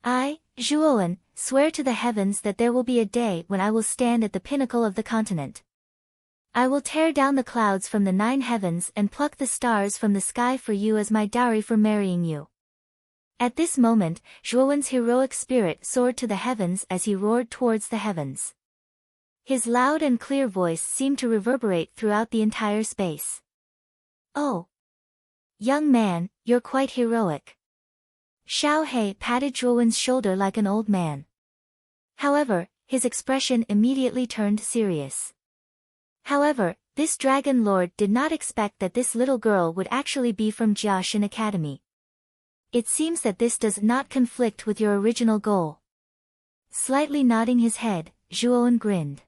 I, Zhuowen, swear to the heavens that there will be a day when I will stand at the pinnacle of the continent. I will tear down the clouds from the 9 heavens and pluck the stars from the sky for you as my dowry for marrying you. At this moment, Zhuowen's heroic spirit soared to the heavens as he roared towards the heavens. His loud and clear voice seemed to reverberate throughout the entire space. Oh! Young man, you're quite heroic. Xiao He patted Zhuowen's shoulder like an old man. However, his expression immediately turned serious. However, this dragon lord did not expect that this little girl would actually be from Jiaxin Academy. It seems that this does not conflict with your original goal. Slightly nodding his head, Zhuowen grinned.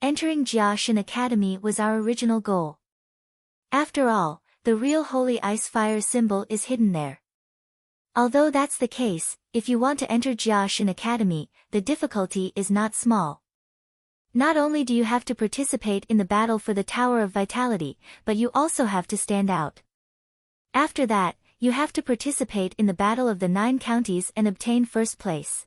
Entering Jiaxin Academy was our original goal. After all, the real holy ice fire symbol is hidden there. Although that's the case, if you want to enter Jiaxin Academy, the difficulty is not small. Not only do you have to participate in the battle for the Tower of Vitality, but you also have to stand out. After that, you have to participate in the battle of the 9 counties and obtain first place.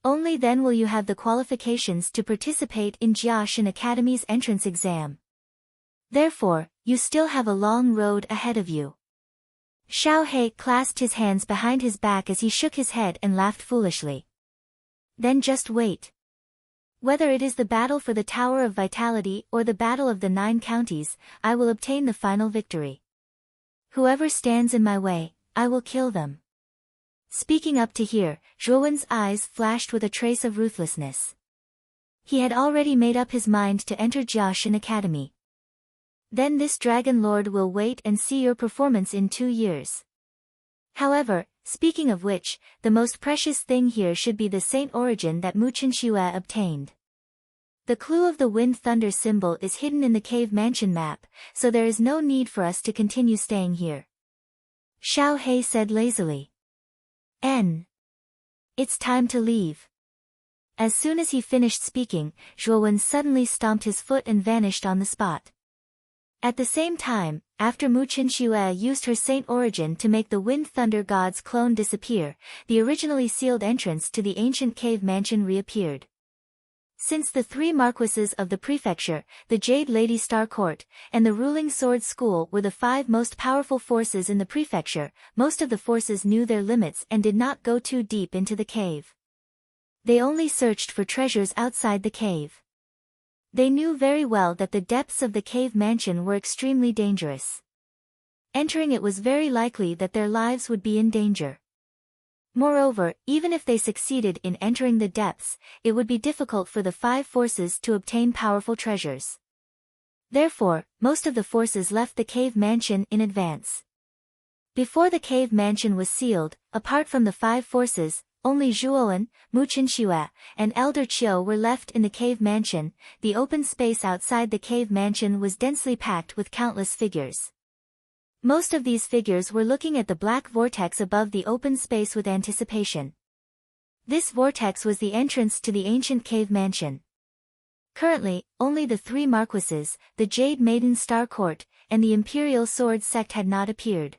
Only then will you have the qualifications to participate in Jiaxin Academy's entrance exam. Therefore, you still have a long road ahead of you. Xiao He clasped his hands behind his back as he shook his head and laughed foolishly. Then just wait. Whether it is the battle for the Tower of Vitality or the battle of the 9 counties, I will obtain the final victory. Whoever stands in my way, I will kill them. Speaking up to here, Zhuowen's eyes flashed with a trace of ruthlessness. He had already made up his mind to enter Jiaxin Academy. Then this dragon lord will wait and see your performance in 2 years. However, speaking of which, the most precious thing here should be the saint origin that Mu Qinxue obtained. The clue of the wind thunder symbol is hidden in the cave mansion map, so there is no need for us to continue staying here. Xiao He said lazily. It's time to leave. As soon as he finished speaking, Zhuowen suddenly stomped his foot and vanished on the spot. At the same time, after Mu Qinxue used her saint origin to make the wind thunder god's clone disappear, the originally sealed entrance to the ancient cave mansion reappeared. Since the 3 marquises of the prefecture, the Jade Lady Star Court, and the ruling sword school were the 5 most powerful forces in the prefecture, most of the forces knew their limits and did not go too deep into the cave. They only searched for treasures outside the cave. They knew very well that the depths of the cave mansion were extremely dangerous. Entering it was very likely that their lives would be in danger. Moreover, even if they succeeded in entering the depths, it would be difficult for the 5 forces to obtain powerful treasures. Therefore, most of the forces left the cave mansion in advance. Before the cave mansion was sealed, apart from the 5 forces, only Zhuowen, Mu Qinxue, and Elder Qiu were left in the cave mansion. The open space outside the cave mansion was densely packed with countless figures. Most of these figures were looking at the black vortex above the open space with anticipation. This vortex was the entrance to the ancient cave mansion. Currently, only the 3 marquises, the Jade Maiden Star Court, and the Imperial Sword Sect had not appeared.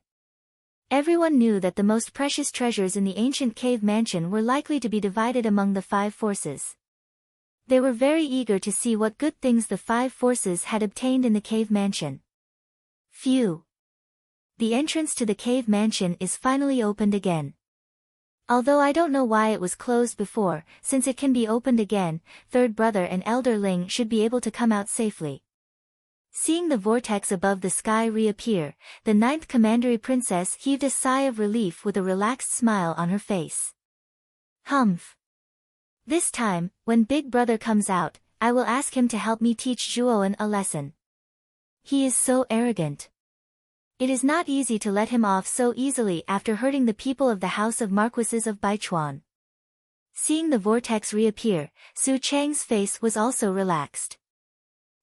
Everyone knew that the most precious treasures in the ancient cave mansion were likely to be divided among the 5 forces. They were very eager to see what good things the 5 forces had obtained in the cave mansion. Phew! The entrance to the cave mansion is finally opened again. Although I don't know why it was closed before, since it can be opened again, Third Brother and Elder Ling should be able to come out safely. Seeing the vortex above the sky reappear, the 9th Commandery Princess heaved a sigh of relief with a relaxed smile on her face. Humph! This time, when Big Brother comes out, I will ask him to help me teach Zhuowen a lesson. He is so arrogant. It is not easy to let him off so easily after hurting the people of the House of Marquises of Baichuan. Seeing the vortex reappear, Su Chang's face was also relaxed.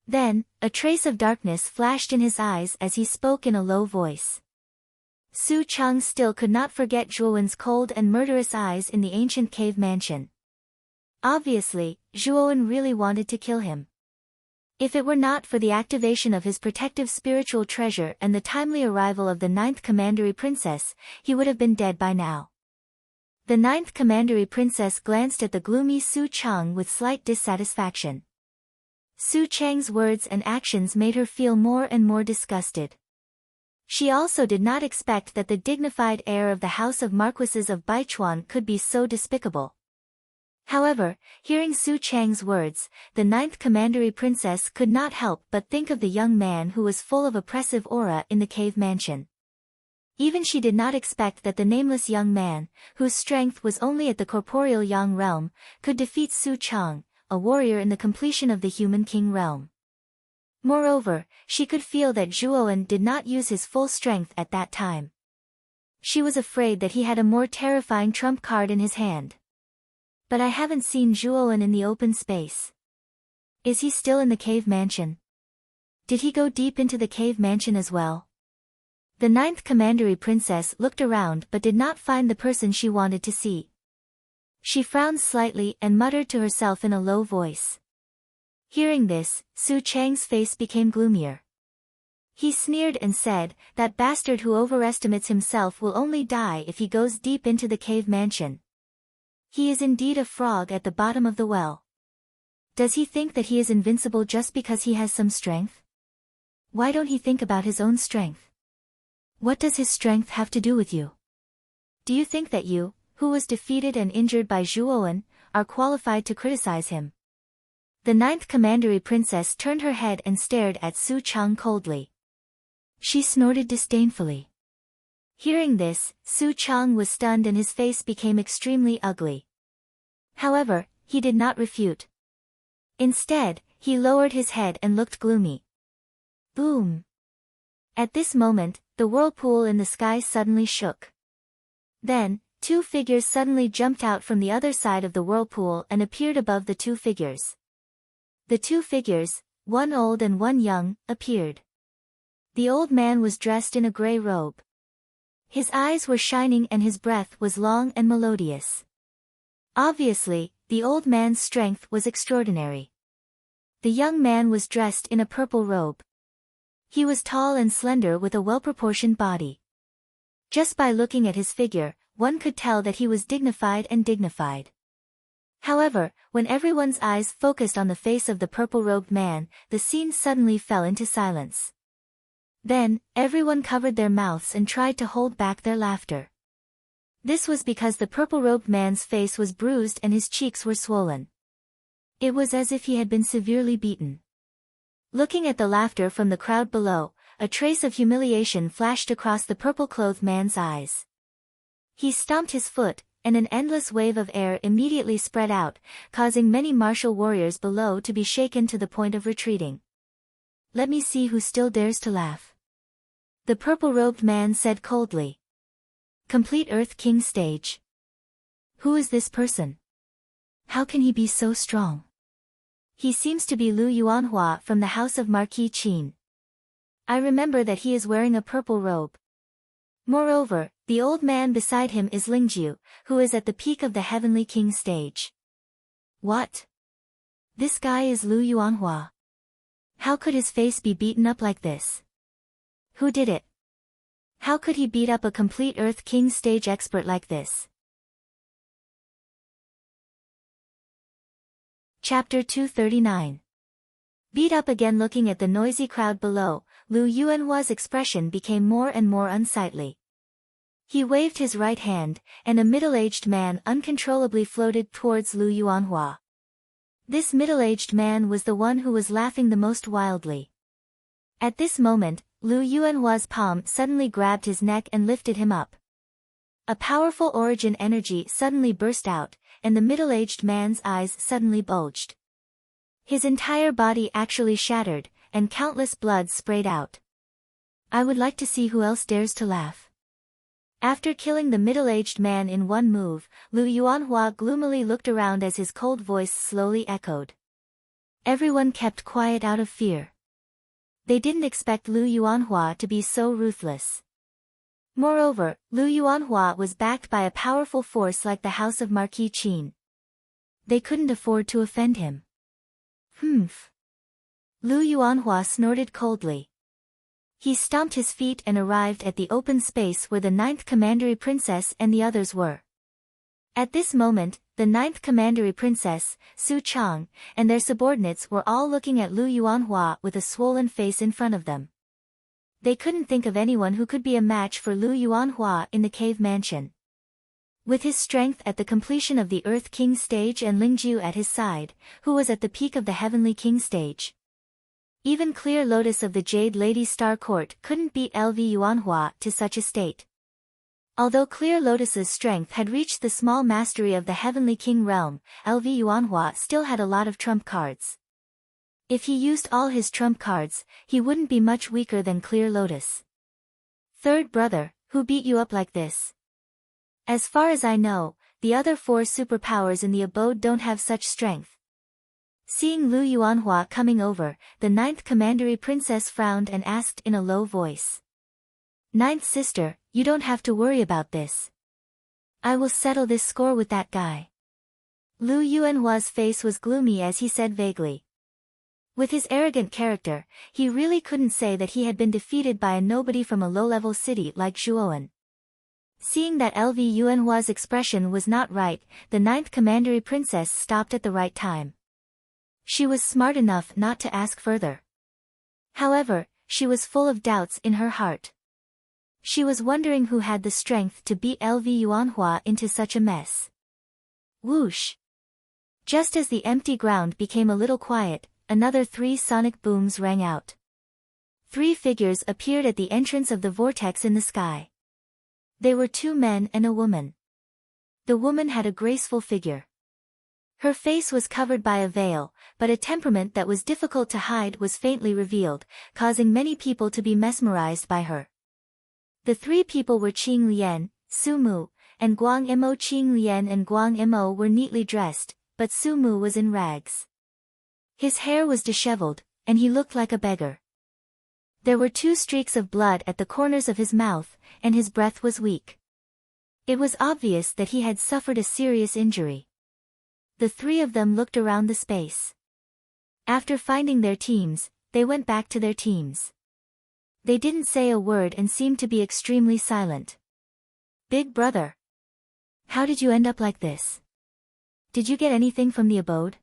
Then, a trace of darkness flashed in his eyes as he spoke in a low voice. Su Chang still could not forget Zhuowen's cold and murderous eyes in the ancient cave mansion. Obviously, Zhuowen really wanted to kill him. If it were not for the activation of his protective spiritual treasure and the timely arrival of the ninth commandery princess, he would have been dead by now. The ninth commandery princess glanced at the gloomy Su Chang with slight dissatisfaction. Su Chang's words and actions made her feel more and more disgusted. She also did not expect that the dignified heir of the house of Marquises of Baichuan could be so despicable. However, hearing Su Chang's words, the ninth commandery princess could not help but think of the young man who was full of oppressive aura in the cave mansion. Even she did not expect that the nameless young man, whose strength was only at the corporeal yang realm, could defeat Su Chang, a warrior in the completion of the human king realm. Moreover, she could feel that Zhuowen did not use his full strength at that time. She was afraid that he had a more terrifying trump card in his hand. But I haven't seen Zhuowen in the open space. Is he still in the cave mansion? Did he go deep into the cave mansion as well? The ninth commandery princess looked around but did not find the person she wanted to see. She frowned slightly and muttered to herself in a low voice. Hearing this, Su Chang's face became gloomier. He sneered and said, "That bastard who overestimates himself will only die if he goes deep into the cave mansion. He is indeed a frog at the bottom of the well. Does he think that he is invincible just because he has some strength? Why don't he think about his own strength? What does his strength have to do with you? Do you think that you, who was defeated and injured by Zhuowen, are qualified to criticize him?" The ninth commandery princess turned her head and stared at Su Chang coldly. She snorted disdainfully. Hearing this, Su Chang was stunned and his face became extremely ugly. However, he did not refute. Instead, he lowered his head and looked gloomy. Boom! At this moment, the whirlpool in the sky suddenly shook. Then, two figures suddenly jumped out from the other side of the whirlpool and appeared above the two figures. The two figures, one old and one young, appeared. The old man was dressed in a gray robe. His eyes were shining and his breath was long and melodious. Obviously, the old man's strength was extraordinary. The young man was dressed in a purple robe. He was tall and slender with a well-proportioned body. Just by looking at his figure, one could tell that he was dignified and dignified. However, when everyone's eyes focused on the face of the purple-robed man, the scene suddenly fell into silence. Then, everyone covered their mouths and tried to hold back their laughter. This was because the purple-robed man's face was bruised and his cheeks were swollen. It was as if he had been severely beaten. Looking at the laughter from the crowd below, a trace of humiliation flashed across the purple-clothed man's eyes. He stomped his foot, and an endless wave of air immediately spread out, causing many martial warriors below to be shaken to the point of retreating. "Let me see who still dares to laugh," the purple-robed man said coldly. "Complete Earth King stage. Who is this person? How can he be so strong? He seems to be Lu Yuanhua from the house of Marquis Qin. I remember that he is wearing a purple robe. Moreover, the old man beside him is Lingjiu, who is at the peak of the Heavenly King stage." "What? This guy is Lu Yuanhua? How could his face be beaten up like this? Who did it? How could he beat up a complete Earth King stage expert like this?" Chapter 239. Beat up again. Looking at the noisy crowd below, Lu Yuanhua's expression became more and more unsightly. He waved his right hand, and a middle-aged man uncontrollably floated towards Lu Yuanhua. This middle-aged man was the one who was laughing the most wildly. At this moment, Lu Yuanhua's palm suddenly grabbed his neck and lifted him up. A powerful origin energy suddenly burst out, and the middle-aged man's eyes suddenly bulged. His entire body actually shattered, and countless blood sprayed out. "I would like to see who else dares to laugh." After killing the middle-aged man in one move, Lu Yuanhua gloomily looked around as his cold voice slowly echoed. Everyone kept quiet out of fear. They didn't expect Lu Yuanhua to be so ruthless. Moreover, Lu Yuanhua was backed by a powerful force like the house of Marquis Qin. They couldn't afford to offend him. Lu Yuanhua snorted coldly. He stomped his feet and arrived at the open space where the ninth commandery princess and the others were. At this moment, the ninth commandery princess, Su Chang, and their subordinates were all looking at Lu Yuanhua with a swollen face in front of them. They couldn't think of anyone who could be a match for Lu Yuanhua in the cave mansion. With his strength at the completion of the Earth King stage and Lingju at his side, who was at the peak of the Heavenly King stage. Even Clear Lotus of the Jade Lady Star Court couldn't beat LV Yuanhua to such a state. Although Clear Lotus's strength had reached the small mastery of the Heavenly King realm, LV Yuanhua still had a lot of trump cards. If he used all his trump cards, he wouldn't be much weaker than Clear Lotus. Third brother, who beat you up like this? As far as I know, the other 4 superpowers in the abode don't have such strength. Seeing Lu Yuanhua coming over, the ninth commandery princess frowned and asked in a low voice. Ninth sister, you don't have to worry about this. I will settle this score with that guy. Lu Yuanhua's face was gloomy as he said vaguely. With his arrogant character, he really couldn't say that he had been defeated by a nobody from a low-level city like Zhuowen. Seeing that LV Yuanhua's expression was not right, the ninth commandery princess stopped at the right time. She was smart enough not to ask further. However, she was full of doubts in her heart. She was wondering who had the strength to beat LV Yuanhua into such a mess. Whoosh! Just as the empty ground became a little quiet, another 3 sonic booms rang out. 3 figures appeared at the entrance of the vortex in the sky. They were 2 men and a woman. The woman had a graceful figure. Her face was covered by a veil, but a temperament that was difficult to hide was faintly revealed, causing many people to be mesmerized by her. The 3 people were Qing Lian, Su Mu, and Guang Imo. Qing Lian and Guang Imo were neatly dressed, but Su Mu was in rags. His hair was disheveled, and he looked like a beggar. There were 2 streaks of blood at the corners of his mouth, and his breath was weak. It was obvious that he had suffered a serious injury. The 3 of them looked around the space. After finding their teams, they went back to their teams. They didn't say a word and seemed to be extremely silent. Big brother. How did you end up like this? Did you get anything from the abode?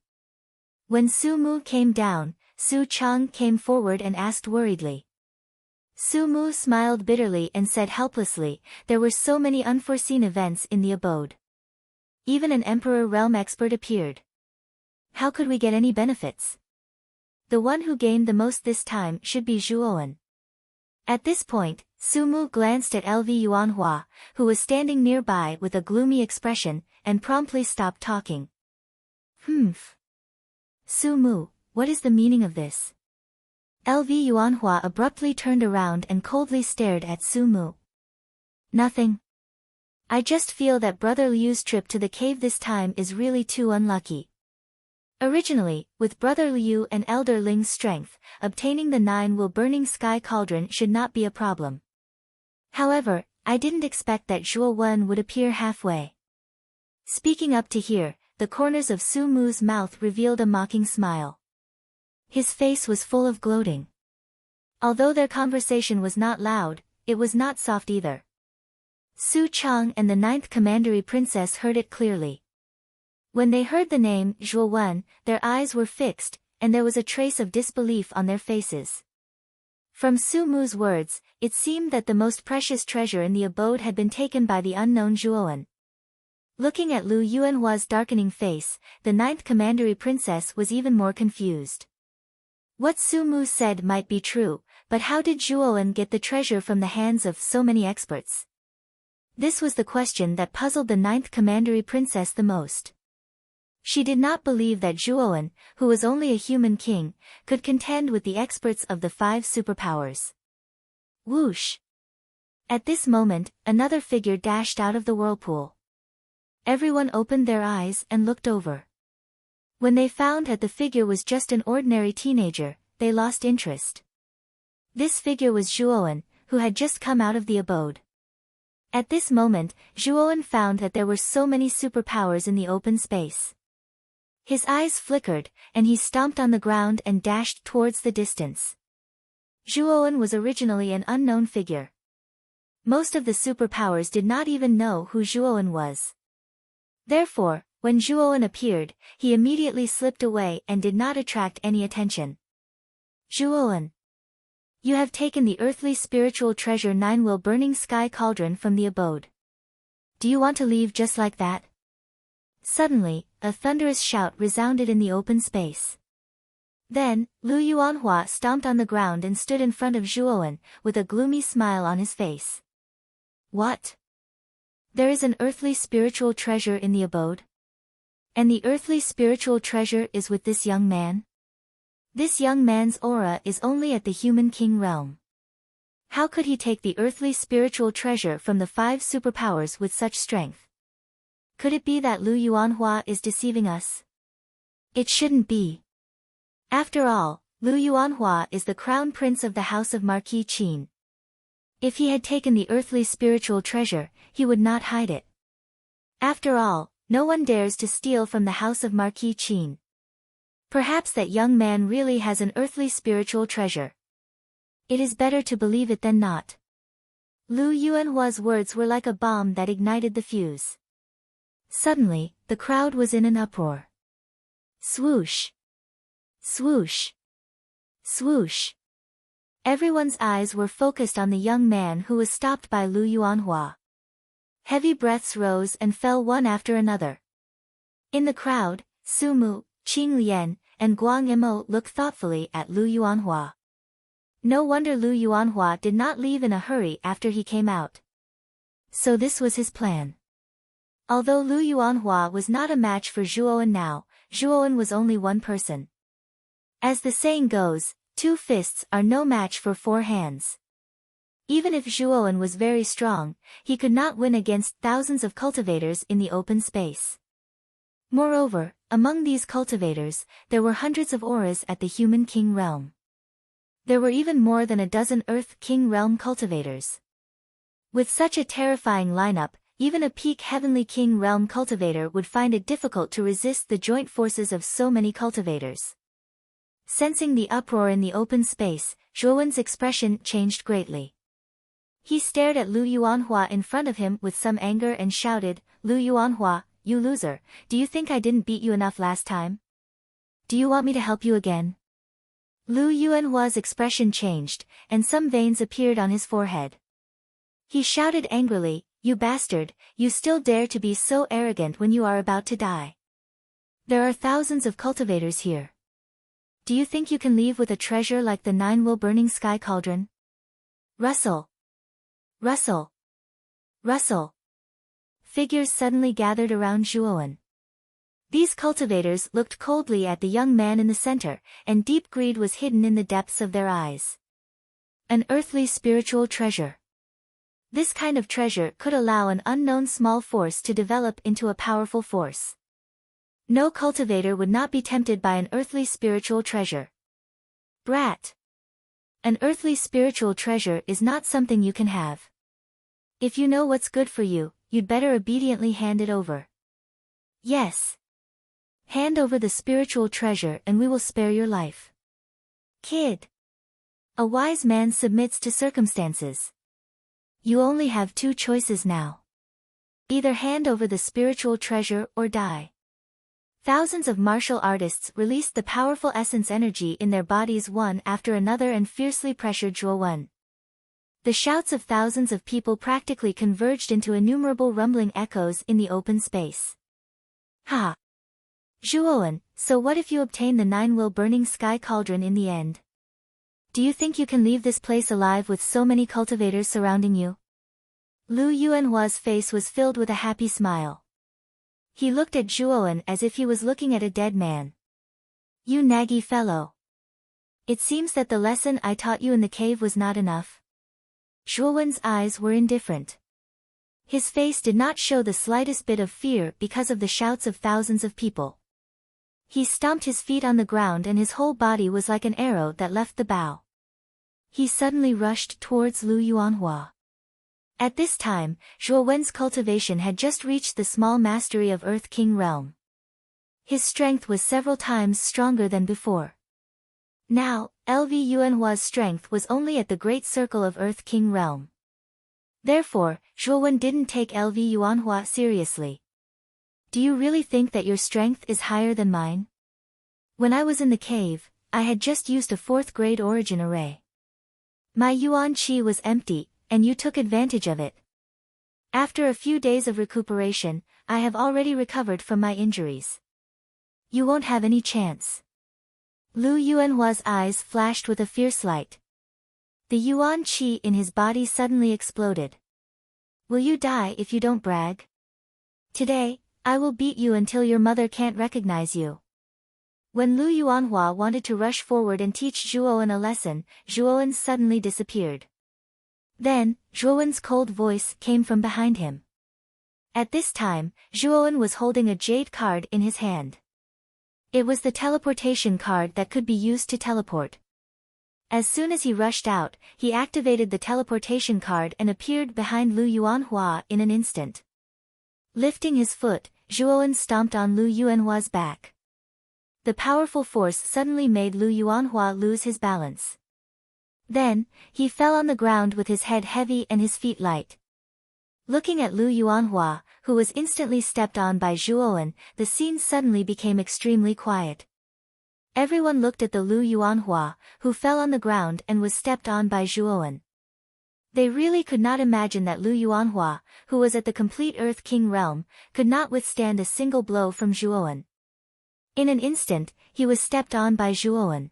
When Su Mu came down, Su Chang came forward and asked worriedly. Su Mu smiled bitterly and said helplessly, there were so many unforeseen events in the abode. Even an Emperor Realm expert appeared. How could we get any benefits? The one who gained the most this time should be Zhuowen. At this point, Su Mu glanced at LV Yuanhua, who was standing nearby with a gloomy expression, and promptly stopped talking. Su Mu, what is the meaning of this? LV Yuanhua abruptly turned around and coldly stared at Su Mu. Nothing. I just feel that Brother Liu's trip to the cave this time is really too unlucky. Originally, with Brother Liu and Elder Ling's strength, obtaining the 9-will burning sky cauldron should not be a problem. However, I didn't expect that Zhuowen would appear halfway. Speaking up to here, the corners of Su Mu's mouth revealed a mocking smile. His face was full of gloating. Although their conversation was not loud, it was not soft either. Su Chang and the 9th commandery princess heard it clearly. When they heard the name Zhuowen, their eyes were fixed, and there was a trace of disbelief on their faces. From Su Mu's words, it seemed that the most precious treasure in the abode had been taken by the unknown Zhuowen. Looking at Lu Yuanhua's darkening face, the 9th commandery princess was even more confused. What Su Mu said might be true, but how did Zhuowen get the treasure from the hands of so many experts? This was the question that puzzled the 9th commandery princess the most. She did not believe that Zhuowen, who was only a human king, could contend with the experts of the 5 superpowers. Whoosh! At this moment, another figure dashed out of the whirlpool. Everyone opened their eyes and looked over. When they found that the figure was just an ordinary teenager, they lost interest. This figure was Zhuowen, who had just come out of the abode. At this moment, Zhuowen found that there were so many superpowers in the open space. His eyes flickered, and he stomped on the ground and dashed towards the distance. Zhuowen was originally an unknown figure. Most of the superpowers did not even know who Zhuowen was. Therefore, when Zhuowen appeared, he immediately slipped away and did not attract any attention. Zhuowen, you have taken the earthly spiritual treasure 9-will burning sky cauldron from the abode. Do you want to leave just like that? Suddenly, a thunderous shout resounded in the open space. Then, Lu Yuanhua stomped on the ground and stood in front of Zhuowen, with a gloomy smile on his face. What? There is an earthly spiritual treasure in the abode? And the earthly spiritual treasure is with this young man? This young man's aura is only at the human king realm. How could he take the earthly spiritual treasure from the 5 superpowers with such strength? Could it be that Lu Yuanhua is deceiving us? It shouldn't be. After all, Lu Yuanhua is the crown prince of the house of Marquis Qin. If he had taken the earthly spiritual treasure, he would not hide it. After all, no one dares to steal from the house of Marquis Qin. Perhaps that young man really has an earthly spiritual treasure. It is better to believe it than not. Lu Yuanhua's words were like a bomb that ignited the fuse. Suddenly, the crowd was in an uproar. Swoosh! Swoosh! Swoosh! Everyone's eyes were focused on the young man who was stopped by Lu Yuanhua. Heavy breaths rose and fell one after another. In the crowd, Su Mu, Qing Lian, and Guang Imo looked thoughtfully at Lu Yuanhua. No wonder Lu Yuanhua did not leave in a hurry after he came out. So this was his plan. Although Lu Yuanhua was not a match for Zhuowen now, Zhuowen was only one person. As the saying goes, 2 fists are no match for 4 hands. Even if Zhuowen was very strong, he could not win against thousands of cultivators in the open space. Moreover, among these cultivators, there were hundreds of auras at the human king realm. There were even more than a dozen Earth King realm cultivators. With such a terrifying lineup, even a peak Heavenly King realm cultivator would find it difficult to resist the joint forces of so many cultivators. Sensing the uproar in the open space, Zhuowen's expression changed greatly. He stared at Lu Yuanhua in front of him with some anger and shouted, "Lu Yuanhua, you loser, do you think I didn't beat you enough last time? Do you want me to help you again?" Lu Yuanhua's expression changed, and some veins appeared on his forehead. He shouted angrily, "You bastard, you still dare to be so arrogant when you are about to die. There are thousands of cultivators here. Do you think you can leave with a treasure like the 9-will burning sky cauldron?" Rustle! Rustle! Rustle! Figures suddenly gathered around Zhuowen. These cultivators looked coldly at the young man in the center, and deep greed was hidden in the depths of their eyes. An earthly spiritual treasure. This kind of treasure could allow an unknown small force to develop into a powerful force. No cultivator would not be tempted by an earthly spiritual treasure. Brat! An earthly spiritual treasure is not something you can have. If you know what's good for you, you'd better obediently hand it over. Yes. Hand over the spiritual treasure and we will spare your life. Kid. A wise man submits to circumstances. You only have 2 choices now. Either hand over the spiritual treasure or die. Thousands of martial artists released the powerful essence energy in their bodies one after another and fiercely pressured Zhuowen. The shouts of thousands of people practically converged into innumerable rumbling echoes in the open space. Ha! Zhuowen, so what if you obtain the 9-will burning sky cauldron in the end? Do you think you can leave this place alive with so many cultivators surrounding you? Lu Yuanhua's face was filled with a happy smile. He looked at Zhuowen as if he was looking at a dead man. You naggy fellow. It seems that the lesson I taught you in the cave was not enough. Zhuowen's eyes were indifferent. His face did not show the slightest bit of fear because of the shouts of thousands of people. He stomped his feet on the ground and his whole body was like an arrow that left the bow. He suddenly rushed towards Lu Yuanhua. At this time, Zhuowen's cultivation had just reached the small mastery of Earth King realm. His strength was several times stronger than before. Now, Lv Yuanhua's strength was only at the great circle of Earth King realm. Therefore, Zhuowen didn't take Lv Yuanhua seriously. Do you really think that your strength is higher than mine? When I was in the cave, I had just used a 4th grade origin array. My Yuan Qi was empty, and you took advantage of it. After a few days of recuperation, I have already recovered from my injuries. You won't have any chance. Lu Yuanhua's eyes flashed with a fierce light. The Yuan Qi in his body suddenly exploded. Will you die if you don't brag? Today, I will beat you until your mother can't recognize you. When Lu Yuanhua wanted to rush forward and teach Zhuowen a lesson, Zhuowen suddenly disappeared. Then, Zhuowen's cold voice came from behind him. At this time, Zhuowen was holding a jade card in his hand. It was the teleportation card that could be used to teleport. As soon as he rushed out, he activated the teleportation card and appeared behind Lu Yuanhua in an instant. Lifting his foot, Zhuowen stomped on Lu Yuanhua's back. The powerful force suddenly made Lu Yuanhua lose his balance. Then, he fell on the ground with his head heavy and his feet light. Looking at Lu Yuanhua, who was instantly stepped on by Zhuowen, the scene suddenly became extremely quiet. Everyone looked at the Lu Yuanhua, who fell on the ground and was stepped on by Zhuowen. They really could not imagine that Lu Yuanhua, who was at the complete Earth King realm, could not withstand a single blow from Zhuowen. In an instant, he was stepped on by Zhuowen.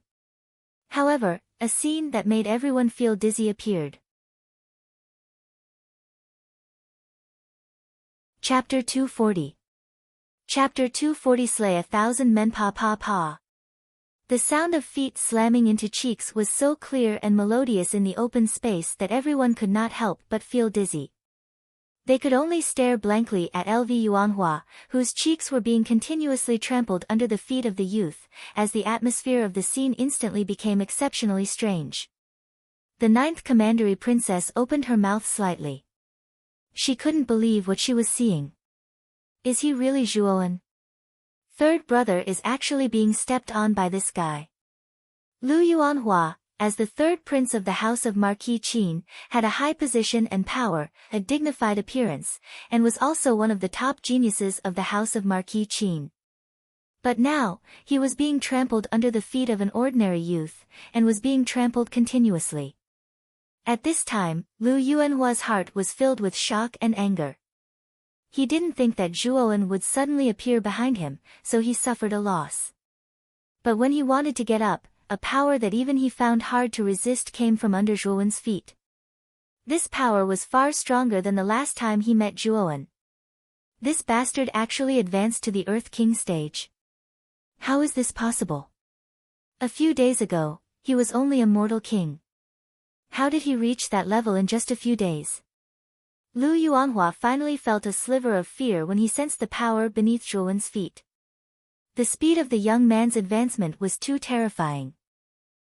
However, a scene that made everyone feel dizzy appeared. Chapter 240. Chapter 240 Slay 1,000 men pa pa pa. The sound of feet slamming into cheeks was so clear and melodious in the open space that everyone could not help but feel dizzy. They could only stare blankly at Lv Yuanhua, whose cheeks were being continuously trampled under the feet of the youth, as the atmosphere of the scene instantly became exceptionally strange. The 9th Commandery Princess opened her mouth slightly. She couldn't believe what she was seeing. Is he really Zhuowen? Third brother is actually being stepped on by this guy. Lu Yuanhua, as the 3rd prince of the House of Marquis Qin, had a high position and power, a dignified appearance, and was also one of the top geniuses of the House of Marquis Qin. But now, he was being trampled under the feet of an ordinary youth, and was being trampled continuously. At this time, Lu Yuanhua's heart was filled with shock and anger. He didn't think that Zhuowen would suddenly appear behind him, so he suffered a loss. But when he wanted to get up, a power that even he found hard to resist came from under Zhuowen's feet. This power was far stronger than the last time he met Zhuowen. This bastard actually advanced to the Earth King stage. How is this possible? A few days ago, he was only a mortal king. How did he reach that level in just a few days? Lu Yuanhua finally felt a sliver of fear when he sensed the power beneath Zhuowen's feet. The speed of the young man's advancement was too terrifying.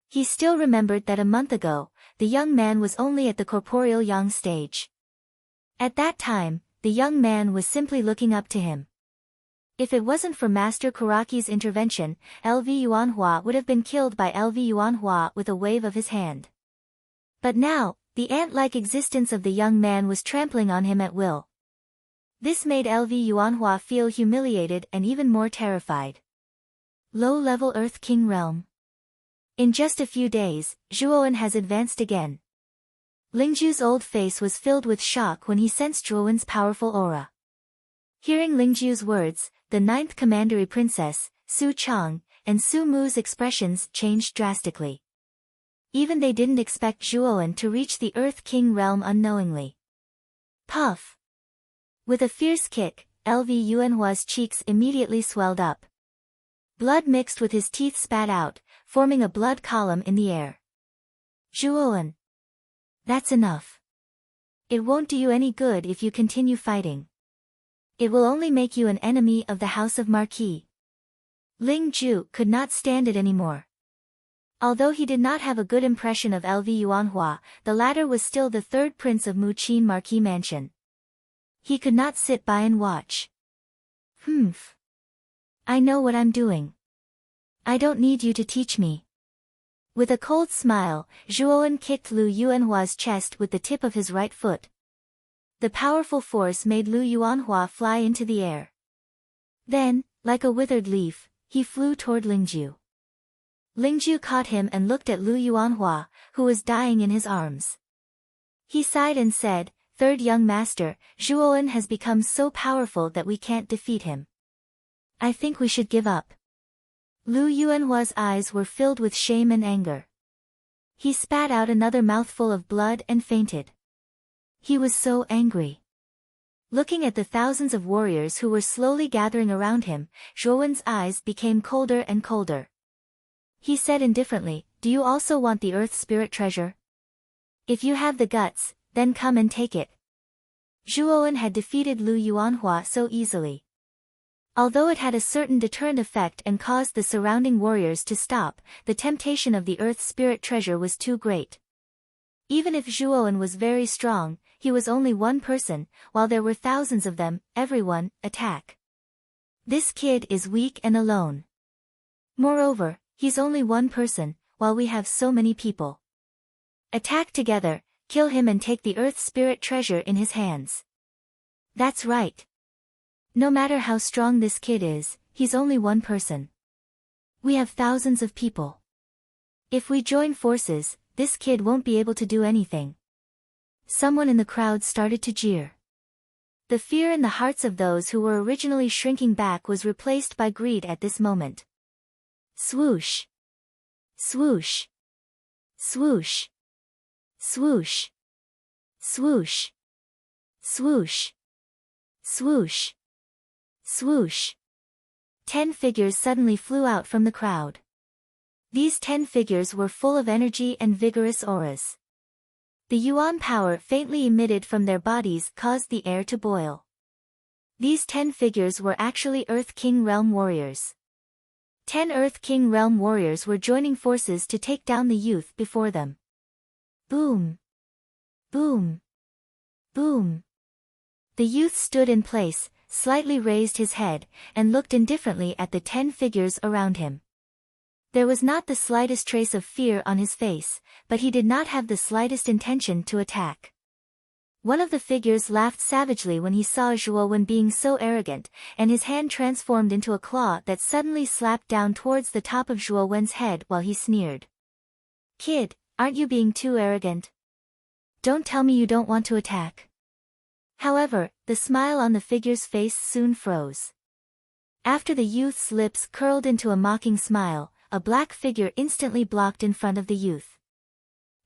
He still remembered that a month ago, the young man was only at the corporeal yang stage. At that time, the young man was simply looking up to him. If it wasn't for Master Kuraki's intervention, Lv Yuanhua would have been killed by Lv Yuanhua with a wave of his hand. But now, the ant-like existence of the young man was trampling on him at will. This made Lv Yuanhua feel humiliated and even more terrified. Low-level Earth King realm. In just a few days, Zhuowen has advanced again. Lingju's old face was filled with shock when he sensed Zhuowen's powerful aura. Hearing Lingju's words, the 9th Commandery Princess, Su Chang, and Su Mu's expressions changed drastically. Even they didn't expect Zhuowen to reach the Earth King realm unknowingly. Puff! With a fierce kick, Lv Yuanhua's cheeks immediately swelled up. Blood mixed with his teeth spat out, forming a blood column in the air. Zhuowen! That's enough. It won't do you any good if you continue fighting. It will only make you an enemy of the House of Marquis. Ling Ju could not stand it anymore. Although he did not have a good impression of Lv Yuanhua, the latter was still the 3rd prince of Muqin Marquis Mansion. He could not sit by and watch. I know what I'm doing. I don't need you to teach me. With a cold smile, Zhuowen kicked Lu Yuanhua's chest with the tip of his right foot. The powerful force made Lu Yuanhua fly into the air. Then, like a withered leaf, he flew toward Lingju. Lingju caught him and looked at Lu Yuanhua, who was dying in his arms. He sighed and said, "Third young master, Zhuowen has become so powerful that we can't defeat him. I think we should give up." Lu Yuanhua's eyes were filled with shame and anger. He spat out another mouthful of blood and fainted. He was so angry. Looking at the thousands of warriors who were slowly gathering around him, Zhuowen's eyes became colder and colder. He said indifferently, "Do you also want the Earth Spirit treasure? If you have the guts, then come and take it." Zhuowen had defeated Lu Yuanhua so easily. Although it had a certain deterrent effect and caused the surrounding warriors to stop, the temptation of the Earth Spirit treasure was too great. Even if Zhuowen was very strong, he was only one person, while there were thousands of them. Everyone, attack. This kid is weak and alone. Moreover, he's only one person, while we have so many people. Attack together, kill him and take the Earth Spirit treasure in his hands. That's right. No matter how strong this kid is, he's only one person. We have thousands of people. If we join forces, this kid won't be able to do anything. Someone in the crowd started to jeer. The fear in the hearts of those who were originally shrinking back was replaced by greed at this moment. Swoosh! Swoosh! Swoosh! Swoosh! Swoosh! Swoosh! Swoosh! Swoosh! 10 figures suddenly flew out from the crowd. These 10 figures were full of energy and vigorous auras. The yuan power faintly emitted from their bodies caused the air to boil. These 10 figures were actually Earth King Realm warriors. 10 Earth King Realm warriors were joining forces to take down the youth before them. Boom! Boom! Boom! The youth stood in place, slightly raised his head, and looked indifferently at the 10 figures around him. There was not the slightest trace of fear on his face, but he did not have the slightest intention to attack. One of the figures laughed savagely when he saw Zhuowen being so arrogant, and his hand transformed into a claw that suddenly slapped down towards the top of Zhuowen's head while he sneered. "Kid, aren't you being too arrogant? Don't tell me you don't want to attack." However, the smile on the figure's face soon froze. After the youth's lips curled into a mocking smile, a black figure instantly blocked in front of the youth.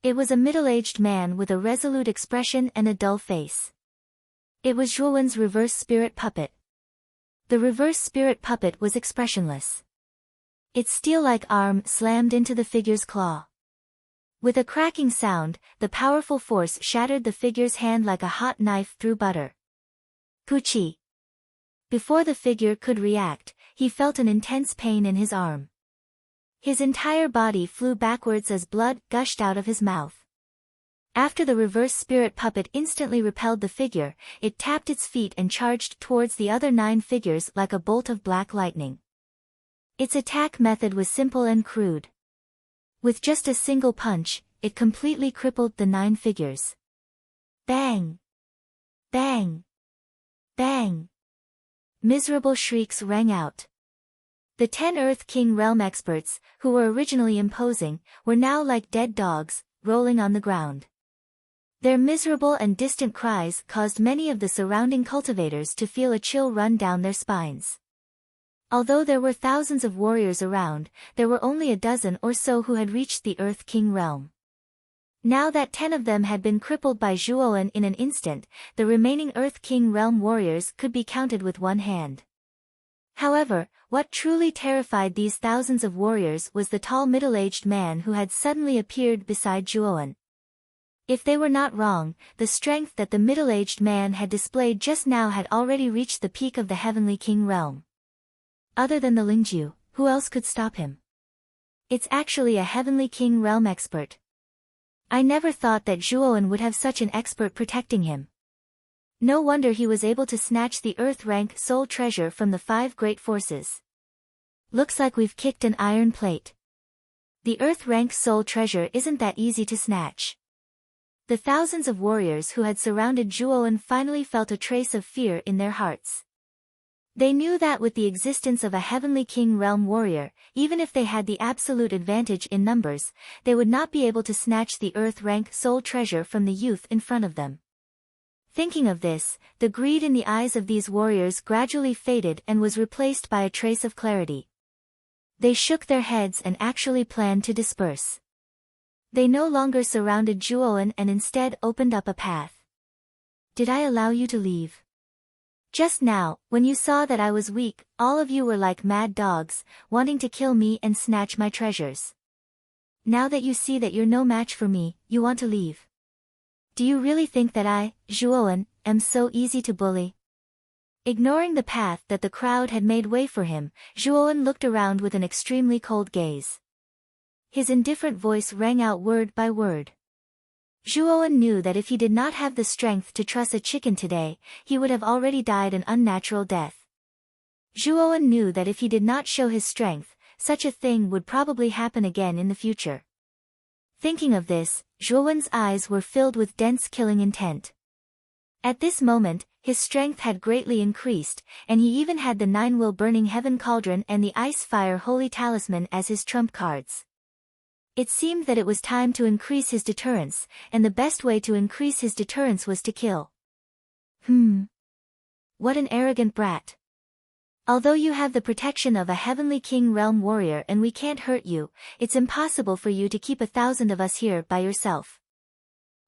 It was a middle-aged man with a resolute expression and a dull face. It was Zhuowen's reverse spirit puppet. The reverse spirit puppet was expressionless. Its steel-like arm slammed into the figure's claw. With a cracking sound, the powerful force shattered the figure's hand like a hot knife through butter. Puchi! Before the figure could react, he felt an intense pain in his arm. His entire body flew backwards as blood gushed out of his mouth. After the reverse spirit puppet instantly repelled the figure, it tapped its feet and charged towards the other 9 figures like a bolt of black lightning. Its attack method was simple and crude. With just a single punch, it completely crippled the 9 figures. Bang! Bang! Bang! Miserable shrieks rang out. The 10 Earth King Realm experts, who were originally imposing, were now like dead dogs, rolling on the ground. Their miserable and distant cries caused many of the surrounding cultivators to feel a chill run down their spines. Although there were thousands of warriors around, there were only a dozen or so who had reached the Earth King realm. Now that 10 of them had been crippled by Zhuowen in an instant, the remaining Earth King realm warriors could be counted with one hand. However, what truly terrified these thousands of warriors was the tall middle-aged man who had suddenly appeared beside Zhuowen. If they were not wrong, the strength that the middle-aged man had displayed just now had already reached the peak of the Heavenly King realm. Other than the Lingju, who else could stop him? It's actually a Heavenly King realm expert. I never thought that Zhuowen would have such an expert protecting him. No wonder he was able to snatch the Earth rank soul treasure from the 5 great forces. Looks like we've kicked an iron plate. The Earth-rank soul treasure isn't that easy to snatch. The thousands of warriors who had surrounded Zhuowen finally felt a trace of fear in their hearts. They knew that with the existence of a heavenly king realm warrior, even if they had the absolute advantage in numbers, they would not be able to snatch the Earth-rank soul treasure from the youth in front of them. Thinking of this, the greed in the eyes of these warriors gradually faded and was replaced by a trace of clarity. They shook their heads and actually planned to disperse. They no longer surrounded Zhuowen and instead opened up a path. Did I allow you to leave? Just now, when you saw that I was weak, all of you were like mad dogs, wanting to kill me and snatch my treasures. Now that you see that you're no match for me, you want to leave. Do you really think that I, Zhuowen, am so easy to bully? Ignoring the path that the crowd had made way for him, Zhuowen looked around with an extremely cold gaze. His indifferent voice rang out word by word. Zhuowen knew that if he did not have the strength to truss a chicken today, he would have already died an unnatural death. Zhuowen knew that if he did not show his strength, such a thing would probably happen again in the future. Thinking of this, Zhuowen's eyes were filled with dense killing intent. At this moment, his strength had greatly increased, and he even had the 9-will burning heaven cauldron and the ice-fire holy talisman as his trump cards. It seemed that it was time to increase his deterrence, and the best way to increase his deterrence was to kill. What an arrogant brat. Although you have the protection of a heavenly king realm warrior and we can't hurt you, it's impossible for you to keep 1,000 of us here by yourself.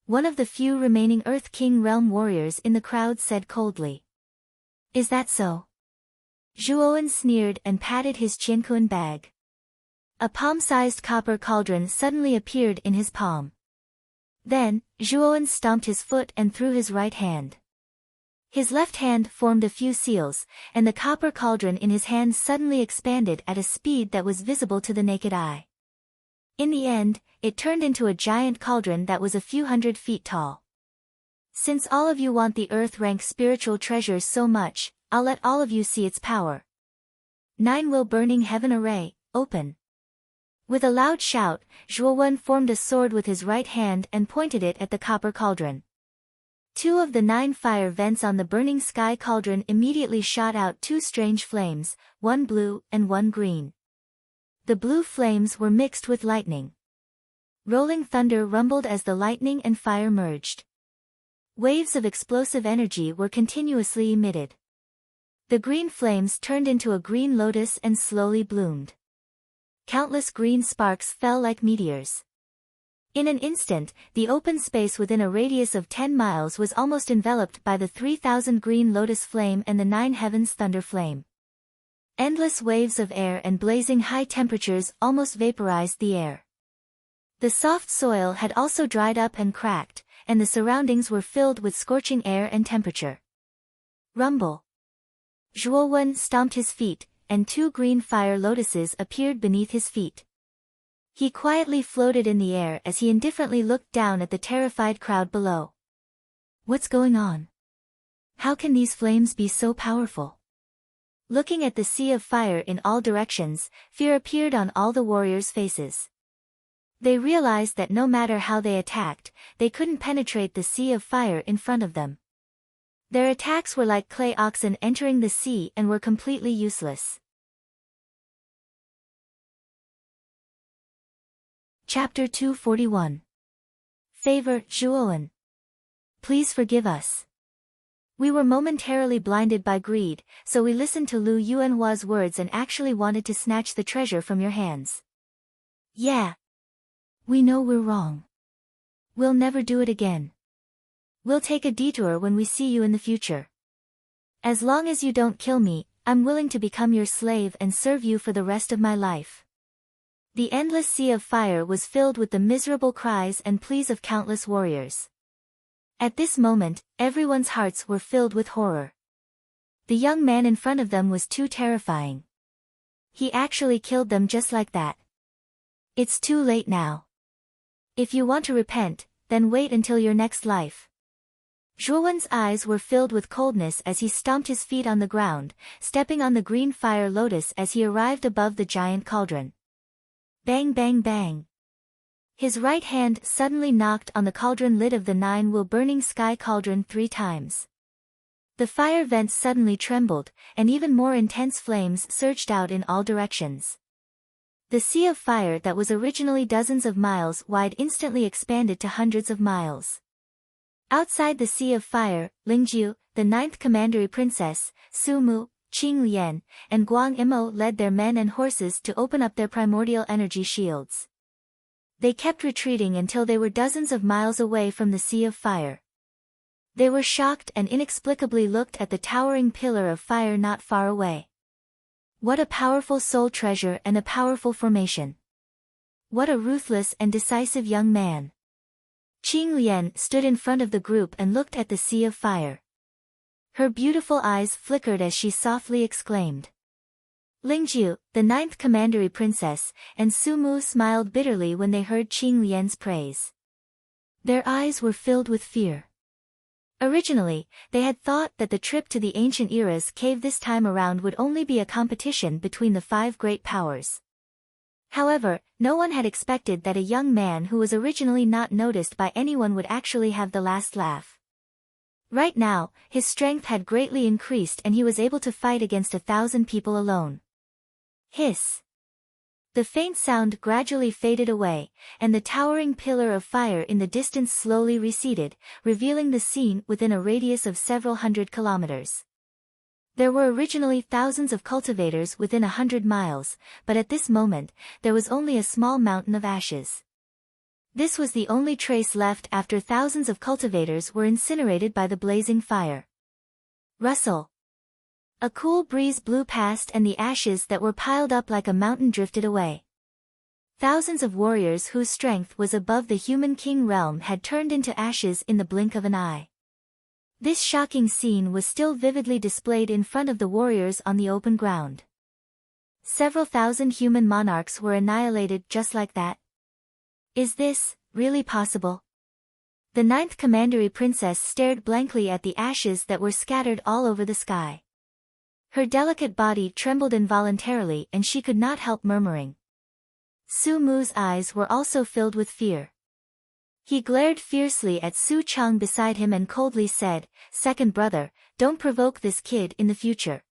One of the few remaining Earth King realm warriors in the crowd said coldly. Is that so? Zhuowen sneered and patted his Qianquan bag. A palm-sized copper cauldron suddenly appeared in his palm. Then, Zhuowen stomped his foot and threw his right hand. His left hand formed a few seals, and the copper cauldron in his hand suddenly expanded at a speed that was visible to the naked eye. In the end, it turned into a giant cauldron that was a few hundred feet tall. Since all of you want the Earth-rank spiritual treasures so much, I'll let all of you see its power. 9-will burning heaven array, open. With a loud shout, Zhuowen formed a sword with his right hand and pointed it at the copper cauldron. 2 of the 9 fire vents on the burning sky cauldron immediately shot out 2 strange flames, one blue and one green. The blue flames were mixed with lightning. Rolling thunder rumbled as the lightning and fire merged. Waves of explosive energy were continuously emitted. The green flames turned into a green lotus and slowly bloomed. Countless green sparks fell like meteors. In an instant, the open space within a radius of 10 miles was almost enveloped by the 3,000 green lotus flame and the 9 heavens thunder flame. Endless waves of air and blazing high temperatures almost vaporized the air. The soft soil had also dried up and cracked, and the surroundings were filled with scorching air and temperature. Rumble. Zhuowen stomped his feet, and 2 green fire lotuses appeared beneath his feet. He quietly floated in the air as he indifferently looked down at the terrified crowd below. What's going on? How can these flames be so powerful? Looking at the sea of fire in all directions, fear appeared on all the warriors' faces. They realized that no matter how they attacked, they couldn't penetrate the sea of fire in front of them. Their attacks were like clay oxen entering the sea and were completely useless. Chapter 241. Favor, Zhuowen. Please forgive us. We were momentarily blinded by greed, so we listened to Lu Yuanhua's words and actually wanted to snatch the treasure from your hands. Yeah. We know we're wrong. We'll never do it again. We'll take a detour when we see you in the future. As long as you don't kill me, I'm willing to become your slave and serve you for the rest of my life. The endless sea of fire was filled with the miserable cries and pleas of countless warriors. At this moment, everyone's hearts were filled with horror. The young man in front of them was too terrifying. He actually killed them just like that. It's too late now. If you want to repent, then wait until your next life. Zhuowen's eyes were filled with coldness as he stomped his feet on the ground, stepping on the green fire lotus as he arrived above the giant cauldron. Bang bang bang. His right hand suddenly knocked on the cauldron lid of the 9-will burning sky cauldron 3 times. The fire vents suddenly trembled, and even more intense flames surged out in all directions. The sea of fire that was originally dozens of miles wide instantly expanded to hundreds of miles. Outside the sea of fire, Lingjiu, the 9th commandery princess, Su Mu, Qing Lian, and Guang Imo led their men and horses to open up their primordial energy shields. They kept retreating until they were dozens of miles away from the sea of fire. They were shocked and inexplicably looked at the towering pillar of fire not far away. What a powerful soul treasure and a powerful formation. What a ruthless and decisive young man. Qing Lian stood in front of the group and looked at the sea of fire. Her beautiful eyes flickered as she softly exclaimed. Lingjiu, the 9th commandery princess, and Su Mu smiled bitterly when they heard Qing Lian's praise. Their eyes were filled with fear. Originally, they had thought that the trip to the ancient era's cave this time around would only be a competition between the 5 great powers. However, no one had expected that a young man who was originally not noticed by anyone would actually have the last laugh. Right now, his strength had greatly increased and he was able to fight against 1,000 people alone. Hiss. The faint sound gradually faded away, and the towering pillar of fire in the distance slowly receded, revealing the scene within a radius of several hundred kilometers. There were originally thousands of cultivators within 100 miles, but at this moment, there was only a small mountain of ashes. This was the only trace left after thousands of cultivators were incinerated by the blazing fire. Rustle. A cool breeze blew past and the ashes that were piled up like a mountain drifted away. Thousands of warriors whose strength was above the human king realm had turned into ashes in the blink of an eye. This shocking scene was still vividly displayed in front of the warriors on the open ground. Several thousand human monarchs were annihilated just like that. Is this really possible? The 9th commandery princess stared blankly at the ashes that were scattered all over the sky. Her delicate body trembled involuntarily and she could not help murmuring. Su Mu's eyes were also filled with fear. He glared fiercely at Su Chang beside him and coldly said, "Second brother, don't provoke this kid in the future.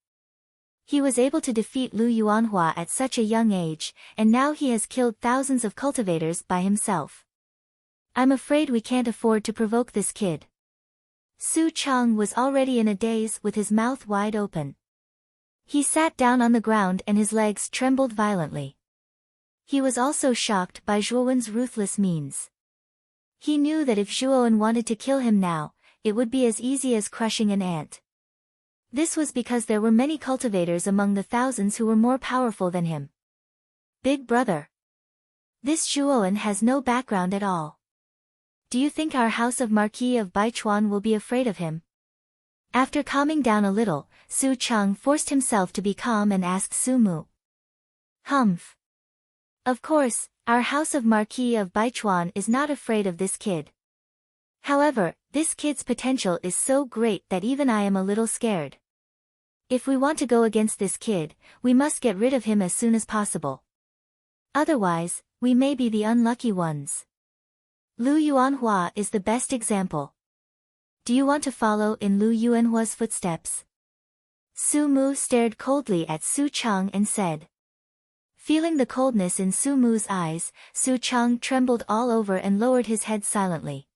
He was able to defeat Lu Yuanhua at such a young age, and now he has killed thousands of cultivators by himself. I'm afraid we can't afford to provoke this kid." Su Chang was already in a daze with his mouth wide open. He sat down on the ground and his legs trembled violently. He was also shocked by Zhuowen's ruthless means. He knew that if Zhuowen wanted to kill him now, it would be as easy as crushing an ant. This was because there were many cultivators among the thousands who were more powerful than him. Big brother. This Zhuowen has no background at all. Do you think our house of Marquis of Baichuan will be afraid of him? After calming down a little, Su Chang forced himself to be calm and asked Su Mu. Humph. Of course, our house of Marquis of Baichuan is not afraid of this kid. However, this kid's potential is so great that even I am a little scared. If we want to go against this kid, we must get rid of him as soon as possible. Otherwise, we may be the unlucky ones. Lu Yuanhua is the best example. Do you want to follow in Lu Yuanhua's footsteps? Su Mu stared coldly at Su Chang and said. Feeling the coldness in Su Mu's eyes, Su Chang trembled all over and lowered his head silently.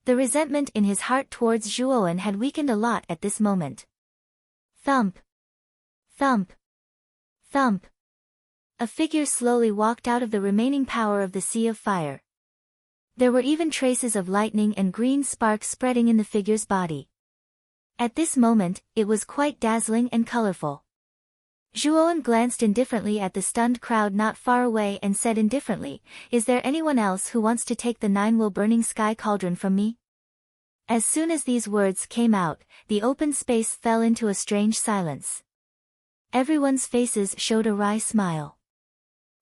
The resentment in his heart towards Zhuowen had weakened a lot at this moment. Thump. Thump. Thump. A figure slowly walked out of the remaining power of the sea of fire. There were even traces of lightning and green sparks spreading in the figure's body. At this moment, it was quite dazzling and colorful. Zhuowen glanced indifferently at the stunned crowd not far away and said indifferently, "Is there anyone else who wants to take the 9-will burning sky cauldron from me?" As soon as these words came out, the open space fell into a strange silence. Everyone's faces showed a wry smile.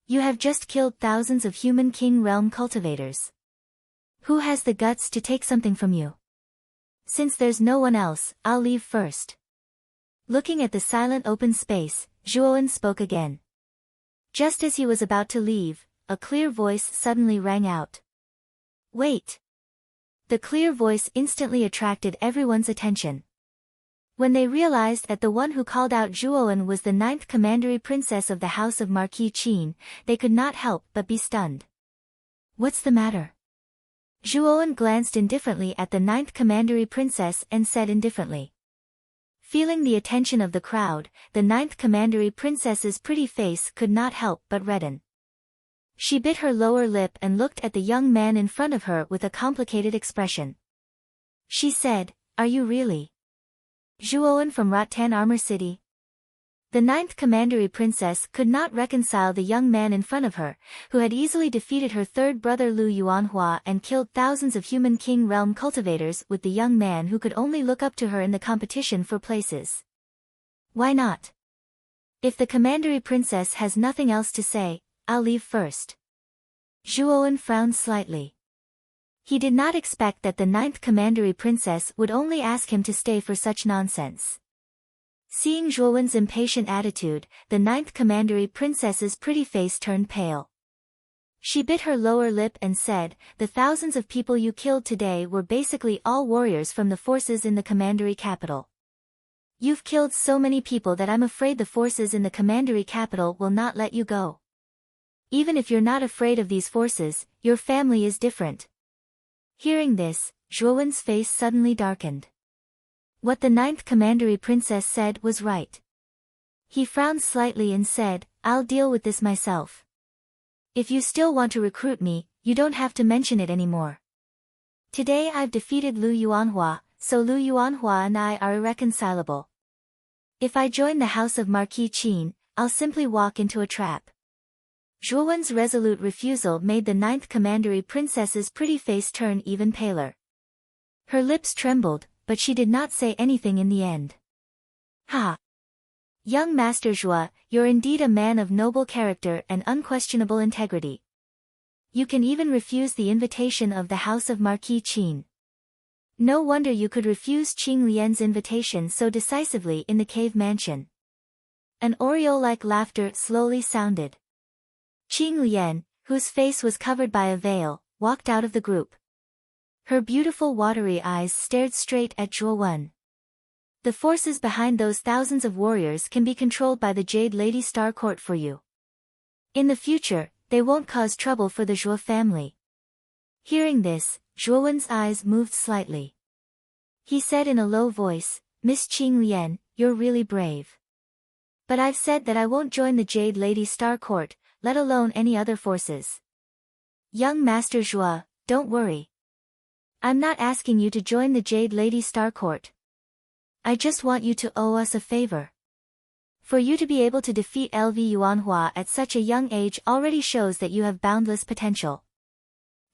You have just killed thousands of human king realm cultivators. Who has the guts to take something from you? Since there's no one else, I'll leave first. Looking at the silent open space, Zhuowen spoke again. Just as he was about to leave, a clear voice suddenly rang out. Wait! The clear voice instantly attracted everyone's attention. When they realized that the one who called out Zhuowen was the 9th Commandery Princess of the House of Marquis Qin, they could not help but be stunned. What's the matter? Zhuowen glanced indifferently at the 9th Commandery Princess and said indifferently. Feeling the attention of the crowd, the 9th Commandery Princess's pretty face could not help but redden. She bit her lower lip and looked at the young man in front of her with a complicated expression. She said, Are you really Zhuowen from Rattan Armor City? The 9th Commandery Princess could not reconcile the young man in front of her, who had easily defeated her third brother Lu Yuanhua and killed thousands of human King Realm cultivators, with the young man who could only look up to her in the competition for places. Why not? If the Commandery Princess has nothing else to say, I'll leave first. Zhuowen frowned slightly. He did not expect that the 9th Commandery Princess would only ask him to stay for such nonsense. Seeing Zhuowen's impatient attitude, the 9th Commandery Princess's pretty face turned pale. She bit her lower lip and said, The thousands of people you killed today were basically all warriors from the forces in the Commandery capital. You've killed so many people that I'm afraid the forces in the Commandery capital will not let you go. Even if you're not afraid of these forces, your family is different. Hearing this, Zhuowen's face suddenly darkened. What the 9th Commandery Princess said was right. He frowned slightly and said, I'll deal with this myself. If you still want to recruit me, you don't have to mention it anymore. Today I've defeated Lu Yuanhua, so Lu Yuanhua and I are irreconcilable. If I join the House of Marquis Qin, I'll simply walk into a trap. Zhuowen's resolute refusal made the 9th Commandery Princess's pretty face turn even paler. Her lips trembled, but she did not say anything in the end. Ha! Young Master Zhuo, you're indeed a man of noble character and unquestionable integrity. You can even refuse the invitation of the House of Marquis Qin. No wonder you could refuse Qing Lian's invitation so decisively in the cave mansion. An aureole-like laughter slowly sounded. Qing Lian, whose face was covered by a veil, walked out of the group. Her beautiful watery eyes stared straight at Zhuowen. The forces behind those thousands of warriors can be controlled by the Jade Lady Star Court for you. In the future, they won't cause trouble for the Zhuo family. Hearing this, Zhuowen's eyes moved slightly. He said in a low voice, Miss Qing Lian, you're really brave. But I've said that I won't join the Jade Lady Star Court, let alone any other forces. Young Master Zhuo, don't worry. I'm not asking you to join the Jade Lady Star Court. I just want you to owe us a favor. For you to be able to defeat LV Yuanhua at such a young age already shows that you have boundless potential.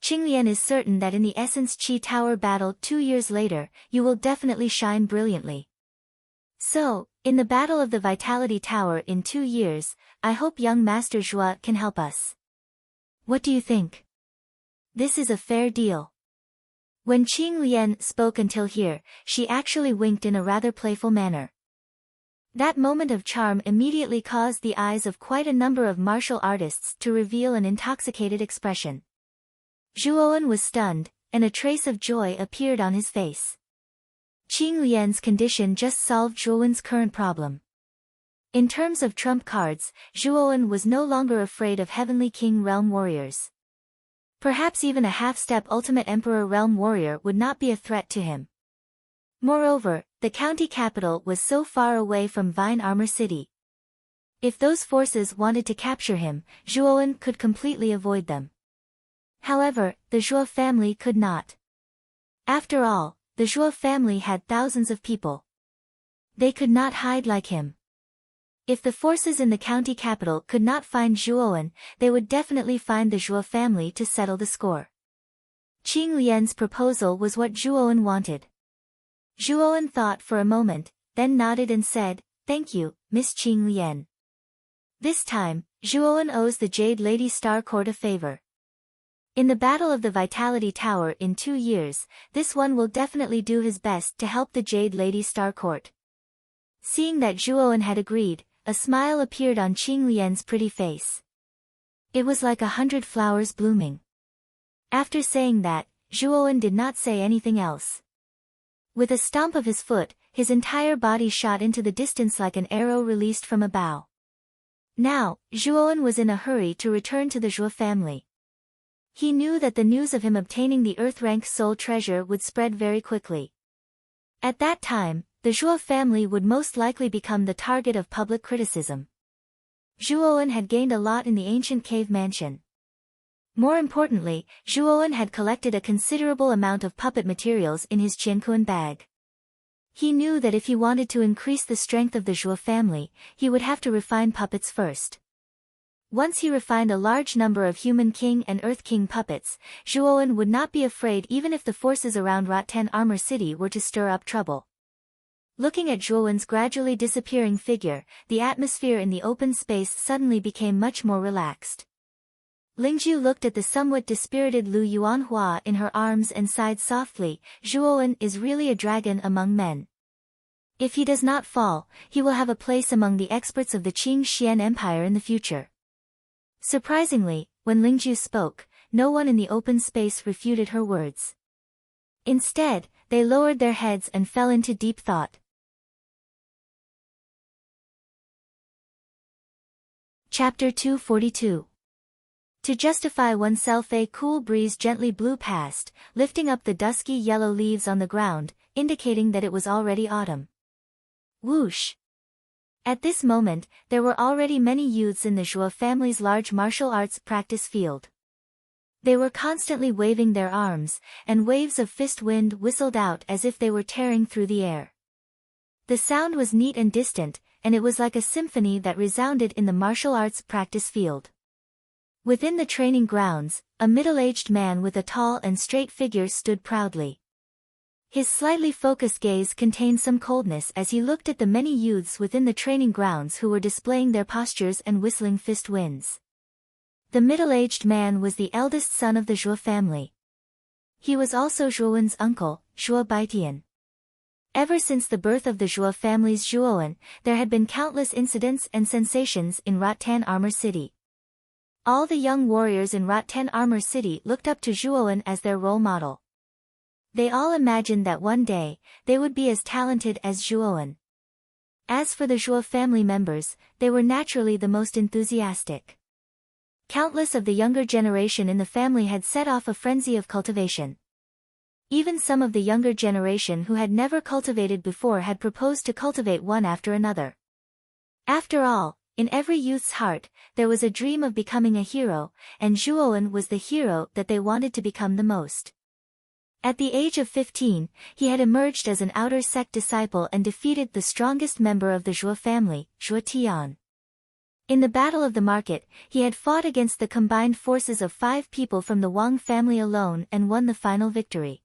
Qinglian is certain that in the Essence Qi Tower battle 2 years later, you will definitely shine brilliantly. So, in the battle of the Vitality Tower in 2 years, I hope young Master Zhuo can help us. What do you think? This is a fair deal. When Qing Lian spoke until here, she actually winked in a rather playful manner. That moment of charm immediately caused the eyes of quite a number of martial artists to reveal an intoxicated expression. Zhuowen was stunned, and a trace of joy appeared on his face. Qing Lian's condition just solved Zhuowen's current problem. In terms of trump cards, Zhuowen was no longer afraid of Heavenly King Realm warriors. Perhaps even a half-step Ultimate Emperor Realm warrior would not be a threat to him. Moreover, the county capital was so far away from Vine Armor City. If those forces wanted to capture him, Zhuowen could completely avoid them. However, the Zhuo family could not. After all, the Zhuo family had thousands of people. They could not hide like him. If the forces in the county capital could not find Zhuowen, they would definitely find the Zhuo family to settle the score. Qing Lian's proposal was what Zhuowen wanted. Zhuowen thought for a moment, then nodded and said, Thank you, Miss Qing Lian. This time, Zhuowen owes the Jade Lady Star Court a favor. In the Battle of the Vitality Tower in 2 years, this one will definitely do his best to help the Jade Lady Star Court. Seeing that Zhuowen had agreed, a smile appeared on Qing Lian's pretty face. It was like 100 flowers blooming. After saying that, Zhuowen did not say anything else. With a stomp of his foot, his entire body shot into the distance like an arrow released from a bow. Now, Zhuowen was in a hurry to return to the Zhuo family. He knew that the news of him obtaining the Earth-rank soul treasure would spread very quickly. At that time, the Zhuo family would most likely become the target of public criticism. Zhuowen had gained a lot in the ancient cave mansion. More importantly, Zhuowen had collected a considerable amount of puppet materials in his Qiankuan bag. He knew that if he wanted to increase the strength of the Zhuo family, he would have to refine puppets first. Once he refined a large number of Human King and Earth King puppets, Zhuowen would not be afraid even if the forces around Rotten Armor City were to stir up trouble. Looking at Zhuowen's gradually disappearing figure, the atmosphere in the open space suddenly became much more relaxed. Lingju looked at the somewhat dispirited Lu Yuanhua in her arms and sighed softly. Zhuowen is really a dragon among men. If he does not fall, he will have a place among the experts of the Qing Xian Empire in the future. Surprisingly, when Lingju spoke, no one in the open space refuted her words. Instead, they lowered their heads and fell into deep thought. Chapter 242. To justify oneself, a cool breeze gently blew past, lifting up the dusky yellow leaves on the ground, indicating that it was already autumn. Whoosh! At this moment, there were already many youths in the Zhuo family's large martial arts practice field. They were constantly waving their arms, and waves of fist wind whistled out as if they were tearing through the air. The sound was neat and distant, and it was like a symphony that resounded in the martial arts practice field. Within the training grounds, a middle-aged man with a tall and straight figure stood proudly. His slightly focused gaze contained some coldness as he looked at the many youths within the training grounds who were displaying their postures and whistling fist winds. The middle-aged man was the eldest son of the Zhuo family. He was also Zhuowen's uncle, Zhuo Baitian. Ever since the birth of the Zhuo family's Zhuowen, there had been countless incidents and sensations in Rotten Armor City. All the young warriors in Rotten Armor City looked up to Zhuowen as their role model. They all imagined that one day, they would be as talented as Zhuowen. As for the Zhuo family members, they were naturally the most enthusiastic. Countless of the younger generation in the family had set off a frenzy of cultivation. Even some of the younger generation who had never cultivated before had proposed to cultivate one after another. After all, in every youth's heart, there was a dream of becoming a hero, and Zhuowen was the hero that they wanted to become the most. At the age of 15, he had emerged as an outer sect disciple and defeated the strongest member of the Zhuo family, Zhuo Tian. In the Battle of the Market, he had fought against the combined forces of 5 people from the Wang family alone and won the final victory.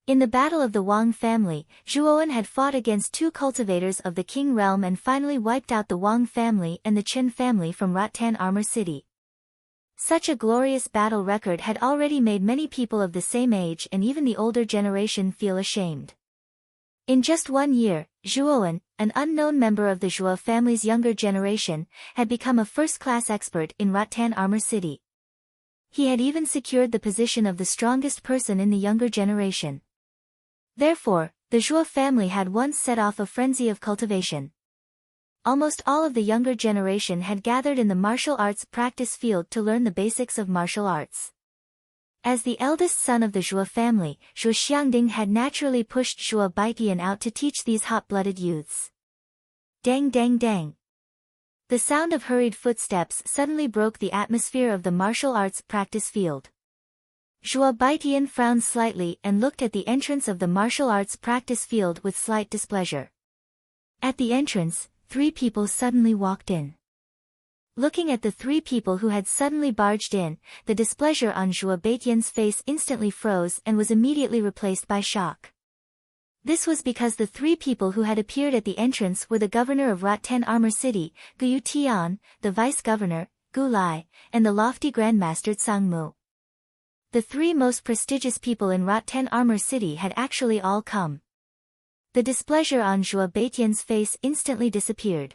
In the Battle of the Wang family, Zhuowen had fought against 2 cultivators of the King realm and finally wiped out the Wang family and the Chen family from Rotten Armor City. Such a glorious battle record had already made many people of the same age and even the older generation feel ashamed. In just 1 year, Zhuowen, an unknown member of the Zhuo family's younger generation, had become a first-class expert in Rotten Armor City. He had even secured the position of the strongest person in the younger generation. Therefore, the Zhuo family had once set off a frenzy of cultivation. Almost all of the younger generation had gathered in the martial arts practice field to learn the basics of martial arts. As the eldest son of the Zhuo family, Zhuo Xiangding had naturally pushed Zhuo Baitian out to teach these hot-blooded youths. Dang dang dang. The sound of hurried footsteps suddenly broke the atmosphere of the martial arts practice field. Zhuo Baitian frowned slightly and looked at the entrance of the martial arts practice field with slight displeasure. At the entrance, 3 people suddenly walked in. Looking at the 3 people who had suddenly barged in, the displeasure on Zhuo Baitian's face instantly froze and was immediately replaced by shock. This was because the 3 people who had appeared at the entrance were the governor of Rotten Armor City, Gu Tian, the vice-governor, Gu Lai, and the lofty grandmaster Tsang Mu. The three most prestigious people in Rotten Armor City had actually all come. The displeasure on Zhuo Baitian's face instantly disappeared.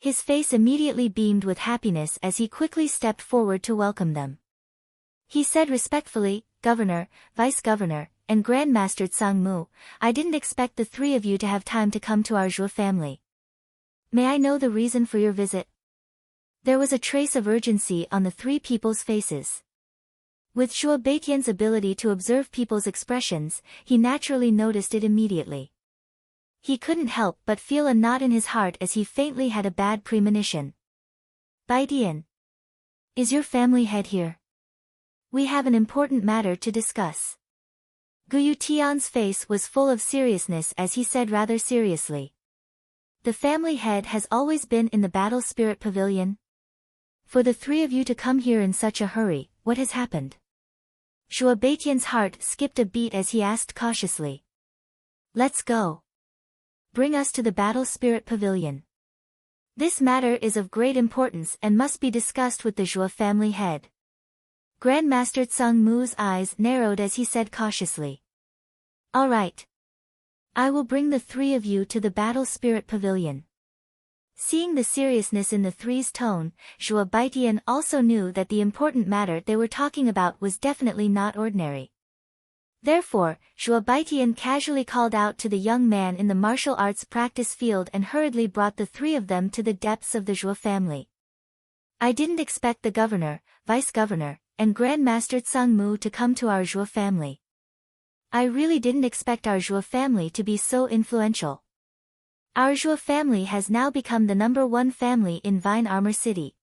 His face immediately beamed with happiness as he quickly stepped forward to welcome them. He said respectfully, "Governor, Vice-Governor, and Grand Master Tsang Mu, I didn't expect the three of you to have time to come to our Zhuo family. May I know the reason for your visit?" There was a trace of urgency on the three people's faces. With Zhuo Baitian's ability to observe people's expressions, he naturally noticed it immediately. He couldn't help but feel a knot in his heart as he faintly had a bad premonition. "Baitian, is your family head here? We have an important matter to discuss." Guyu Tian's face was full of seriousness as he said rather seriously. "The family head has always been in the Battle Spirit Pavilion. For the three of you to come here in such a hurry, what has happened?" Zhuo Baitian's heart skipped a beat as he asked cautiously. "Let's go. Bring us to the Battle Spirit Pavilion. This matter is of great importance and must be discussed with the Zhuo family head." Grand Master Tsang Mu's eyes narrowed as he said cautiously. "All right. I will bring the three of you to the Battle Spirit Pavilion." Seeing the seriousness in the three's tone, Zhuo Baitian also knew that the important matter they were talking about was definitely not ordinary. Therefore, Zhuo Baitian casually called out to the young man in the martial arts practice field and hurriedly brought the three of them to the depths of the Zhuo family. "I didn't expect the governor, vice-governor, and Grand Master Tsang Mu to come to our Zhuo family. I really didn't expect our Zhuo family to be so influential. Our Zhuo family has now become the #1 family in Vine Armor City.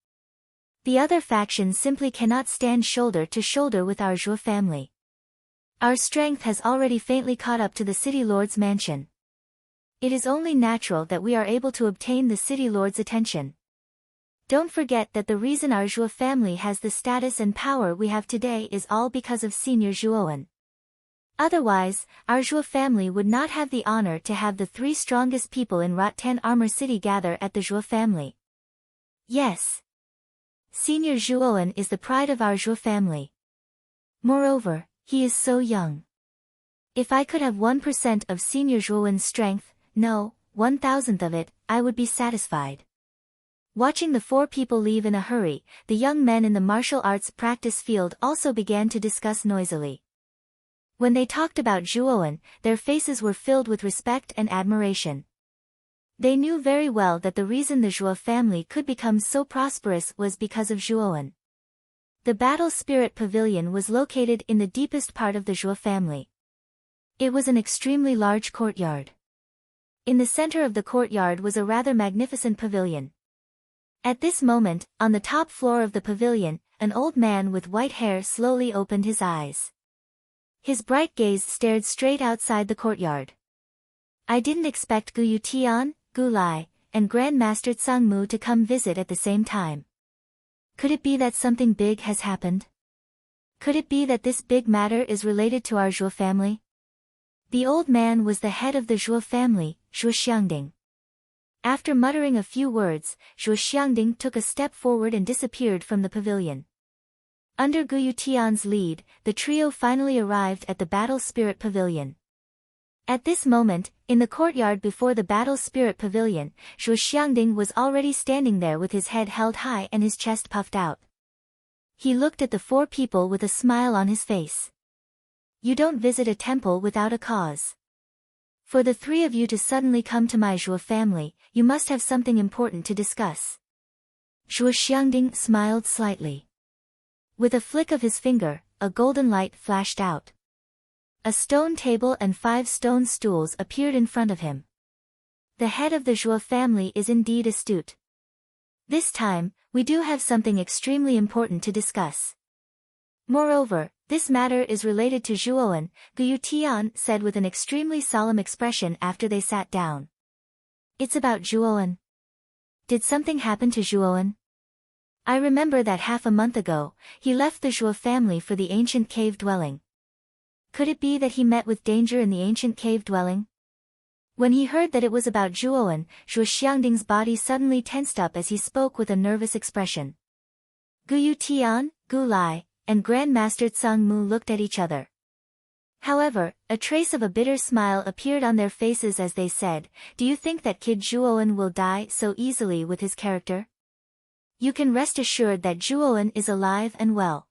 The other factions simply cannot stand shoulder to shoulder with our Zhuo family. Our strength has already faintly caught up to the City Lord's mansion. It is only natural that we are able to obtain the City Lord's attention. Don't forget that the reason our Zhuo family has the status and power we have today is all because of Senior Zhuowen. Otherwise, our Zhuo family would not have the honor to have the three strongest people in Rotten Armor City gather at the Zhuo family. Yes. Senior Zhuowen is the pride of our Zhuo family. Moreover, he is so young. If I could have 1% of Senior Zhuowen's strength, no, 1,000th of it, I would be satisfied." Watching the four people leave in a hurry, the young men in the martial arts practice field also began to discuss noisily. When they talked about Zhuowen, their faces were filled with respect and admiration. They knew very well that the reason the Zhuo family could become so prosperous was because of Zhuowen. The Battle Spirit Pavilion was located in the deepest part of the Zhuo family. It was an extremely large courtyard. In the center of the courtyard was a rather magnificent pavilion. At this moment, on the top floor of the pavilion, an old man with white hair slowly opened his eyes. His bright gaze stared straight outside the courtyard. "I didn't expect Guyu Tian, Gu Lai, and Grand Master Tsang Mu to come visit at the same time. Could it be that something big has happened? Could it be that this big matter is related to our Zhuo family?" The old man was the head of the Zhuo family, Zhuo Xiangding. After muttering a few words, Zhuo Xiangding took a step forward and disappeared from the pavilion. Under Guyu Tian's lead, the trio finally arrived at the Battle Spirit Pavilion. At this moment, in the courtyard before the Battle Spirit Pavilion, Zhuo Xiangding was already standing there with his head held high and his chest puffed out. He looked at the four people with a smile on his face. "You don't visit a temple without a cause. For the three of you to suddenly come to my Zhuo family, you must have something important to discuss." Zhuo Xiangding smiled slightly. With a flick of his finger, a golden light flashed out. A stone table and 5 stone stools appeared in front of him. The head of the Zhuo family is indeed astute. This time, we do have something extremely important to discuss. Moreover, this matter is related to Zhuowen, Guyu Tian said with an extremely solemn expression after they sat down. "It's about Zhuowen. Did something happen to Zhuowen? I remember that half a month ago, he left the Zhuo family for the ancient cave dwelling. Could it be that he met with danger in the ancient cave dwelling?" When he heard that it was about Zhuowen, Zhuo Xiangding's body suddenly tensed up as he spoke with a nervous expression. Guyu Tian, Gu Lai, and Grand Master Tsang Mu looked at each other. However, a trace of a bitter smile appeared on their faces as they said, "Do you think that kid Zhuowen will die so easily with his character? You can rest assured that Zhuowen is alive and well.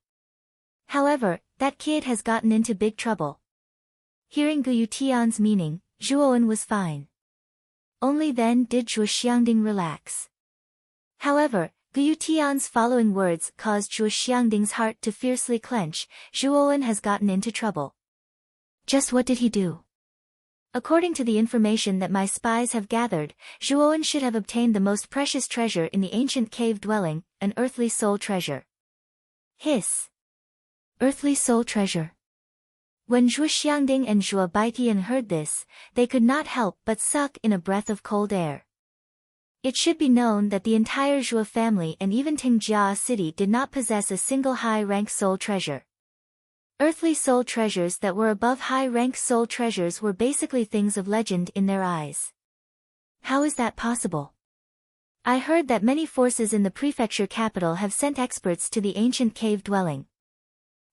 However, that kid has gotten into big trouble." Hearing Gu Yutian's meaning, Zhuowen was fine. Only then did Zhuo Xiangding relax. However, Gu Yutian's following words caused Zhuo Xiangding's heart to fiercely clench. Zhuowen has gotten into trouble. Just what did he do? According to the information that my spies have gathered, Zhuowen should have obtained the most precious treasure in the ancient cave dwelling, an earthly soul treasure. Hiss. Earthly soul treasure. When Zhuo Xiangding and Zhuo Baitian heard this, they could not help but suck in a breath of cold air. It should be known that the entire Zhuo family and even Tingjia city did not possess a single high-rank soul treasure. Earthly soul treasures that were above high-rank soul treasures were basically things of legend in their eyes. How is that possible? I heard that many forces in the prefecture capital have sent experts to the ancient cave dwelling.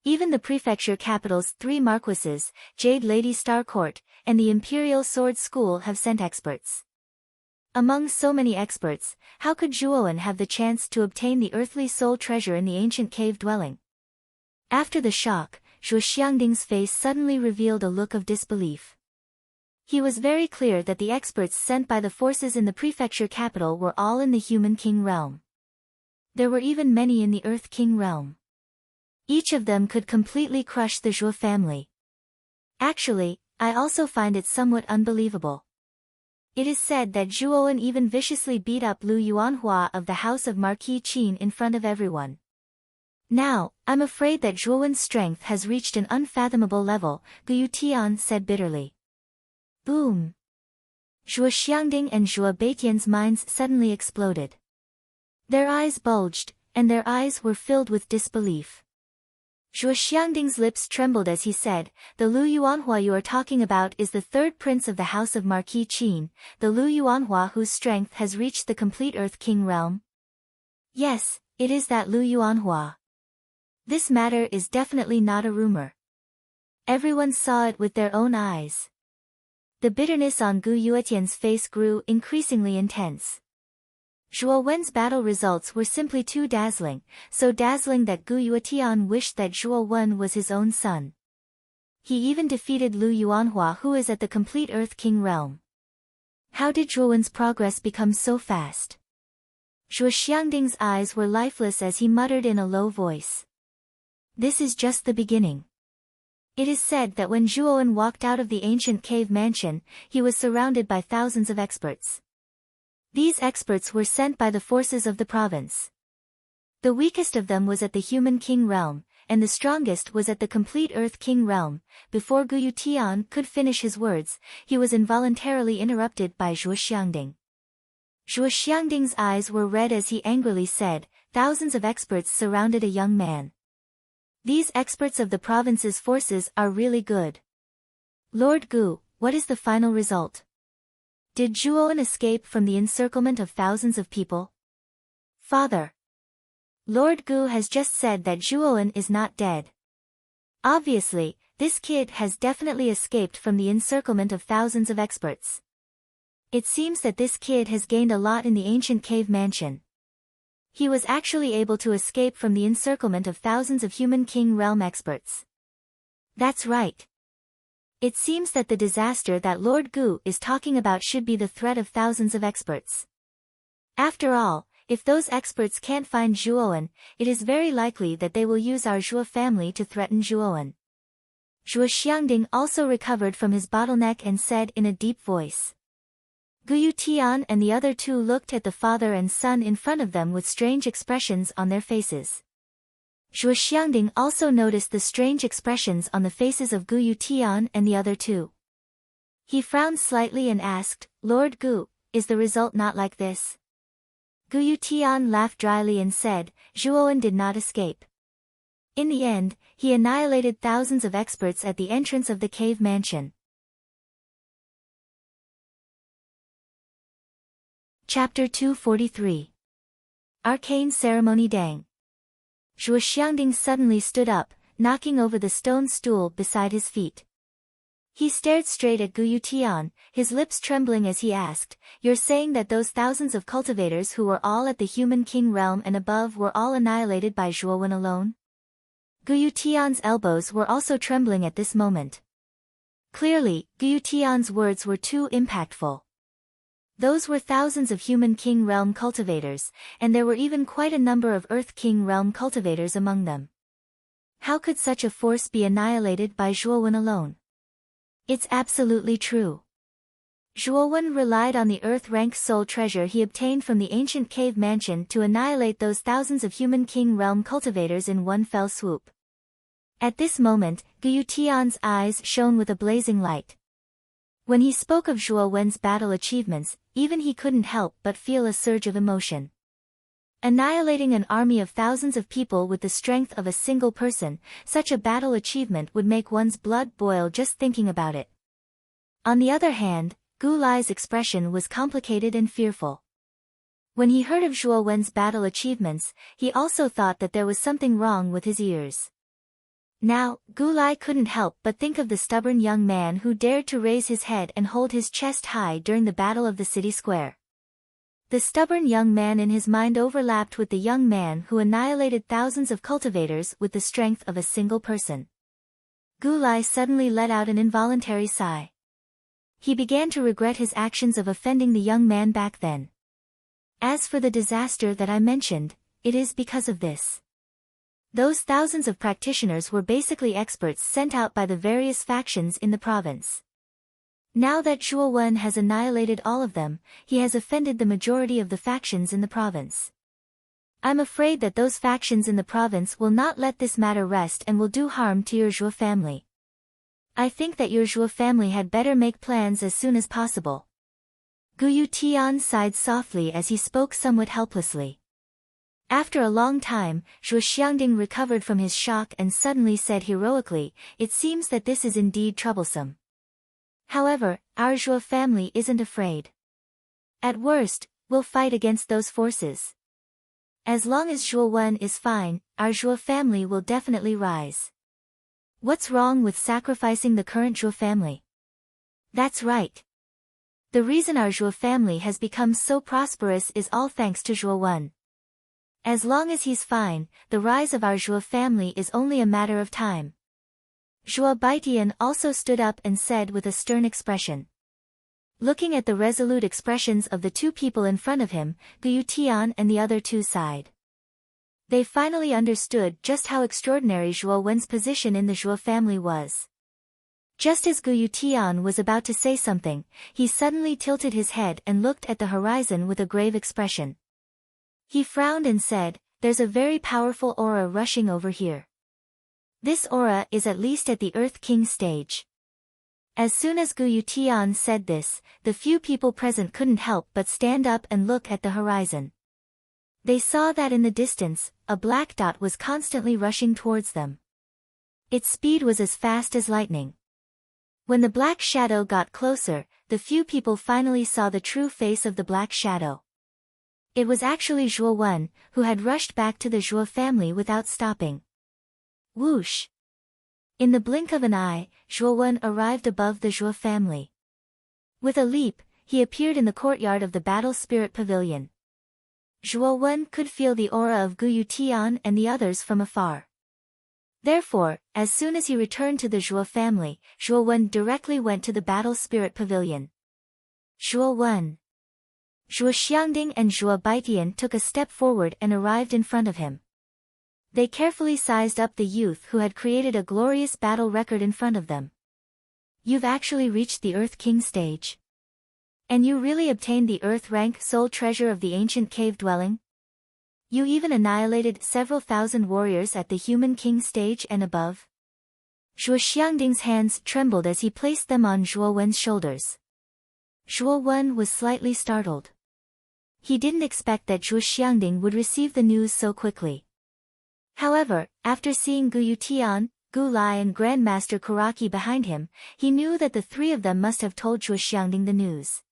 Even the prefecture capital's 3 marquises, Jade Lady Star Court, and the Imperial Sword School have sent experts. Among so many experts, how could Zhuowen have the chance to obtain the earthly soul treasure in the ancient cave dwelling? After the shock, Zhuo Xiangding's face suddenly revealed a look of disbelief. He was very clear that the experts sent by the forces in the prefecture capital were all in the human king realm. There were even many in the earth king realm. Each of them could completely crush the Zhuo family. Actually, I also find it somewhat unbelievable. It is said that Zhuowen even viciously beat up Lu Yuanhua of the house of Marquis Qin in front of everyone. Now, I'm afraid that Zhuowen's strength has reached an unfathomable level, Gu Yutian said bitterly. Boom! Zhuo Xiangding and Zhuo Baitian's minds suddenly exploded. Their eyes bulged, and their eyes were filled with disbelief. Zhuo Xiangding's lips trembled as he said, "The Lu Yuanhua you are talking about is the 3rd prince of the house of Marquis Qin, the Lu Yuanhua whose strength has reached the complete Earth King realm?" Yes, it is that Lu Yuanhua. This matter is definitely not a rumor. Everyone saw it with their own eyes. The bitterness on Gu Yuetian's face grew increasingly intense. Zhuo Wen's battle results were simply too dazzling, so dazzling that Gu Yuetian wished that Zhuo Wen was his own son. He even defeated Lu Yuanhua, who is at the complete Earth King realm. How did Zhuo Wen's progress become so fast? Zhuo Xiangding's eyes were lifeless as he muttered in a low voice. This is just the beginning. It is said that when Zhuowen walked out of the ancient cave mansion, he was surrounded by thousands of experts. These experts were sent by the forces of the province. The weakest of them was at the human king realm, and the strongest was at the complete Earth King realm. Before Gu Yutian could finish his words, he was involuntarily interrupted by Zhuo Xiangding. Zhuo Xiangding's eyes were red as he angrily said, "Thousands of experts surrounded a young man. These experts of the province's forces are really good. Lord Gu, what is the final result? Did Zhuowen escape from the encirclement of thousands of people?" "Father. Lord Gu has just said that Zhuowen is not dead. Obviously, this kid has definitely escaped from the encirclement of thousands of experts. It seems that this kid has gained a lot in the ancient cave mansion. He was actually able to escape from the encirclement of thousands of human king realm experts." That's right. It seems that the disaster that Lord Gu is talking about should be the threat of thousands of experts. After all, if those experts can't find Zhuowen, it is very likely that they will use our Zhuo family to threaten Zhuowen. Zhuo Xiangding also recovered from his bottleneck and said in a deep voice. Gu Yutian and the other 2 looked at the father and son in front of them with strange expressions on their faces. Zhuo Xiangding also noticed the strange expressions on the faces of Gu Yutian and the other 2. He frowned slightly and asked, "Lord Gu, is the result not like this?" Gu Yutian laughed dryly and said, "Zhuowen did not escape. In the end, he annihilated thousands of experts at the entrance of the cave mansion." Chapter 243. Arcane Ceremony Dang. Zhuo Xiangding suddenly stood up, knocking over the stone stool beside his feet. He stared straight at Gu Yutian, his lips trembling as he asked, "You're saying that those thousands of cultivators who were all at the human king realm and above were all annihilated by Zhuo Wen alone?" Gu Yutian's elbows were also trembling at this moment. Clearly, Gu Yutian's words were too impactful. Those were thousands of human king realm cultivators, and there were even quite a number of earth king realm cultivators among them. How could such a force be annihilated by Zhuo Wen alone? It's absolutely true. Zhuo Wen relied on the earth rank soul treasure he obtained from the ancient cave mansion to annihilate those thousands of human king realm cultivators in one fell swoop. At this moment, Gu Yutian's eyes shone with a blazing light. When he spoke of Zhuo Wen's battle achievements, even he couldn't help but feel a surge of emotion. Annihilating an army of thousands of people with the strength of a single person, such a battle achievement would make one's blood boil just thinking about it. On the other hand, Gu Lai's expression was complicated and fearful. When he heard of Zhuo Wen's battle achievements, he also thought that there was something wrong with his ears. Now, Gu Lai couldn't help but think of the stubborn young man who dared to raise his head and hold his chest high during the battle of the city square. The stubborn young man in his mind overlapped with the young man who annihilated thousands of cultivators with the strength of a single person. Gu Lai suddenly let out an involuntary sigh. He began to regret his actions of offending the young man back then. As for the disaster that I mentioned, it is because of this. Those thousands of practitioners were basically experts sent out by the various factions in the province. Now that Zhuo Wen has annihilated all of them, he has offended the majority of the factions in the province. I'm afraid that those factions in the province will not let this matter rest and will do harm to your Zhuo family. I think that your Zhuo family had better make plans as soon as possible. Gu Yutian sighed softly as he spoke somewhat helplessly. After a long time, Zhuo Xiangding recovered from his shock and suddenly said heroically, "It seems that this is indeed troublesome. However, our Zhuo family isn't afraid. At worst, we'll fight against those forces. As long as Zhuo Wen is fine, our Zhuo family will definitely rise. What's wrong with sacrificing the current Zhuo family?" That's right. The reason our Zhuo family has become so prosperous is all thanks to Zhuo Wen. As long as he's fine, the rise of our Zhuo family is only a matter of time. Zhuo Baitian also stood up and said with a stern expression. Looking at the resolute expressions of the two people in front of him, Gu Yutian and the other two sighed. They finally understood just how extraordinary Zhuo Wen's position in the Zhuo family was. Just as Gu Yutian was about to say something, he suddenly tilted his head and looked at the horizon with a grave expression. He frowned and said, "There's a very powerful aura rushing over here. This aura is at least at the Earth King stage." As soon as Gu Yutian said this, the few people present couldn't help but stand up and look at the horizon. They saw that in the distance, a black dot was constantly rushing towards them. Its speed was as fast as lightning. When the black shadow got closer, the few people finally saw the true face of the black shadow. It was actually Zhuo Wen, who had rushed back to the Zhuo family without stopping. Whoosh! In the blink of an eye, Zhuo Wen arrived above the Zhuo family. With a leap, he appeared in the courtyard of the Battle Spirit Pavilion. Zhuo Wen could feel the aura of Gu Yutian and the others from afar. Therefore, as soon as he returned to the Zhuo family, Zhuo Wen directly went to the Battle Spirit Pavilion. Zhuo Wen. Zhuo Xiangding and Zhuo Baitian took a step forward and arrived in front of him. They carefully sized up the youth who had created a glorious battle record in front of them. "You've actually reached the Earth King stage. And you really obtained the Earth rank soul treasure of the ancient cave dwelling? You even annihilated several thousand warriors at the human king stage and above?" Zhuo Xiangding's hands trembled as he placed them on Zhuo Wen's shoulders. Zhuo Wen was slightly startled. He didn't expect that Zhuo Xiangding would receive the news so quickly. However, after seeing Gu Yutian, Gu Lai and Grandmaster Kuraki behind him, he knew that the three of them must have told Zhuo Xiangding the news.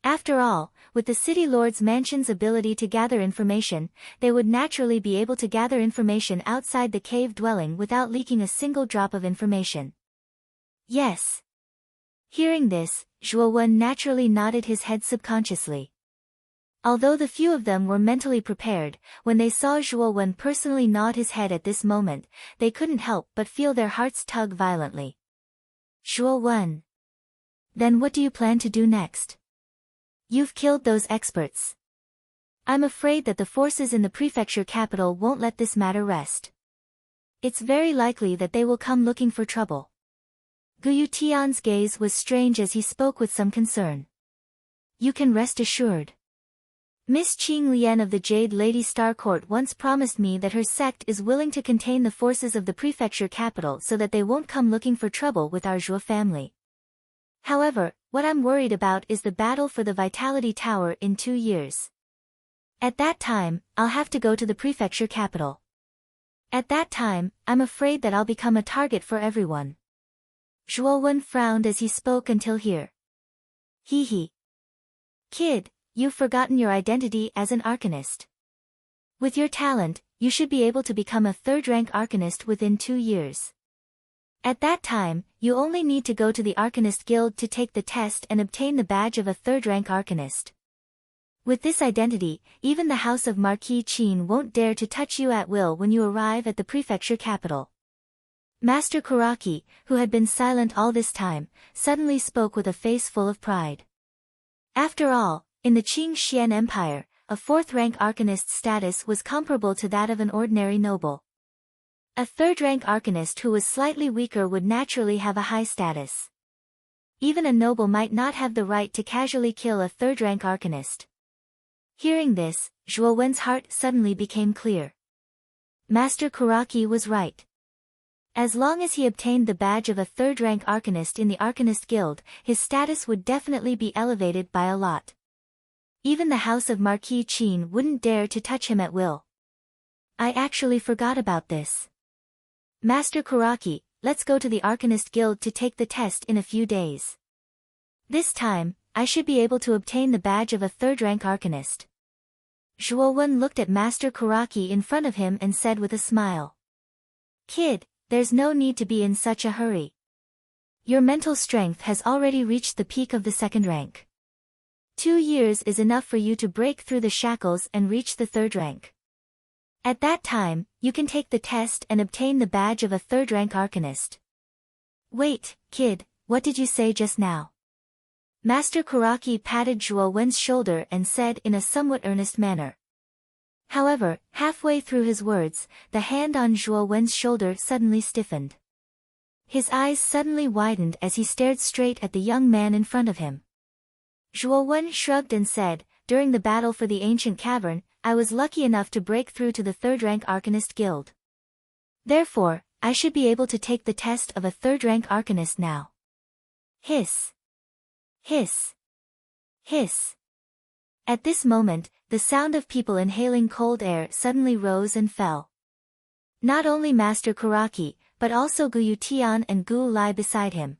After all, with the city lord's mansion's ability to gather information, they would naturally be able to gather information outside the cave dwelling without leaking a single drop of information. Yes. Hearing this, Zhuo Wen naturally nodded his head subconsciously. Although the few of them were mentally prepared, when they saw Zhuo Wen personally nod his head at this moment, they couldn't help but feel their hearts tug violently. Zhuo Wen. Then what do you plan to do next? You've killed those experts. I'm afraid that the forces in the prefecture capital won't let this matter rest. It's very likely that they will come looking for trouble. Guyu Tian's gaze was strange as he spoke with some concern. You can rest assured. Miss Qing Lian of the Jade Lady Star Court once promised me that her sect is willing to contain the forces of the prefecture capital so that they won't come looking for trouble with our Zhuo family. However, what I'm worried about is the battle for the Vitality Tower in 2 years. At that time, I'll have to go to the prefecture capital. At that time, I'm afraid that I'll become a target for everyone. Zhuo Wen frowned as he spoke until here. Hee. Kid, you've forgotten your identity as an arcanist. With your talent, you should be able to become a third-rank arcanist within 2 years. At that time, you only need to go to the Arcanist Guild to take the test and obtain the badge of a third-rank arcanist. With this identity, even the House of Marquis Qin won't dare to touch you at will when you arrive at the prefecture capital. Master Kuraki, who had been silent all this time, suddenly spoke with a face full of pride. After all, in the Qing Xian Empire, a fourth-rank arcanist's status was comparable to that of an ordinary noble. A third-rank arcanist who was slightly weaker would naturally have a high status. Even a noble might not have the right to casually kill a third-rank arcanist. Hearing this, Zhuo Wen's heart suddenly became clear. Master Kuraki was right. As long as he obtained the badge of a third-rank arcanist in the Arcanist Guild, his status would definitely be elevated by a lot. Even the House of Marquis Qin wouldn't dare to touch him at will. I actually forgot about this. Master Kuraki, let's go to the Arcanist Guild to take the test in a few days. This time, I should be able to obtain the badge of a third-rank arcanist. Zhuo Wen looked at Master Kuraki in front of him and said with a smile. Kid, there's no need to be in such a hurry. Your mental strength has already reached the peak of the second rank. 2 years is enough for you to break through the shackles and reach the third rank. At that time, you can take the test and obtain the badge of a third-rank arcanist. Wait, kid, what did you say just now? Master Kuraki patted Zhuo Wen's shoulder and said in a somewhat earnest manner. However, halfway through his words, the hand on Zhuo Wen's shoulder suddenly stiffened. His eyes suddenly widened as he stared straight at the young man in front of him. Zhuo Wen shrugged and said, during the battle for the ancient cavern, I was lucky enough to break through to the third-rank Arcanist Guild. Therefore, I should be able to take the test of a third-rank Arcanist now. Hiss. Hiss. Hiss. At this moment, the sound of people inhaling cold air suddenly rose and fell. Not only Master Kuraki, but also Guyu Tian and Gu Lai beside him.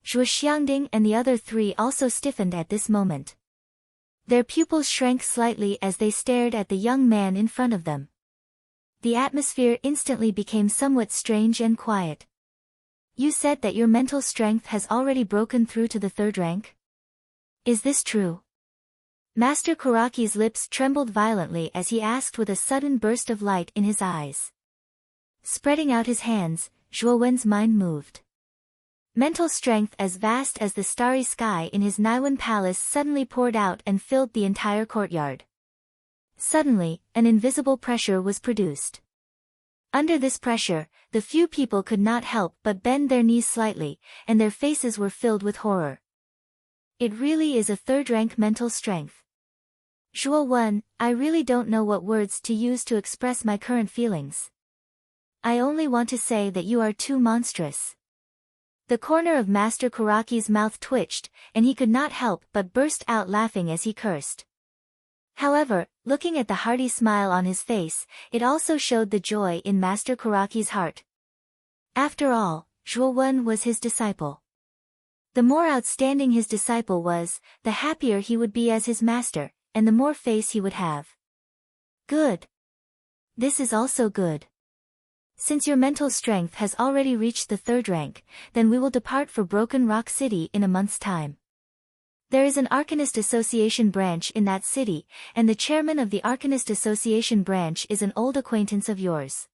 Zhuo Xiangding and the other 3 also stiffened at this moment. Their pupils shrank slightly as they stared at the young man in front of them. The atmosphere instantly became somewhat strange and quiet. You said that your mental strength has already broken through to the third rank? Is this true? Master Kuraki's lips trembled violently as he asked with a sudden burst of light in his eyes. Spreading out his hands, Zhuo Wen's mind moved. Mental strength as vast as the starry sky in his Naiwan palace suddenly poured out and filled the entire courtyard. Suddenly, an invisible pressure was produced. Under this pressure, the few people could not help but bend their knees slightly, and their faces were filled with horror. It really is a third-rank mental strength. Zhuo Wen, I really don't know what words to use to express my current feelings. I only want to say that you are too monstrous. The corner of Master Kuraki's mouth twitched, and he could not help but burst out laughing as he cursed. However, looking at the hearty smile on his face, it also showed the joy in Master Kuraki's heart. After all, Zhuo Wen was his disciple. The more outstanding his disciple was, the happier he would be as his master, and the more face he would have. Good. This is also good. Since your mental strength has already reached the 3rd rank, then we will depart for Broken Rock City in a month's time. There is an Arcanist Association branch in that city, and the chairman of the Arcanist Association branch is an old acquaintance of yours.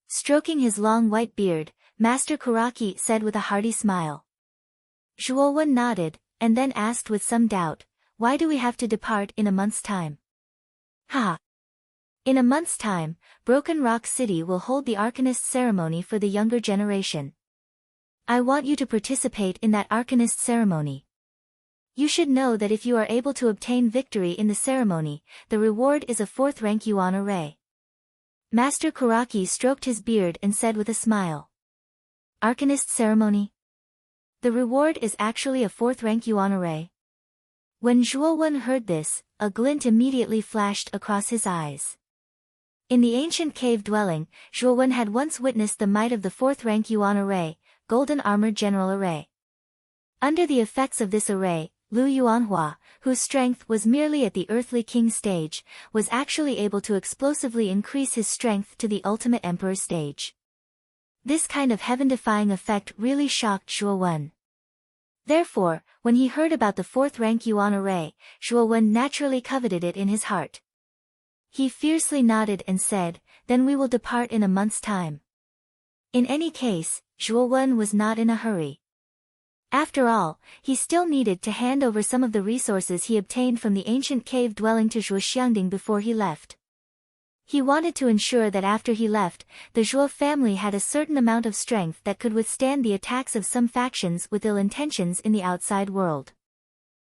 Stroking his long white beard, Master Kuraki said with a hearty smile. Zhuo nodded, and then asked with some doubt, why do we have to depart in a month's time? Ha! In a month's time, Broken Rock City will hold the Arcanist ceremony for the younger generation. I want you to participate in that Arcanist ceremony. You should know that if you are able to obtain victory in the ceremony, the reward is a 4th rank yuan array. Master Kuraki stroked his beard and said with a smile. Arcanist ceremony? The reward is actually a 4th rank yuan array. When Zhuo heard this, a glint immediately flashed across his eyes. In the ancient cave dwelling, Zhuo had once witnessed the might of the 4th rank yuan array, golden armored general array. Under the effects of this array, Lu Yuanhua, whose strength was merely at the earthly king stage, was actually able to explosively increase his strength to the ultimate emperor stage. This kind of heaven-defying effect really shocked Zhuo. Therefore, when he heard about the 4th rank yuan array, Zhuo naturally coveted it in his heart. He fiercely nodded and said, then we will depart in a month's time. In any case, Zhuo was not in a hurry. After all, he still needed to hand over some of the resources he obtained from the ancient cave dwelling to Zhuo Xiangding before he left. He wanted to ensure that after he left, the Zhuo family had a certain amount of strength that could withstand the attacks of some factions with ill intentions in the outside world.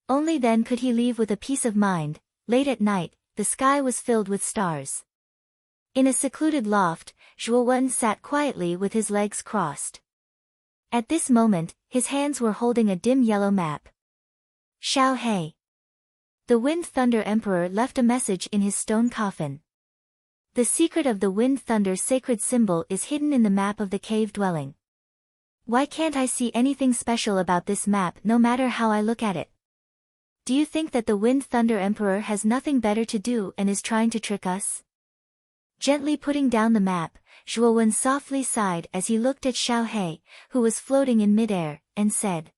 Only then could he leave with a peace of mind. Late at night, the sky was filled with stars. In a secluded loft, Zhuo sat quietly with his legs crossed. At this moment, his hands were holding a dim yellow map. Xiao He. The Wind Thunder Emperor left a message in his stone coffin. The secret of the Wind Thunder sacred symbol is hidden in the map of the cave dwelling. Why can't I see anything special about this map no matter how I look at it? Do you think that the Wind Thunder Emperor has nothing better to do and is trying to trick us? Gently putting down the map, Zhuo softly sighed as he looked at Xiao He, who was floating in midair, and said,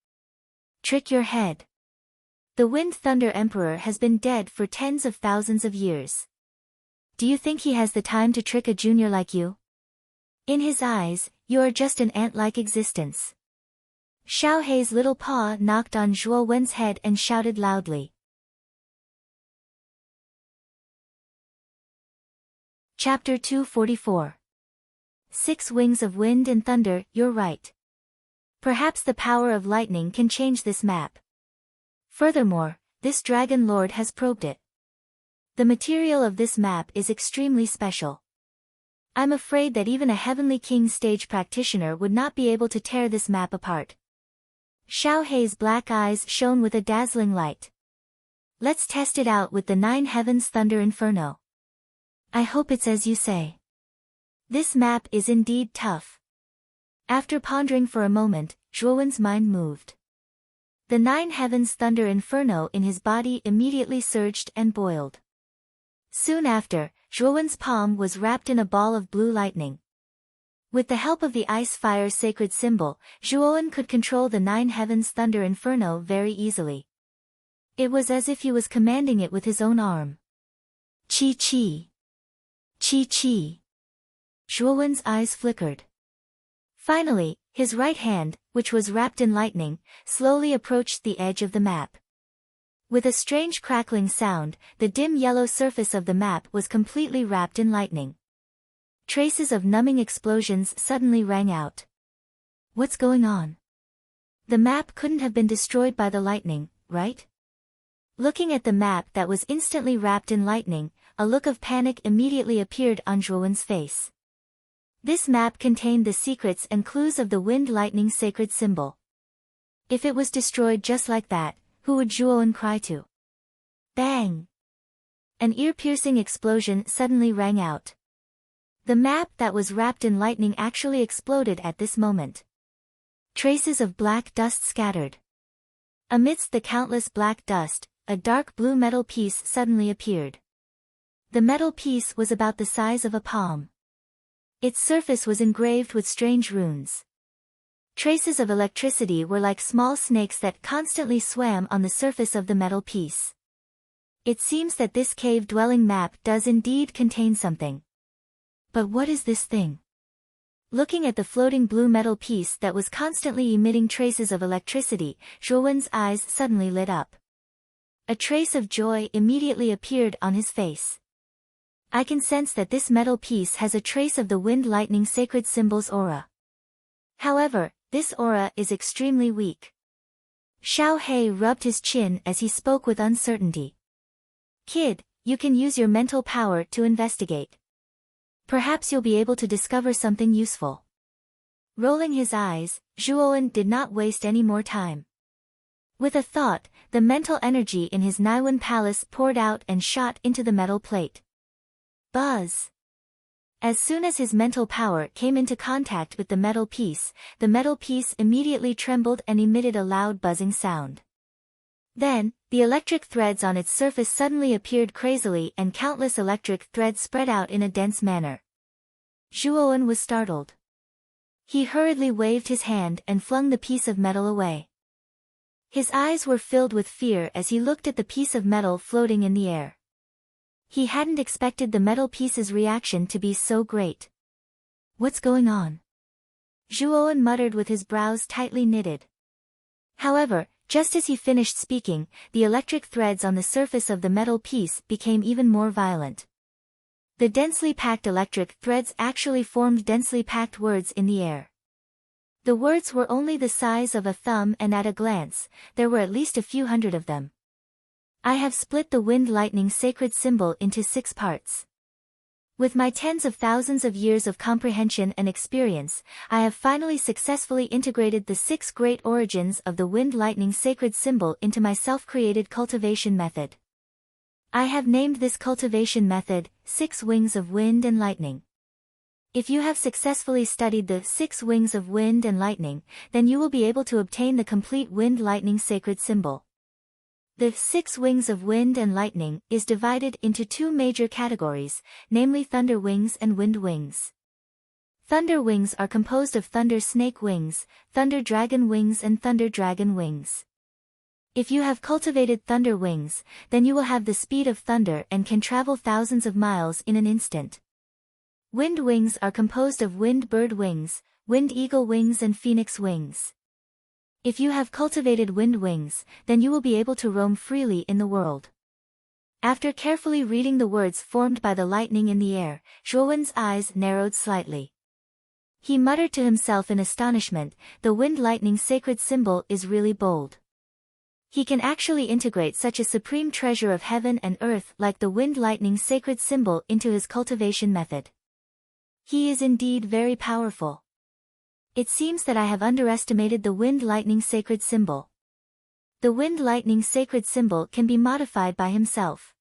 Trick your head. The Wind Thunder Emperor has been dead for tens of thousands of years. Do you think he has the time to trick a junior like you? In his eyes, you are just an ant-like existence. Xiao He's little paw knocked on Zhuo head and shouted loudly. Chapter 244. 6 Wings of Wind and Thunder, you're right. Perhaps the power of lightning can change this map. Furthermore, this Dragon Lord has probed it. The material of this map is extremely special. I'm afraid that even a Heavenly King stage practitioner would not be able to tear this map apart. Xiao He's black eyes shone with a dazzling light. Let's test it out with the 9 Heavens Thunder Inferno. I hope it's as you say. This map is indeed tough. After pondering for a moment, Zhuowen's mind moved. The 9 Heavens Thunder Inferno in his body immediately surged and boiled. Soon after, Zhuowen's palm was wrapped in a ball of blue lightning. With the help of the Ice-Fire sacred symbol, Zhuowen could control the 9 Heavens Thunder Inferno very easily. It was as if he was commanding it with his own arm. Chi-chi. Chi-chi. Zhuowen's eyes flickered. Finally, his right hand, which was wrapped in lightning, slowly approached the edge of the map. With a strange crackling sound, the dim yellow surface of the map was completely wrapped in lightning. Traces of numbing explosions suddenly rang out. What's going on? The map couldn't have been destroyed by the lightning, right? Looking at the map that was instantly wrapped in lightning, a look of panic immediately appeared on Zhuowen's face. This map contained the secrets and clues of the wind lightning sacred symbol. If it was destroyed just like that, who would Zhuowen cry to? Bang! An ear-piercing explosion suddenly rang out. The map that was wrapped in lightning actually exploded at this moment. Traces of black dust scattered. Amidst the countless black dust, a dark blue metal piece suddenly appeared. The metal piece was about the size of a palm. Its surface was engraved with strange runes. Traces of electricity were like small snakes that constantly swam on the surface of the metal piece. It seems that this cave-dwelling map does indeed contain something. But what is this thing? Looking at the floating blue metal piece that was constantly emitting traces of electricity, Zhuowen's eyes suddenly lit up. A trace of joy immediately appeared on his face. I can sense that this metal piece has a trace of the wind lightning sacred symbol's aura. However, this aura is extremely weak. Xiao He rubbed his chin as he spoke with uncertainty. Kid, you can use your mental power to investigate. Perhaps you'll be able to discover something useful. Rolling his eyes, Zhuowen did not waste any more time. With a thought, the mental energy in his Naiwen palace poured out and shot into the metal plate. Buzz! As soon as his mental power came into contact with the metal piece immediately trembled and emitted a loud buzzing sound. Then, the electric threads on its surface suddenly appeared crazily and countless electric threads spread out in a dense manner. Zhuowen was startled. He hurriedly waved his hand and flung the piece of metal away. His eyes were filled with fear as he looked at the piece of metal floating in the air. He hadn't expected the metal piece's reaction to be so great. What's going on? Zhuowen muttered with his brows tightly knitted. However, just as he finished speaking, the electric threads on the surface of the metal piece became even more violent. The densely packed electric threads actually formed densely packed words in the air. The words were only the size of a thumb and at a glance, there were at least a few hundred of them. I have split the wind lightning sacred symbol into 6 parts. With my tens of thousands of years of comprehension and experience, I have finally successfully integrated the 6 great origins of the wind lightning sacred symbol into my self-created cultivation method. I have named this cultivation method, 6 Wings of Wind and Lightning. If you have successfully studied the 6 Wings of Wind and Lightning, then you will be able to obtain the complete wind lightning sacred symbol. The 6 Wings of Wind and Lightning is divided into 2 major categories, namely Thunder Wings and Wind Wings. Thunder Wings are composed of Thunder Snake Wings, Thunder Dragon Wings and Thunder Dragon Wings. If you have cultivated Thunder Wings, then you will have the speed of thunder and can travel thousands of miles in an instant. Wind Wings are composed of Wind Bird Wings, Wind Eagle Wings and Phoenix Wings. If you have cultivated wind wings, then you will be able to roam freely in the world. After carefully reading the words formed by the lightning in the air, Zhuowen's eyes narrowed slightly. He muttered to himself in astonishment, the wind lightning sacred symbol is really bold. He can actually integrate such a supreme treasure of heaven and earth like the wind lightning sacred symbol into his cultivation method. He is indeed very powerful. It seems that I have underestimated the wind lightning sacred symbol. The wind lightning sacred symbol can be modified by himself.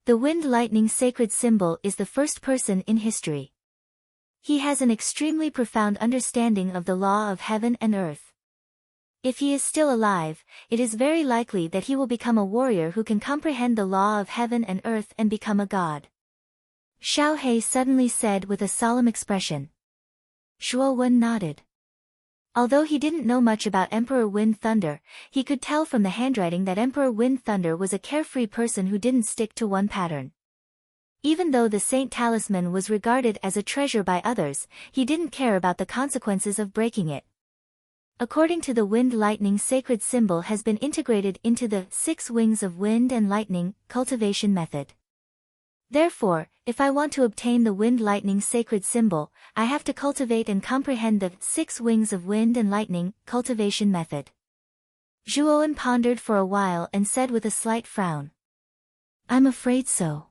The wind lightning sacred symbol is the first person in history. He has an extremely profound understanding of the law of heaven and earth. If he is still alive, it is very likely that he will become a warrior who can comprehend the law of heaven and earth and become a god. Xiao He suddenly said with a solemn expression. Zhuowen nodded. Although he didn't know much about Emperor Wind Thunder, he could tell from the handwriting that Emperor Wind Thunder was a carefree person who didn't stick to one pattern. Even though the Saint Talisman was regarded as a treasure by others, he didn't care about the consequences of breaking it. According to the wind lightning sacred symbol has been integrated into the 6 Wings of Wind and Lightning cultivation method. Therefore, if I want to obtain the wind lightning sacred symbol, I have to cultivate and comprehend the 6 Wings of Wind and Lightning cultivation method. Zhuowen pondered for a while and said with a slight frown. I'm afraid so.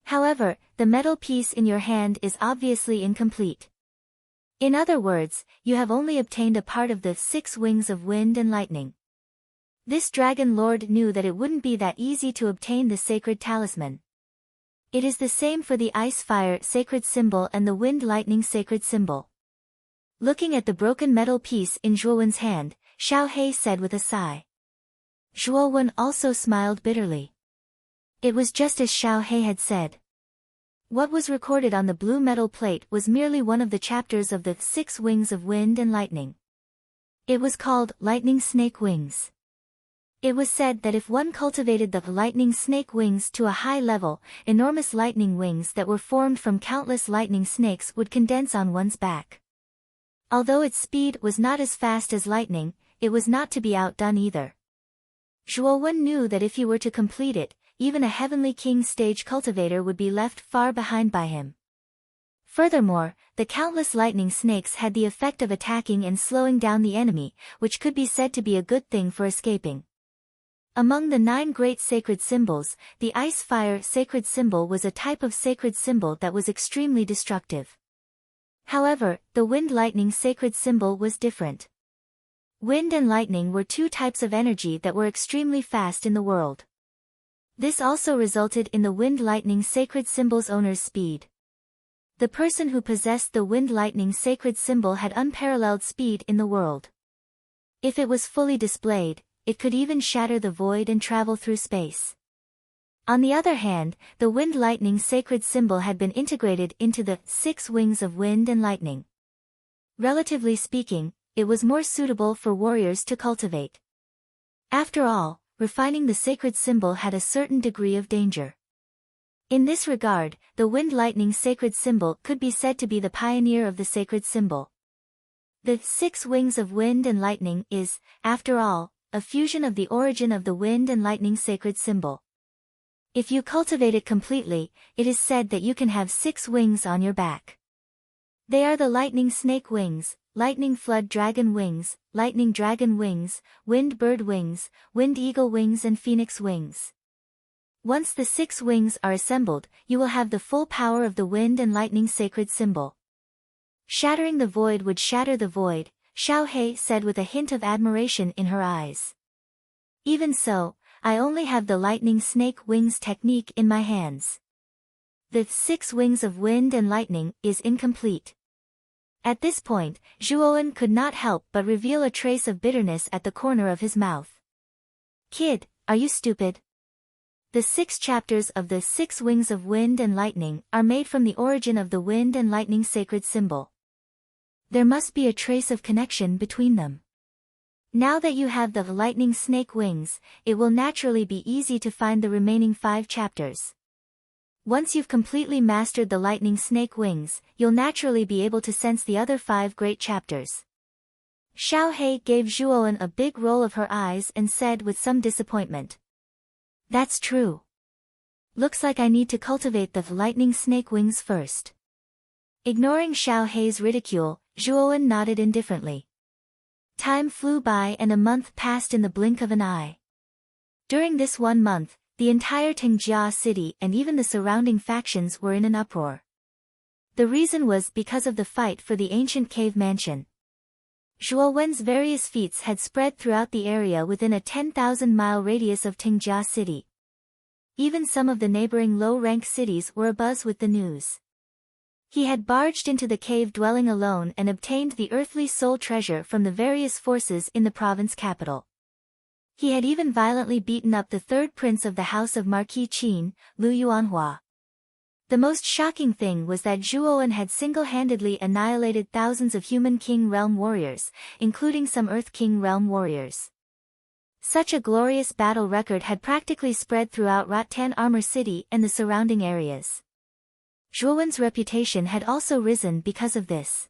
However, the metal piece in your hand is obviously incomplete. In other words, you have only obtained a part of the 6 Wings of Wind and Lightning. This Dragon Lord knew that it wouldn't be that easy to obtain the sacred talisman. It is the same for the ice fire sacred symbol and the wind lightning sacred symbol. Looking at the broken metal piece in Zhuo Wen's hand, Xiao He said with a sigh. Zhuo Wen also smiled bitterly. It was just as Xiao He had said. What was recorded on the blue metal plate was merely one of the chapters of the 6 Wings of Wind and Lightning. It was called Lightning Snake Wings. It was said that if one cultivated the lightning snake wings to a high level, enormous lightning wings that were formed from countless lightning snakes would condense on one's back. Although its speed was not as fast as lightning, it was not to be outdone either. Zhuo Wen knew that if he were to complete it, even a Heavenly King stage cultivator would be left far behind by him. Furthermore, the countless lightning snakes had the effect of attacking and slowing down the enemy, which could be said to be a good thing for escaping. Among the 9 great sacred symbols, the ice-fire sacred symbol was a type of sacred symbol that was extremely destructive. However, the wind-lightning sacred symbol was different. Wind and lightning were 2 types of energy that were extremely fast in the world. This also resulted in the wind-lightning sacred symbol's owner's speed. The person who possessed the wind-lightning sacred symbol had unparalleled speed in the world. If it was fully displayed, it could even shatter the void and travel through space. On the other hand, the wind-lightning sacred symbol had been integrated into the 6 Wings of Wind and Lightning. Relatively speaking, it was more suitable for warriors to cultivate. After all, refining the sacred symbol had a certain degree of danger. In this regard, the wind-lightning sacred symbol could be said to be the pioneer of the sacred symbol. The 6 Wings of Wind and Lightning is, after all, a fusion of the origin of the wind and lightning sacred symbol. If you cultivate it completely, it is said that you can have 6 wings on your back. They are the lightning snake wings, lightning flood dragon wings, lightning dragon wings, wind bird wings, wind eagle wings and phoenix wings. Once the 6 wings are assembled, you will have the full power of the wind and lightning sacred symbol. Shattering the void would shatter the void, Xiao He said with a hint of admiration in her eyes. Even so, I only have the lightning snake wings technique in my hands. The 6 Wings of Wind and Lightning is incomplete. At this point, Zhuo Wen could not help but reveal a trace of bitterness at the corner of his mouth. Kid, are you stupid? The 6 chapters of the 6 Wings of Wind and Lightning are made from the origin of the wind and lightning sacred symbol. There must be a trace of connection between them. Now that you have the lightning snake wings, it will naturally be easy to find the remaining 5 chapters. Once you've completely mastered the lightning snake wings, you'll naturally be able to sense the other 5 great chapters. Xiao He gave Zhuo Wen a big roll of her eyes and said with some disappointment. That's true. Looks like I need to cultivate the lightning snake wings first. Ignoring Xiao He's ridicule, Zhuo Wen nodded indifferently. Time flew by and a month passed in the blink of an eye. During this 1 month, the entire Tingjia city and even the surrounding factions were in an uproar. The reason was because of the fight for the ancient cave mansion. Zhuo Wen's various feats had spread throughout the area within a 10,000-mile radius of Tingjia city. Even some of the neighboring low-rank cities were abuzz with the news. He had barged into the cave dwelling alone and obtained the earthly soul treasure from the various forces in the province capital. He had even violently beaten up the 3rd prince of the house of Marquis Qin, Lu Yuanhua. The most shocking thing was that Zhuo Wen had single-handedly annihilated thousands of human King Realm warriors, including some Earth King Realm warriors. Such a glorious battle record had practically spread throughout Rattan Armor City and the surrounding areas. Zhuo Wen's reputation had also risen because of this.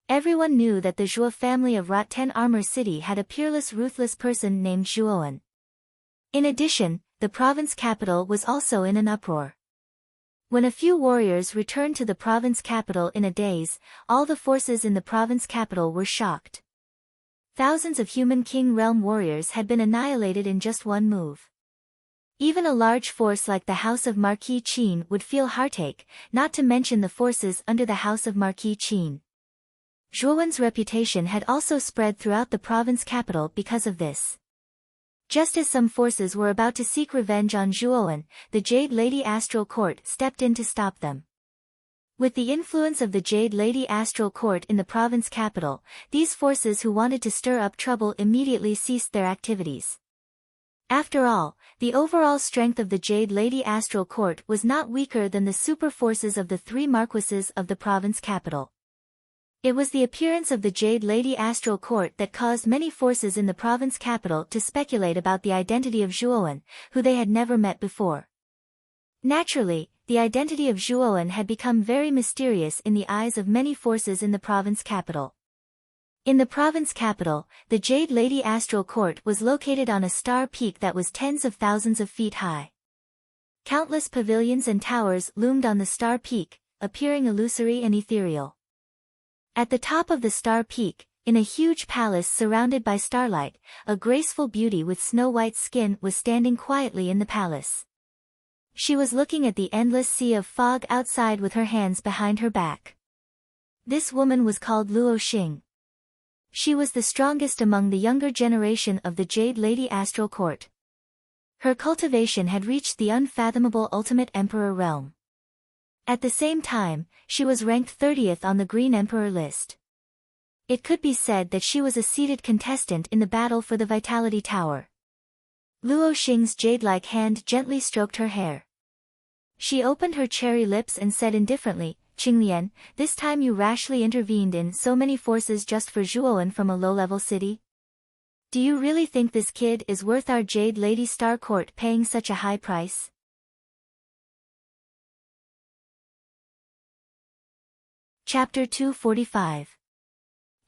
Everyone knew that the Zhuo family of Rattan Armor City had a peerless ruthless person named Zhuo Wen. In addition, the province capital was also in an uproar. When a few warriors returned to the province capital in a daze, all the forces in the province capital were shocked. Thousands of human King Realm warriors had been annihilated in just one move. Even a large force like the House of Marquis Qin would feel heartache, not to mention the forces under the House of Marquis Qin. Zhuo Wen's reputation had also spread throughout the province capital because of this. Just as some forces were about to seek revenge on Zhuo Wen, the Jade Lady Astral Court stepped in to stop them. With the influence of the Jade Lady Astral Court in the province capital, these forces who wanted to stir up trouble immediately ceased their activities. After all, the overall strength of the Jade Lady Astral Court was not weaker than the super forces of the three marquises of the province capital. It was the appearance of the Jade Lady Astral Court that caused many forces in the province capital to speculate about the identity of Zhuowen, who they had never met before. Naturally, the identity of Zhuowen had become very mysterious in the eyes of many forces in the province capital. In the province capital, the Jade Lady Astral Court was located on a star peak that was tens of thousands of feet high. Countless pavilions and towers loomed on the star peak, appearing illusory and ethereal. At the top of the star peak, in a huge palace surrounded by starlight, a graceful beauty with snow-white skin was standing quietly in the palace. She was looking at the endless sea of fog outside with her hands behind her back. This woman was called Luo Xing. She was the strongest among the younger generation of the Jade Lady Astral Court. Her cultivation had reached the unfathomable Ultimate Emperor realm. At the same time, she was ranked 30th on the Green Emperor list. It could be said that she was a seated contestant in the battle for the Vitality Tower. Luo Xing's jade-like hand gently stroked her hair. She opened her cherry lips and said indifferently, "Qinglian, this time you rashly intervened in so many forces just for Zhuowen from a low-level city? Do you really think this kid is worth our Jade Lady Star Court paying such a high price?" Chapter 245.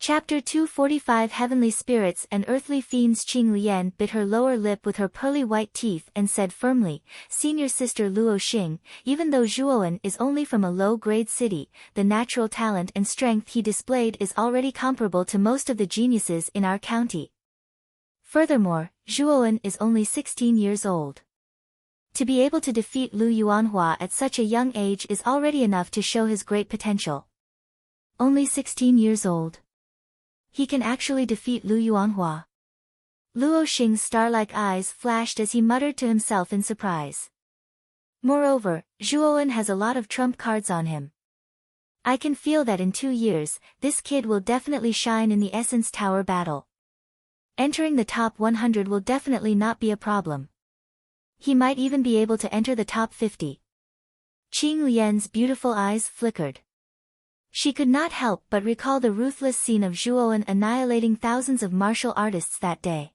Chapter 245. Heavenly spirits and earthly fiends. Qing Lian bit her lower lip with her pearly white teeth and said firmly, "Senior sister Luo Xing, even though Zhuowen is only from a low-grade city, the natural talent and strength he displayed is already comparable to most of the geniuses in our county. Furthermore, Zhuowen is only 16 years old. To be able to defeat Lu Yuanhua at such a young age is already enough to show his great potential." Only 16 years old. He can actually defeat Lu Yuanhua. Luo Xing's star-like eyes flashed as he muttered to himself in surprise. Moreover, Zhuowen has a lot of trump cards on him. I can feel that in 2 years, this kid will definitely shine in the Essence Tower battle. Entering the top 100 will definitely not be a problem. He might even be able to enter the top 50. Qing Lian's beautiful eyes flickered. She could not help but recall the ruthless scene of Zhuowen annihilating thousands of martial artists that day.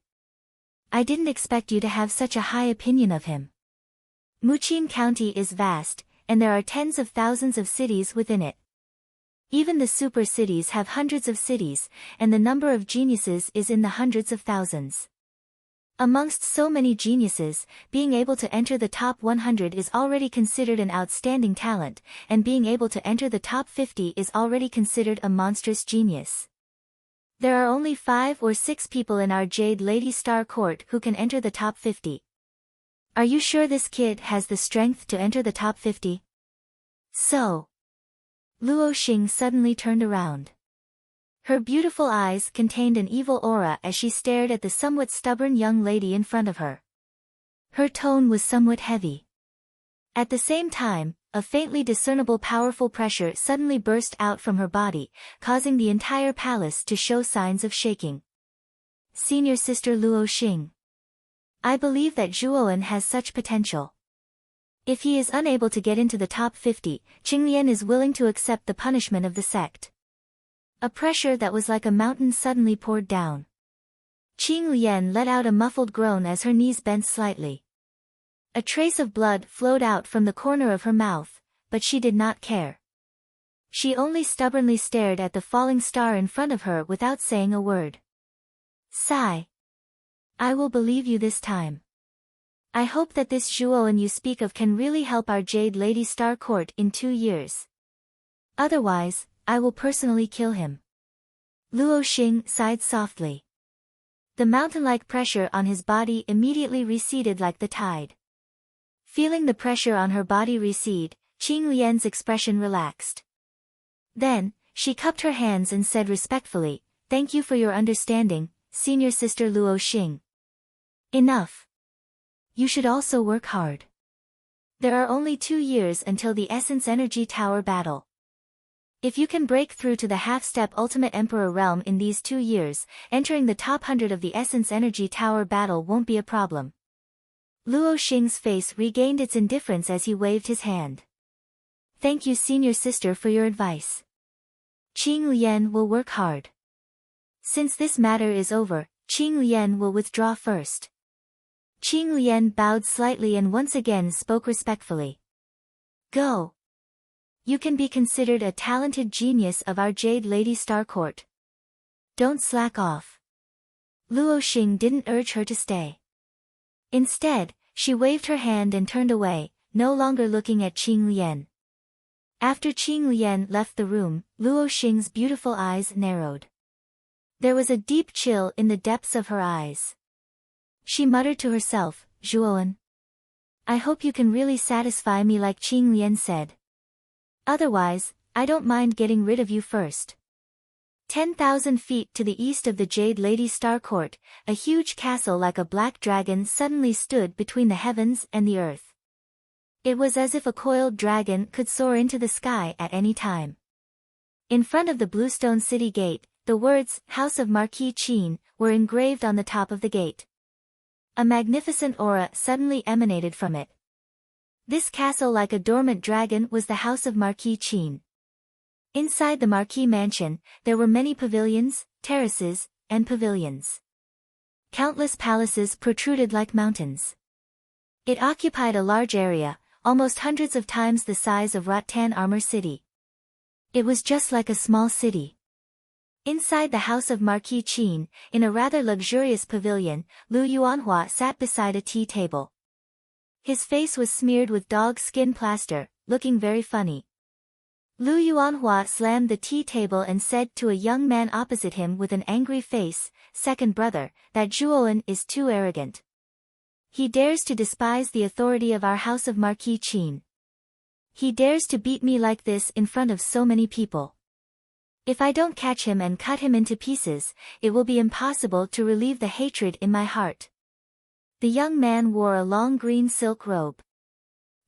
I didn't expect you to have such a high opinion of him. Muqin County is vast, and there are tens of thousands of cities within it. Even the super cities have hundreds of cities, and the number of geniuses is in the hundreds of thousands. Amongst so many geniuses, being able to enter the top 100 is already considered an outstanding talent, and being able to enter the top 50 is already considered a monstrous genius. There are only 5 or 6 people in our Jade Lady Star Court who can enter the top 50. Are you sure this kid has the strength to enter the top 50? So. Luo Xing suddenly turned around. Her beautiful eyes contained an evil aura as she stared at the somewhat stubborn young lady in front of her. Her tone was somewhat heavy. At the same time, a faintly discernible powerful pressure suddenly burst out from her body, causing the entire palace to show signs of shaking. Senior sister Luo Xing. I believe that Zhuowen has such potential. If he is unable to get into the top 50, Qinglian is willing to accept the punishment of the sect. A pressure that was like a mountain suddenly poured down. Qing Lian let out a muffled groan as her knees bent slightly. A trace of blood flowed out from the corner of her mouth, but she did not care. She only stubbornly stared at the falling star in front of her without saying a word. Sigh. I will believe you this time. I hope that this Zhuowen you speak of can really help our Jade Lady Star Court in 2 years. Otherwise, I will personally kill him. Luo Xing sighed softly. The mountain-like pressure on his body immediately receded like the tide. Feeling the pressure on her body recede, Qing Lian's expression relaxed. Then, she cupped her hands and said respectfully, "Thank you for your understanding, senior sister Luo Xing. Enough. You should also work hard. There are only 2 years until the Essence Energy Tower battle. If you can break through to the half-step Ultimate Emperor realm in these 2 years, entering the top 100 of the Essence Energy Tower battle won't be a problem. Luo Xing's face regained its indifference as he waved his hand. Thank you, senior sister, for your advice. Qing Lian will work hard. Since this matter is over, Qing Lian will withdraw first. Qing Lian bowed slightly and once again spoke respectfully. Go. You can be considered a talented genius of our Jade Lady Star Court. Don't slack off. Luo Xing didn't urge her to stay. Instead, she waved her hand and turned away, no longer looking at Qing Lian. After Qing Lian left the room, Luo Xing's beautiful eyes narrowed. There was a deep chill in the depths of her eyes. She muttered to herself, Zhuowen. I hope you can really satisfy me like Qing Lian said. Otherwise, I don't mind getting rid of you first. 10,000 feet to the east of the Jade Lady Star Court, a huge castle like a black dragon suddenly stood between the heavens and the earth. It was as if a coiled dragon could soar into the sky at any time. In front of the bluestone city gate, the words, House of Marquis Qin, were engraved on the top of the gate. A magnificent aura suddenly emanated from it. This castle like a dormant dragon was the House of Marquis Qin. Inside the Marquis mansion, there were many pavilions, terraces, and pavilions. Countless palaces protruded like mountains. It occupied a large area, almost hundreds of times the size of Rattan Armor City. It was just like a small city. Inside the House of Marquis Qin, in a rather luxurious pavilion, Lu Yuanhua sat beside a tea table. His face was smeared with dog skin plaster, looking very funny. Lu Yuanhua slammed the tea table and said to a young man opposite him with an angry face, Second brother, that Zhuowen is too arrogant. He dares to despise the authority of our House of Marquis Qin. He dares to beat me like this in front of so many people. If I don't catch him and cut him into pieces, it will be impossible to relieve the hatred in my heart. The young man wore a long green silk robe.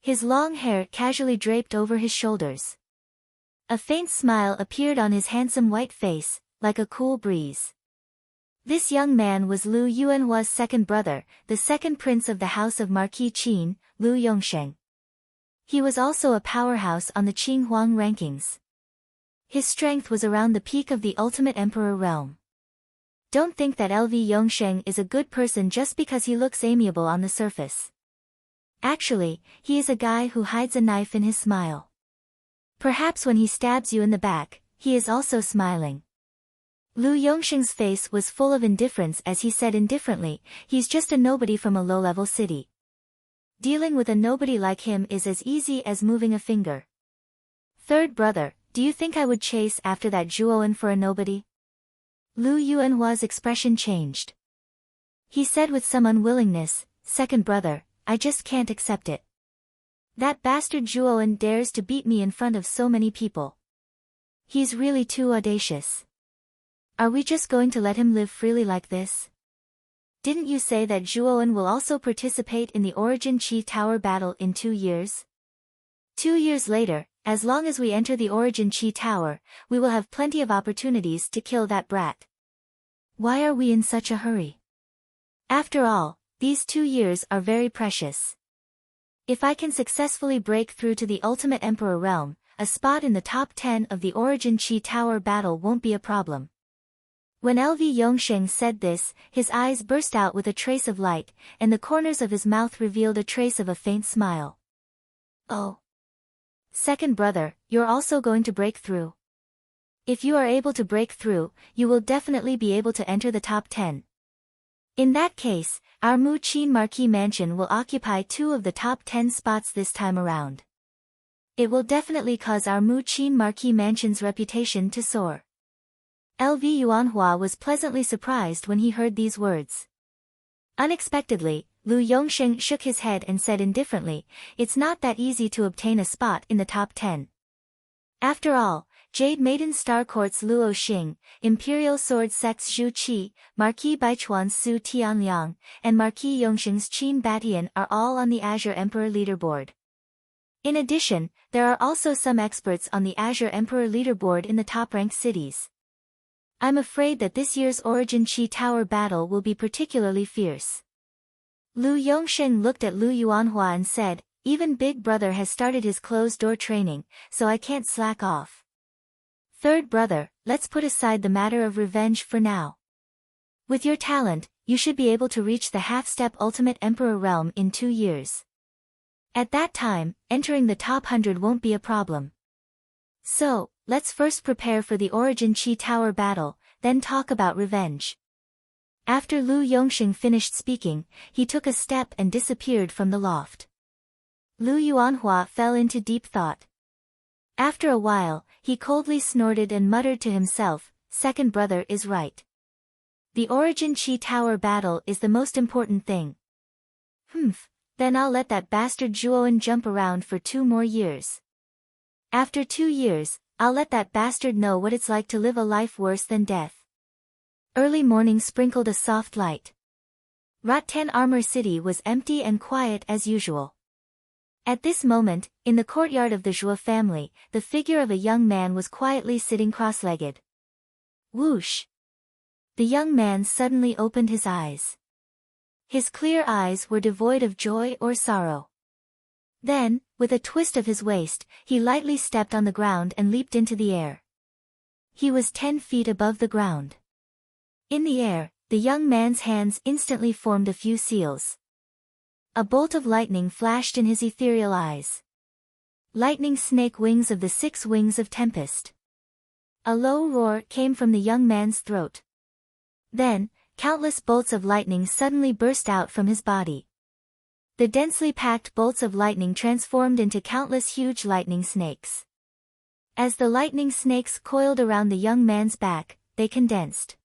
His long hair casually draped over his shoulders. A faint smile appeared on his handsome white face, like a cool breeze. This young man was Lu Yuanhua's second brother, the second prince of the House of Marquis Qin, Lu Yongsheng. He was also a powerhouse on the Qing Huang rankings. His strength was around the peak of the Ultimate Emperor realm. Don't think that LV Yongsheng is a good person just because he looks amiable on the surface. Actually, he is a guy who hides a knife in his smile. Perhaps when he stabs you in the back, he is also smiling. Lu Yongsheng's face was full of indifference as he said indifferently, he's just a nobody from a low-level city. Dealing with a nobody like him is as easy as moving a finger. Third brother, do you think I would chase after that Zhuowen for a nobody? Lu Yuanhua's expression changed. He said with some unwillingness, Second brother, I just can't accept it. That bastard Zhuowen dares to beat me in front of so many people. He's really too audacious. Are we just going to let him live freely like this? Didn't you say that Zhuowen will also participate in the Origin Qi Tower battle in 2 years? 2 years later, as long as we enter the Origin Qi Tower, we will have plenty of opportunities to kill that brat. Why are we in such a hurry? After all, these 2 years are very precious. If I can successfully break through to the Ultimate Emperor realm, a spot in the top 10 of the Origin Qi Tower battle won't be a problem. When LV Yongsheng said this, his eyes burst out with a trace of light, and the corners of his mouth revealed a trace of a faint smile. Oh. Second brother, you're also going to break through. If you are able to break through, you will definitely be able to enter the top 10. In that case, our Mu Qin Marquis Mansion will occupy 2 of the top 10 spots this time around. It will definitely cause our Mu Qin Marquis Mansion's reputation to soar. LV Yuanhua was pleasantly surprised when he heard these words. Unexpectedly, Lu Yongsheng shook his head and said indifferently, it's not that easy to obtain a spot in the top 10. After all, Jade Maiden Star Court's Luo Xing, Imperial Sword Sect's Zhu Qi, Marquis Baichuan's Su Tianliang, and Marquis Yongsheng's Qin Batian are all on the Azure Emperor leaderboard. In addition, there are also some experts on the Azure Emperor leaderboard in the top-ranked cities. I'm afraid that this year's Origin Chi Tower battle will be particularly fierce. Lu Yongsheng looked at Lu Yuanhua and said, even Big Brother has started his closed-door training, so I can't slack off. Third brother, let's put aside the matter of revenge for now. With your talent, you should be able to reach the half-step Ultimate Emperor realm in 2 years. At that time, entering the top 100 won't be a problem. So, let's first prepare for the Origin Chi Tower battle, then talk about revenge. After Lu Yongsheng finished speaking, he took a step and disappeared from the loft. Lu Yuanhua fell into deep thought. After a while, he coldly snorted and muttered to himself, second brother is right. The Origin Chi Tower battle is the most important thing. Then I'll let that bastard Zhuowen jump around for 2 more years. After 2 years, I'll let that bastard know what it's like to live a life worse than death. Early morning sprinkled a soft light. Rattan Armor City was empty and quiet as usual. At this moment, in the courtyard of the Zhuo family, the figure of a young man was quietly sitting cross-legged. Whoosh! The young man suddenly opened his eyes. His clear eyes were devoid of joy or sorrow. Then, with a twist of his waist, he lightly stepped on the ground and leaped into the air. He was 10 feet above the ground. In the air, the young man's hands instantly formed a few seals. A bolt of lightning flashed in his ethereal eyes. Lightning snake wings of the 6 wings of tempest. A low roar came from the young man's throat. Then, countless bolts of lightning suddenly burst out from his body. The densely packed bolts of lightning transformed into countless huge lightning snakes. As the lightning snakes coiled around the young man's back, they condensed.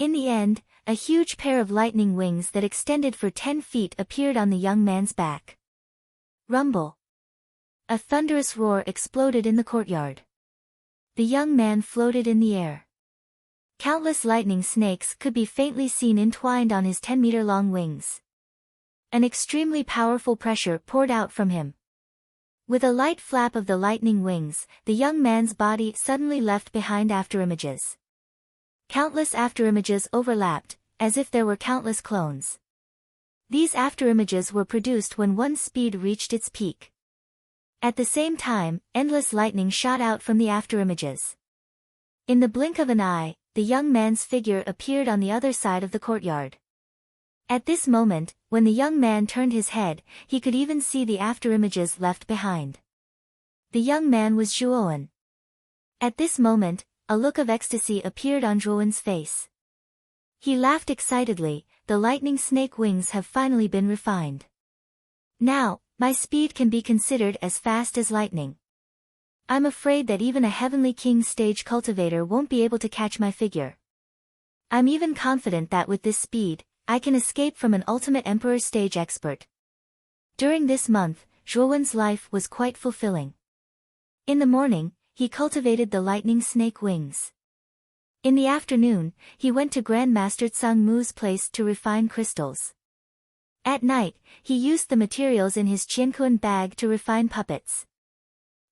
In the end, a huge pair of lightning wings that extended for 10 feet appeared on the young man's back. Rumble! A thunderous roar exploded in the courtyard. The young man floated in the air. Countless lightning snakes could be faintly seen entwined on his 10-meter-long wings. An extremely powerful pressure poured out from him. With a light flap of the lightning wings, the young man's body suddenly left behind afterimages. Countless afterimages overlapped, as if there were countless clones. These afterimages were produced when one's speed reached its peak. At the same time, endless lightning shot out from the afterimages. In the blink of an eye, the young man's figure appeared on the other side of the courtyard. At this moment, when the young man turned his head, he could even see the afterimages left behind. The young man was Zhuowen. At this moment, a look of ecstasy appeared on Zhuowen's face. He laughed excitedly, the lightning snake wings have finally been refined. Now, my speed can be considered as fast as lightning. I'm afraid that even a Heavenly King stage cultivator won't be able to catch my figure. I'm even confident that with this speed, I can escape from an Ultimate Emperor stage expert. During this month, Zhuowen's life was quite fulfilling. In the morning, he cultivated the lightning snake wings. In the afternoon, he went to Grandmaster Tsang Mu's place to refine crystals. At night, he used the materials in his Qiankuan bag to refine puppets.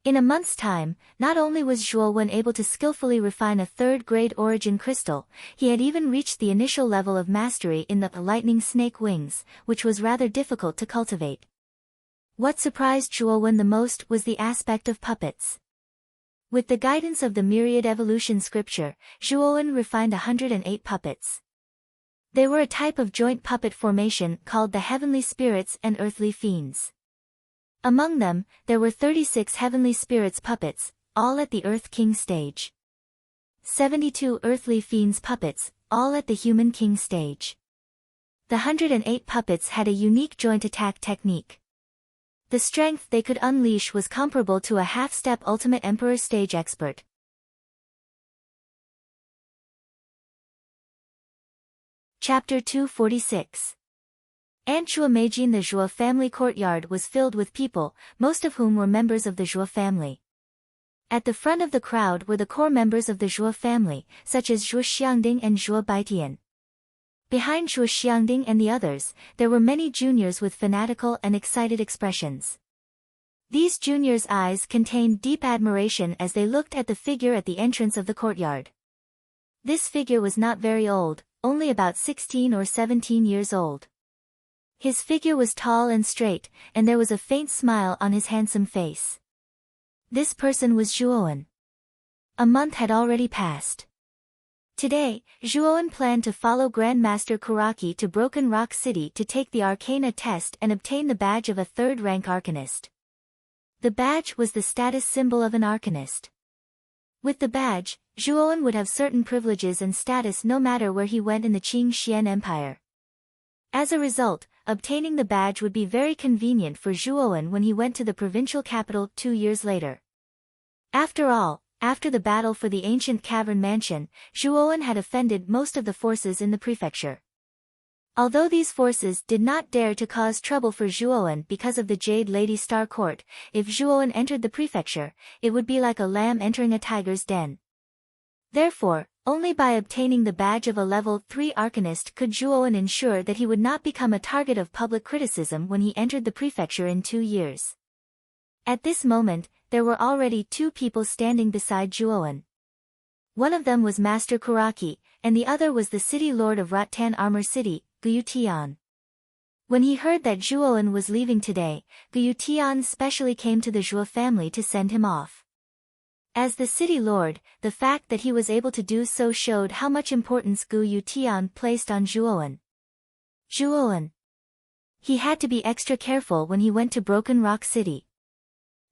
In a month's time, not only was Zhuowen able to skillfully refine a 3rd-grade origin crystal, he had even reached the initial level of mastery in the lightning snake wings, which was rather difficult to cultivate. What surprised Zhuowen the most was the aspect of puppets. With the guidance of the myriad evolution scripture, Zhuowen refined 108 puppets. They were a type of joint puppet formation called the heavenly spirits and earthly fiends. Among them, there were 36 heavenly spirits puppets, all at the Earth King stage. 72 earthly fiends puppets, all at the Human King stage. The 108 puppets had a unique joint attack technique. The strength they could unleash was comparable to a half-step Ultimate Emperor stage expert. Chapter 246. Anshua Meijin. The Zhuo family courtyard was filled with people, most of whom were members of the Zhuo family. At the front of the crowd were the core members of the Zhuo family, such as Zhuo Xiangding and Zhuo Baitian. Behind Zhuo Xiangding and the others, there were many juniors with fanatical and excited expressions. These juniors' eyes contained deep admiration as they looked at the figure at the entrance of the courtyard. This figure was not very old, only about 16 or 17 years old. His figure was tall and straight, and there was a faint smile on his handsome face. This person was Zhuowen. A month had already passed. Today, Zhuowen planned to follow Grandmaster Kuraki to Broken Rock City to take the Arcana test and obtain the badge of a third-rank Arcanist. The badge was the status symbol of an Arcanist. With the badge, Zhuowen would have certain privileges and status no matter where he went in the Qing Xian Empire. As a result, obtaining the badge would be very convenient for Zhuowen when he went to the provincial capital 2 years later. After all, after the battle for the ancient cavern mansion, Zhuowen had offended most of the forces in the prefecture. Although these forces did not dare to cause trouble for Zhuowen because of the Jade Lady Star Court, if Zhuowen entered the prefecture, it would be like a lamb entering a tiger's den. Therefore, only by obtaining the badge of a level 3 Arcanist could Zhuowen ensure that he would not become a target of public criticism when he entered the prefecture in 2 years. At this moment, there were already 2 people standing beside Zhuowen. One of them was Master Kuraki, and the other was the city lord of Rattan Armor City, Guyu Tian. When he heard that Zhuowen was leaving today, Guyu Tian specially came to the Zhuo family to send him off. As the city lord, the fact that he was able to do so showed how much importance Guyu Tian placed on Zhuowen. Zhuowen. He had to be extra careful when he went to Broken Rock City.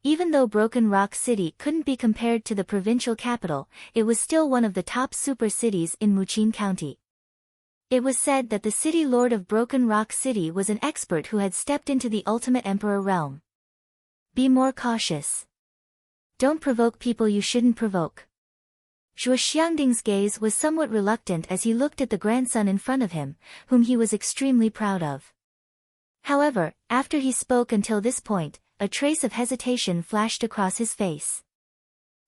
Even though Broken Rock City couldn't be compared to the provincial capital, it was still one of the top super cities in Muqin County. It was said that the city lord of Broken Rock City was an expert who had stepped into the ultimate emperor realm. Be more cautious. Don't provoke people you shouldn't provoke. Zhuo Xiangding's gaze was somewhat reluctant as he looked at the grandson in front of him, whom he was extremely proud of. However, after he spoke until this point, a trace of hesitation flashed across his face.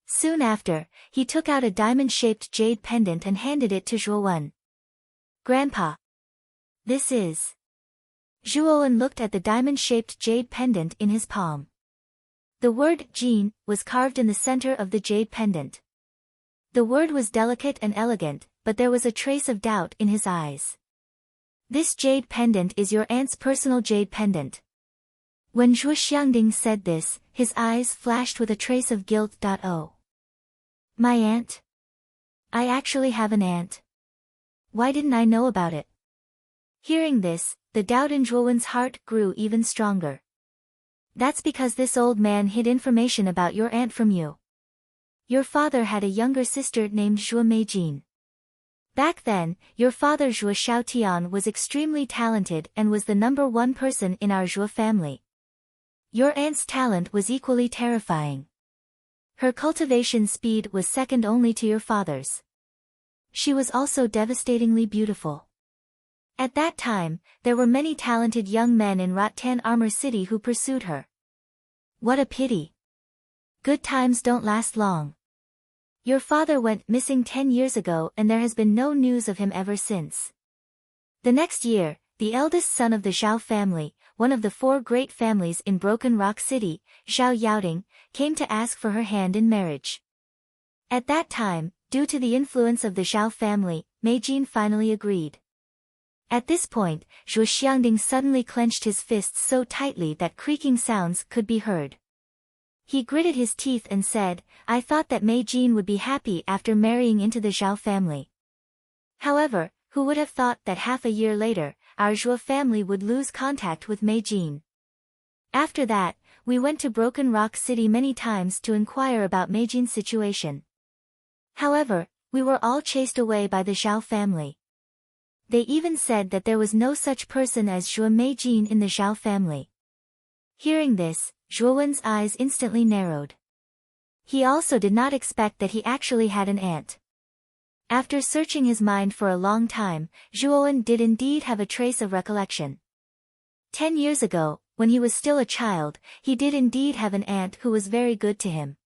Soon after, he took out a diamond-shaped jade pendant and handed it to Zhuowen. Grandpa. This is. Zhuowen looked at the diamond-shaped jade pendant in his palm. The word Jin was carved in the center of the jade pendant. The word was delicate and elegant, but there was a trace of doubt in his eyes. This jade pendant is your aunt's personal jade pendant. When Zhuo Xiangding said this, his eyes flashed with a trace of guilt. Oh. My aunt? I actually have an aunt. Why didn't I know about it? Hearing this, the doubt in Zhuowen's heart grew even stronger. That's because this old man hid information about your aunt from you. Your father had a younger sister named Zhuo Meijin. Back then, your father Zhuo Xiaotian was extremely talented and was the #1 person in our Zhuo family. Your aunt's talent was equally terrifying. Her cultivation speed was second only to your father's. She was also devastatingly beautiful. At that time, there were many talented young men in Rattan Armor City who pursued her. What a pity. Good times don't last long. Your father went missing 10 years ago and there has been no news of him ever since. The next year, the eldest son of the Zhao family, one of the 4 great families in Broken Rock City, Zhao Yaoding, came to ask for her hand in marriage. At that time, due to the influence of the Zhao family, Meijin finally agreed. At this point, Zhuo Xiangding suddenly clenched his fists so tightly that creaking sounds could be heard. He gritted his teeth and said, I thought that Meijin would be happy after marrying into the Zhao family. However, who would have thought that half a year later, our Zhuo family would lose contact with Meijin. After that, we went to Broken Rock City many times to inquire about Meijin's situation. However, we were all chased away by the Zhao family. They even said that there was no such person as Zhuo Meijin in the Zhao family. Hearing this, Zhuowen's eyes instantly narrowed. He also did not expect that he actually had an aunt. After searching his mind for a long time, Zhuowen did indeed have a trace of recollection. 10 years ago, when he was still a child, he did indeed have an aunt who was very good to him.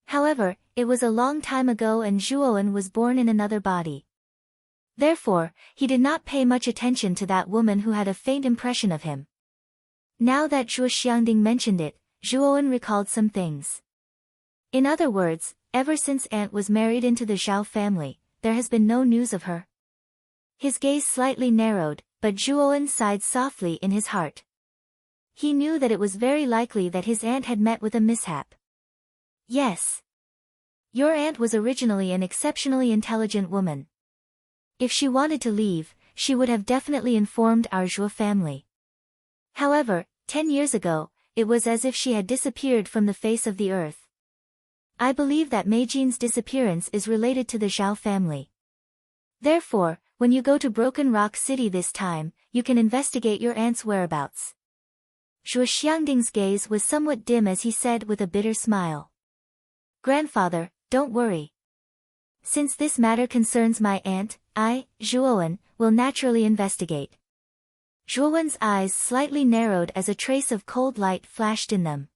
However, it was a long time ago and Zhuowen was born in another body. Therefore, he did not pay much attention to that woman who had a faint impression of him. Now that Zhuo Xiangding mentioned it, Zhuowen recalled some things. In other words, ever since Aunt was married into the Zhao family, there has been no news of her. His gaze slightly narrowed, but Zhuowen sighed softly in his heart. He knew that it was very likely that his aunt had met with a mishap. Yes. Your aunt was originally an exceptionally intelligent woman. If she wanted to leave, she would have definitely informed our Zhuo family. However, 10 years ago, it was as if she had disappeared from the face of the earth. I believe that Mei Jin's disappearance is related to the Zhao family. Therefore, when you go to Broken Rock City this time, you can investigate your aunt's whereabouts. Zhuo Xiangding's gaze was somewhat dim as he said with a bitter smile. Grandfather, don't worry. Since this matter concerns my aunt, I, Zhuowen, will naturally investigate. Zhuowen's eyes slightly narrowed as a trace of cold light flashed in them.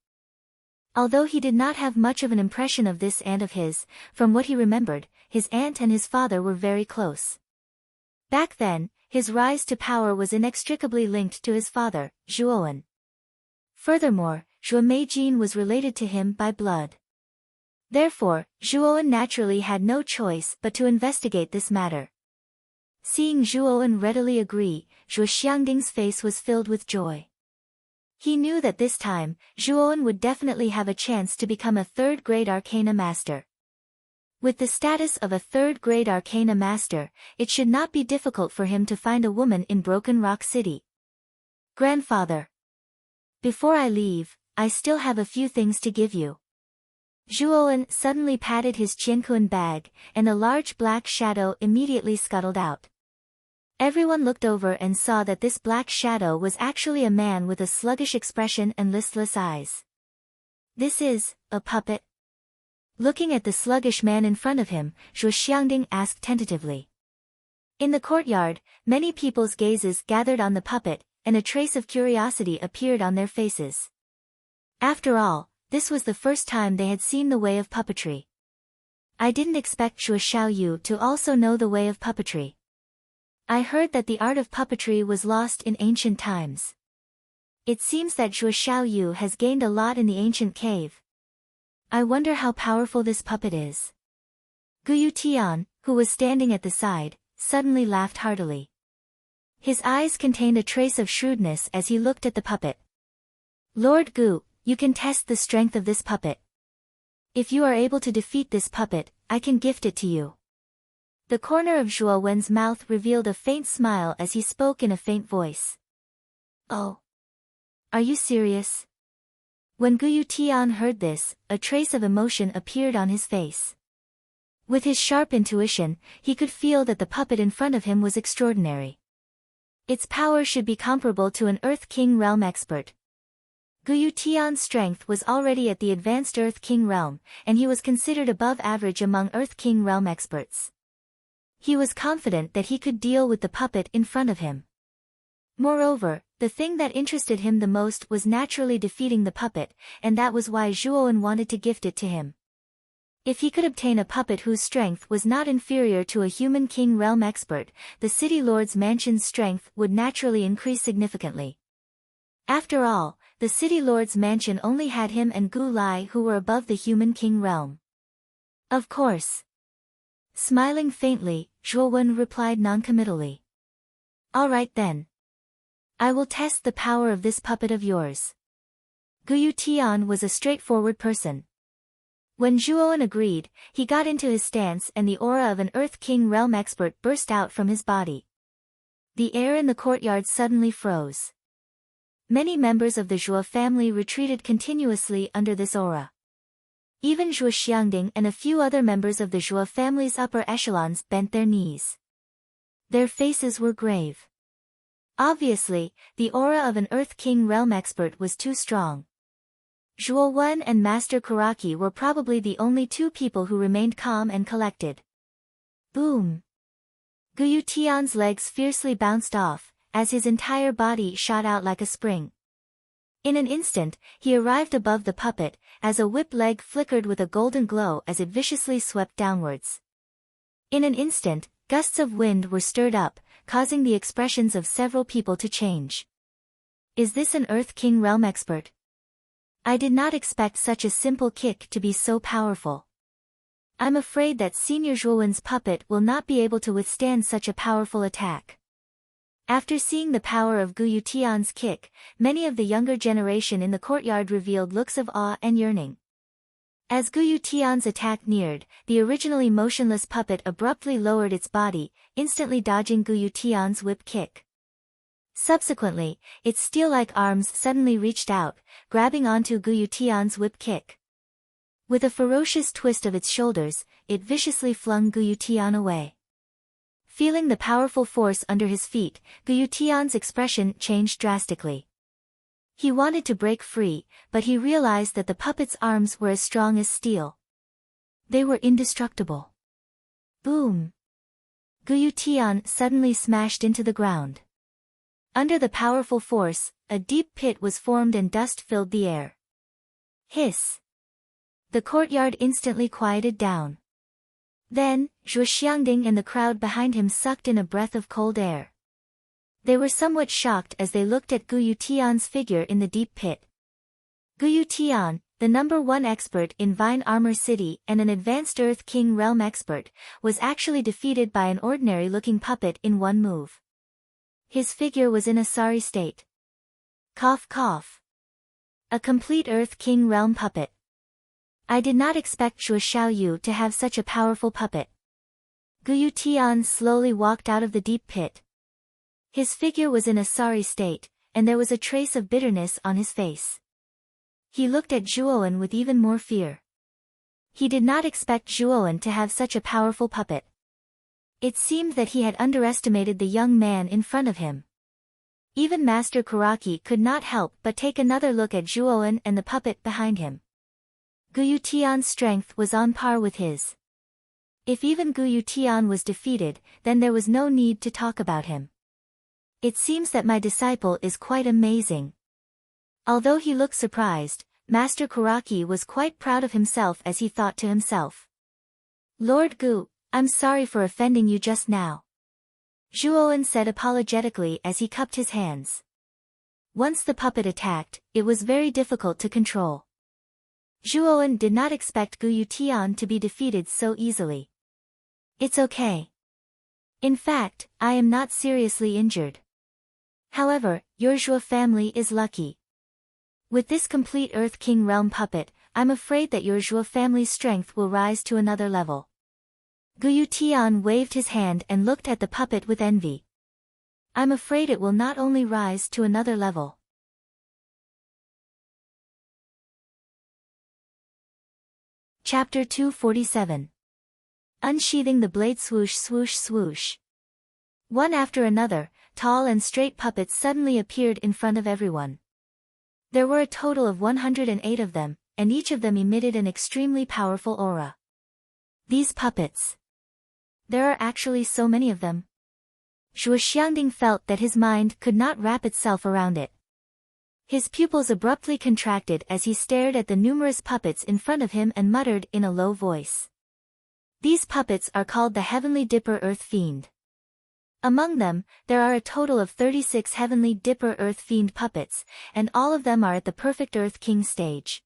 Although he did not have much of an impression of this aunt of his, from what he remembered, his aunt and his father were very close. Back then, his rise to power was inextricably linked to his father, Zhuowen. Furthermore, Zhuo Meijin was related to him by blood. Therefore, Zhuowen naturally had no choice but to investigate this matter. Seeing Zhuowen readily agree, Zhuo Xiangding's face was filled with joy. He knew that this time, Zhuowen would definitely have a chance to become a third-grade arcana master. With the status of a third-grade arcana master, it should not be difficult for him to find a woman in Broken Rock City. Grandfather. Before I leave, I still have a few things to give you. Zhuowen suddenly patted his Qiankuan bag, and a large black shadow immediately scuttled out. Everyone looked over and saw that this black shadow was actually a man with a sluggish expression and listless eyes. This is a puppet. Looking at the sluggish man in front of him, Zhuo Xiangding asked tentatively. In the courtyard, many people's gazes gathered on the puppet, and a trace of curiosity appeared on their faces. After all, this was the first time they had seen the way of puppetry. I didn't expect Zhuo Xiaoyu to also know the way of puppetry. I heard that the art of puppetry was lost in ancient times. It seems that Zhuo Xiaoyu has gained a lot in the ancient cave. I wonder how powerful this puppet is. Guyu Tian, who was standing at the side, suddenly laughed heartily. His eyes contained a trace of shrewdness as he looked at the puppet. Lord Gu, you can test the strength of this puppet. If you are able to defeat this puppet, I can gift it to you. The corner of Zhuo Wen's mouth revealed a faint smile as he spoke in a faint voice. Oh. Are you serious? When Guyu Tian heard this, a trace of emotion appeared on his face. With his sharp intuition, he could feel that the puppet in front of him was extraordinary. Its power should be comparable to an Earth King realm expert. Guyu Tian's strength was already at the advanced Earth King realm, and he was considered above average among Earth King realm experts. He was confident that he could deal with the puppet in front of him. Moreover, the thing that interested him the most was naturally defeating the puppet, and that was why Zhuowen wanted to gift it to him. If he could obtain a puppet whose strength was not inferior to a human king realm expert, the city lord's mansion's strength would naturally increase significantly. After all, the city lord's mansion only had him and Gu Lai who were above the human king realm. Of course. Smiling faintly, Zhuowen replied noncommittally. All right then. I will test the power of this puppet of yours. Guyu Tian was a straightforward person. When Zhuowen agreed, he got into his stance and the aura of an Earth King realm expert burst out from his body. The air in the courtyard suddenly froze. Many members of the Zhuo family retreated continuously under this aura. Even Zhuo Xiangding and a few other members of the Zhuo family's upper echelons bent their knees. Their faces were grave. Obviously, the aura of an Earth King realm expert was too strong. Zhuo Wen and Master Karaki were probably the only two people who remained calm and collected. Boom! Guyu Tian's legs fiercely bounced off, as his entire body shot out like a spring. In an instant, he arrived above the puppet, as a whip leg flickered with a golden glow as it viciously swept downwards. In an instant, gusts of wind were stirred up, causing the expressions of several people to change. Is this an Earth King realm expert? I did not expect such a simple kick to be so powerful. I'm afraid that Senior Zhuowen's puppet will not be able to withstand such a powerful attack. After seeing the power of Gu Yutian's kick, many of the younger generation in the courtyard revealed looks of awe and yearning. As Gu Yutian's attack neared, the originally motionless puppet abruptly lowered its body, instantly dodging Gu Yutian's whip kick. Subsequently, its steel-like arms suddenly reached out, grabbing onto Gu Yutian's whip kick. With a ferocious twist of its shoulders, it viciously flung Gu Yutian away. Feeling the powerful force under his feet, Gu Yutian's expression changed drastically. He wanted to break free, but he realized that the puppet's arms were as strong as steel. They were indestructible. Boom! Gu Yutian suddenly smashed into the ground. Under the powerful force, a deep pit was formed and dust filled the air. Hiss! The courtyard instantly quieted down. Then, Zhuo Xiangding and the crowd behind him sucked in a breath of cold air. They were somewhat shocked as they looked at Gu Yutian's figure in the deep pit. Gu Yutian, the #1 expert in Vine Armor City and an advanced Earth King realm expert, was actually defeated by an ordinary-looking puppet in one move. His figure was in a sorry state. Cough cough. A complete Earth King realm puppet. I did not expect Zhuo Xiaoyu to have such a powerful puppet. Gu Yutian slowly walked out of the deep pit. His figure was in a sorry state, and there was a trace of bitterness on his face. He looked at Zhuowen with even more fear. He did not expect Zhuowen to have such a powerful puppet. It seemed that he had underestimated the young man in front of him. Even Master Kuraki could not help but take another look at Zhuowen and the puppet behind him. Gu Yutian's strength was on par with his. If even Gu Yutian was defeated, then there was no need to talk about him. It seems that my disciple is quite amazing. Although he looked surprised, Master Kuraki was quite proud of himself as he thought to himself. Lord Gu, I'm sorry for offending you just now. Zhuowen said apologetically as he cupped his hands. Once the puppet attacked, it was very difficult to control. Zhuowen did not expect Gu Yutian to be defeated so easily. It's okay. In fact, I am not seriously injured. However, your Zhuo family is lucky. With this complete Earth King realm puppet, I'm afraid that your Zhuo family's strength will rise to another level. Gu Yutian waved his hand and looked at the puppet with envy. I'm afraid it will not only rise to another level. Chapter 247. Unsheathing the blade. Swoosh swoosh swoosh. One after another, tall and straight puppets suddenly appeared in front of everyone. There were a total of 108 of them, and each of them emitted an extremely powerful aura. These puppets. There are actually so many of them. Zhuo Xiangding felt that his mind could not wrap itself around it. His pupils abruptly contracted as he stared at the numerous puppets in front of him and muttered in a low voice. These puppets are called the Heavenly Dipper Earth Fiend. Among them, there are a total of 36 Heavenly Dipper Earth Fiend puppets, and all of them are at the perfect Earth King stage.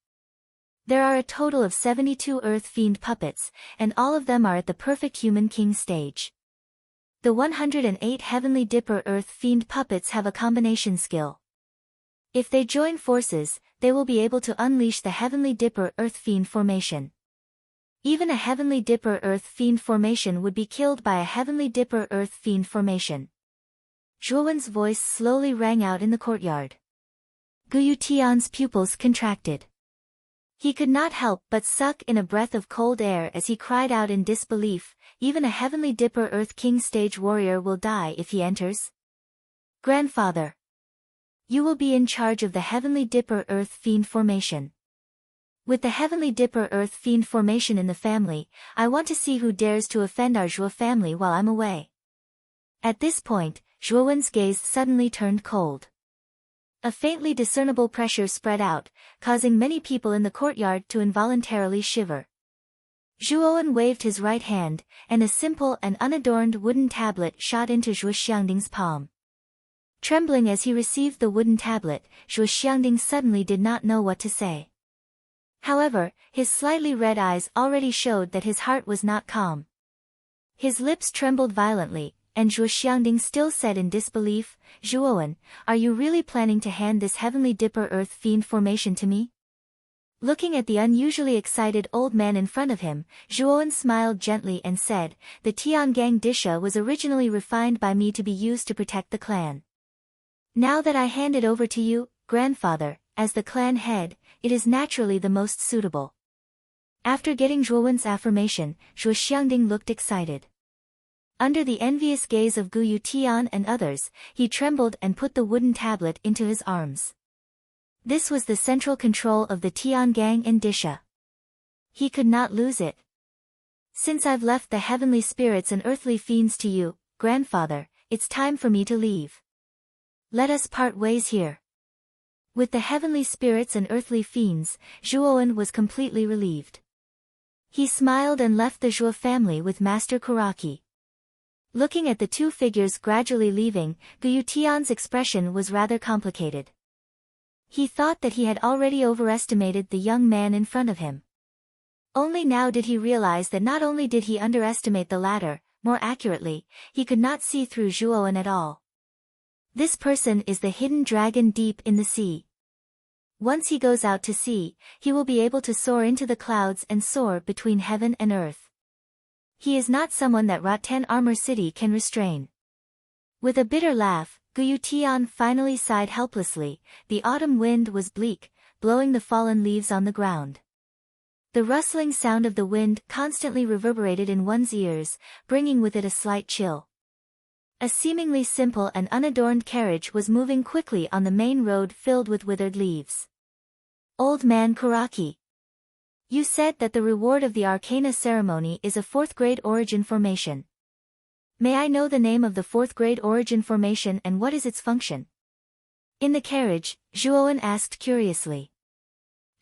There are a total of 72 Earth Fiend puppets, and all of them are at the perfect Human King stage. The 108 Heavenly Dipper Earth Fiend puppets have a combination skill. If they join forces, they will be able to unleash the Heavenly Dipper Earth Fiend formation. Even a Heavenly Dipper Earth Fiend formation would be killed by a Heavenly Dipper Earth Fiend formation. Zhuowen's voice slowly rang out in the courtyard. Gu Yutian's pupils contracted. He could not help but suck in a breath of cold air as he cried out in disbelief, even a Heavenly Dipper Earth King stage warrior will die if he enters. Grandfather. You will be in charge of the Heavenly Dipper Earth Fiend formation. With the Heavenly Dipper Earth Fiend formation in the family, I want to see who dares to offend our Zhuo family while I'm away. At this point, Zhuowen's gaze suddenly turned cold. A faintly discernible pressure spread out, causing many people in the courtyard to involuntarily shiver. Zhuowen waved his right hand, and a simple and unadorned wooden tablet shot into Zhuo Xiangding's palm. Trembling as he received the wooden tablet, Zhuo Xiangding suddenly did not know what to say. However, his slightly red eyes already showed that his heart was not calm. His lips trembled violently, and Zhuo Xiangding still said in disbelief, "Zhuowen, are you really planning to hand this heavenly dipper earth fiend formation to me?" Looking at the unusually excited old man in front of him, Zhuowen smiled gently and said, "The Tiangang Disha was originally refined by me to be used to protect the clan. Now that I hand it over to you, grandfather, as the clan head, it is naturally the most suitable." After getting Zhuowen's affirmation, Zhuo Xiangding looked excited. Under the envious gaze of Guyu Tian and others, he trembled and put the wooden tablet into his arms. This was the central control of the Tiangang and Disha. He could not lose it. "Since I've left the heavenly spirits and earthly fiends to you, grandfather, it's time for me to leave. Let us part ways here." With the heavenly spirits and earthly fiends, Zhuowen was completely relieved. He smiled and left the Zhuo family with Master Kuraki. Looking at the two figures gradually leaving, Guyu Tian's expression was rather complicated. He thought that he had already overestimated the young man in front of him. Only now did he realize that not only did he underestimate the latter, more accurately, he could not see through Zhuowen at all. This person is the hidden dragon deep in the sea. Once he goes out to sea, he will be able to soar into the clouds and soar between heaven and earth. He is not someone that Rotten Armor City can restrain. With a bitter laugh, Guyu Tian finally sighed helplessly. The autumn wind was bleak, blowing the fallen leaves on the ground. The rustling sound of the wind constantly reverberated in one's ears, bringing with it a slight chill. A seemingly simple and unadorned carriage was moving quickly on the main road filled with withered leaves. "Old man Kuraki. You said that the reward of the Arcana ceremony is a 4th grade origin formation. May I know the name of the 4th grade origin formation and what is its function?" In the carriage, Zhuowen asked curiously.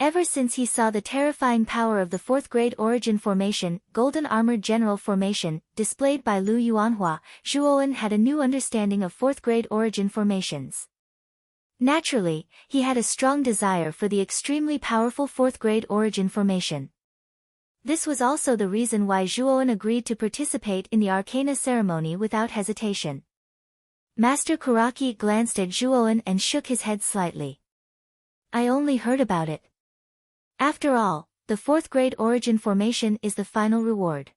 Ever since he saw the terrifying power of the 4th grade origin formation, Golden Armored General Formation, displayed by Lu Yuanhua, Zhuowen had a new understanding of 4th grade origin formations. Naturally, he had a strong desire for the extremely powerful 4th grade origin formation. This was also the reason why Zhuowen agreed to participate in the Arcana ceremony without hesitation. Master Kuraki glanced at Zhuowen and shook his head slightly. "I only heard about it. After all, the 4th grade origin formation is the final reward.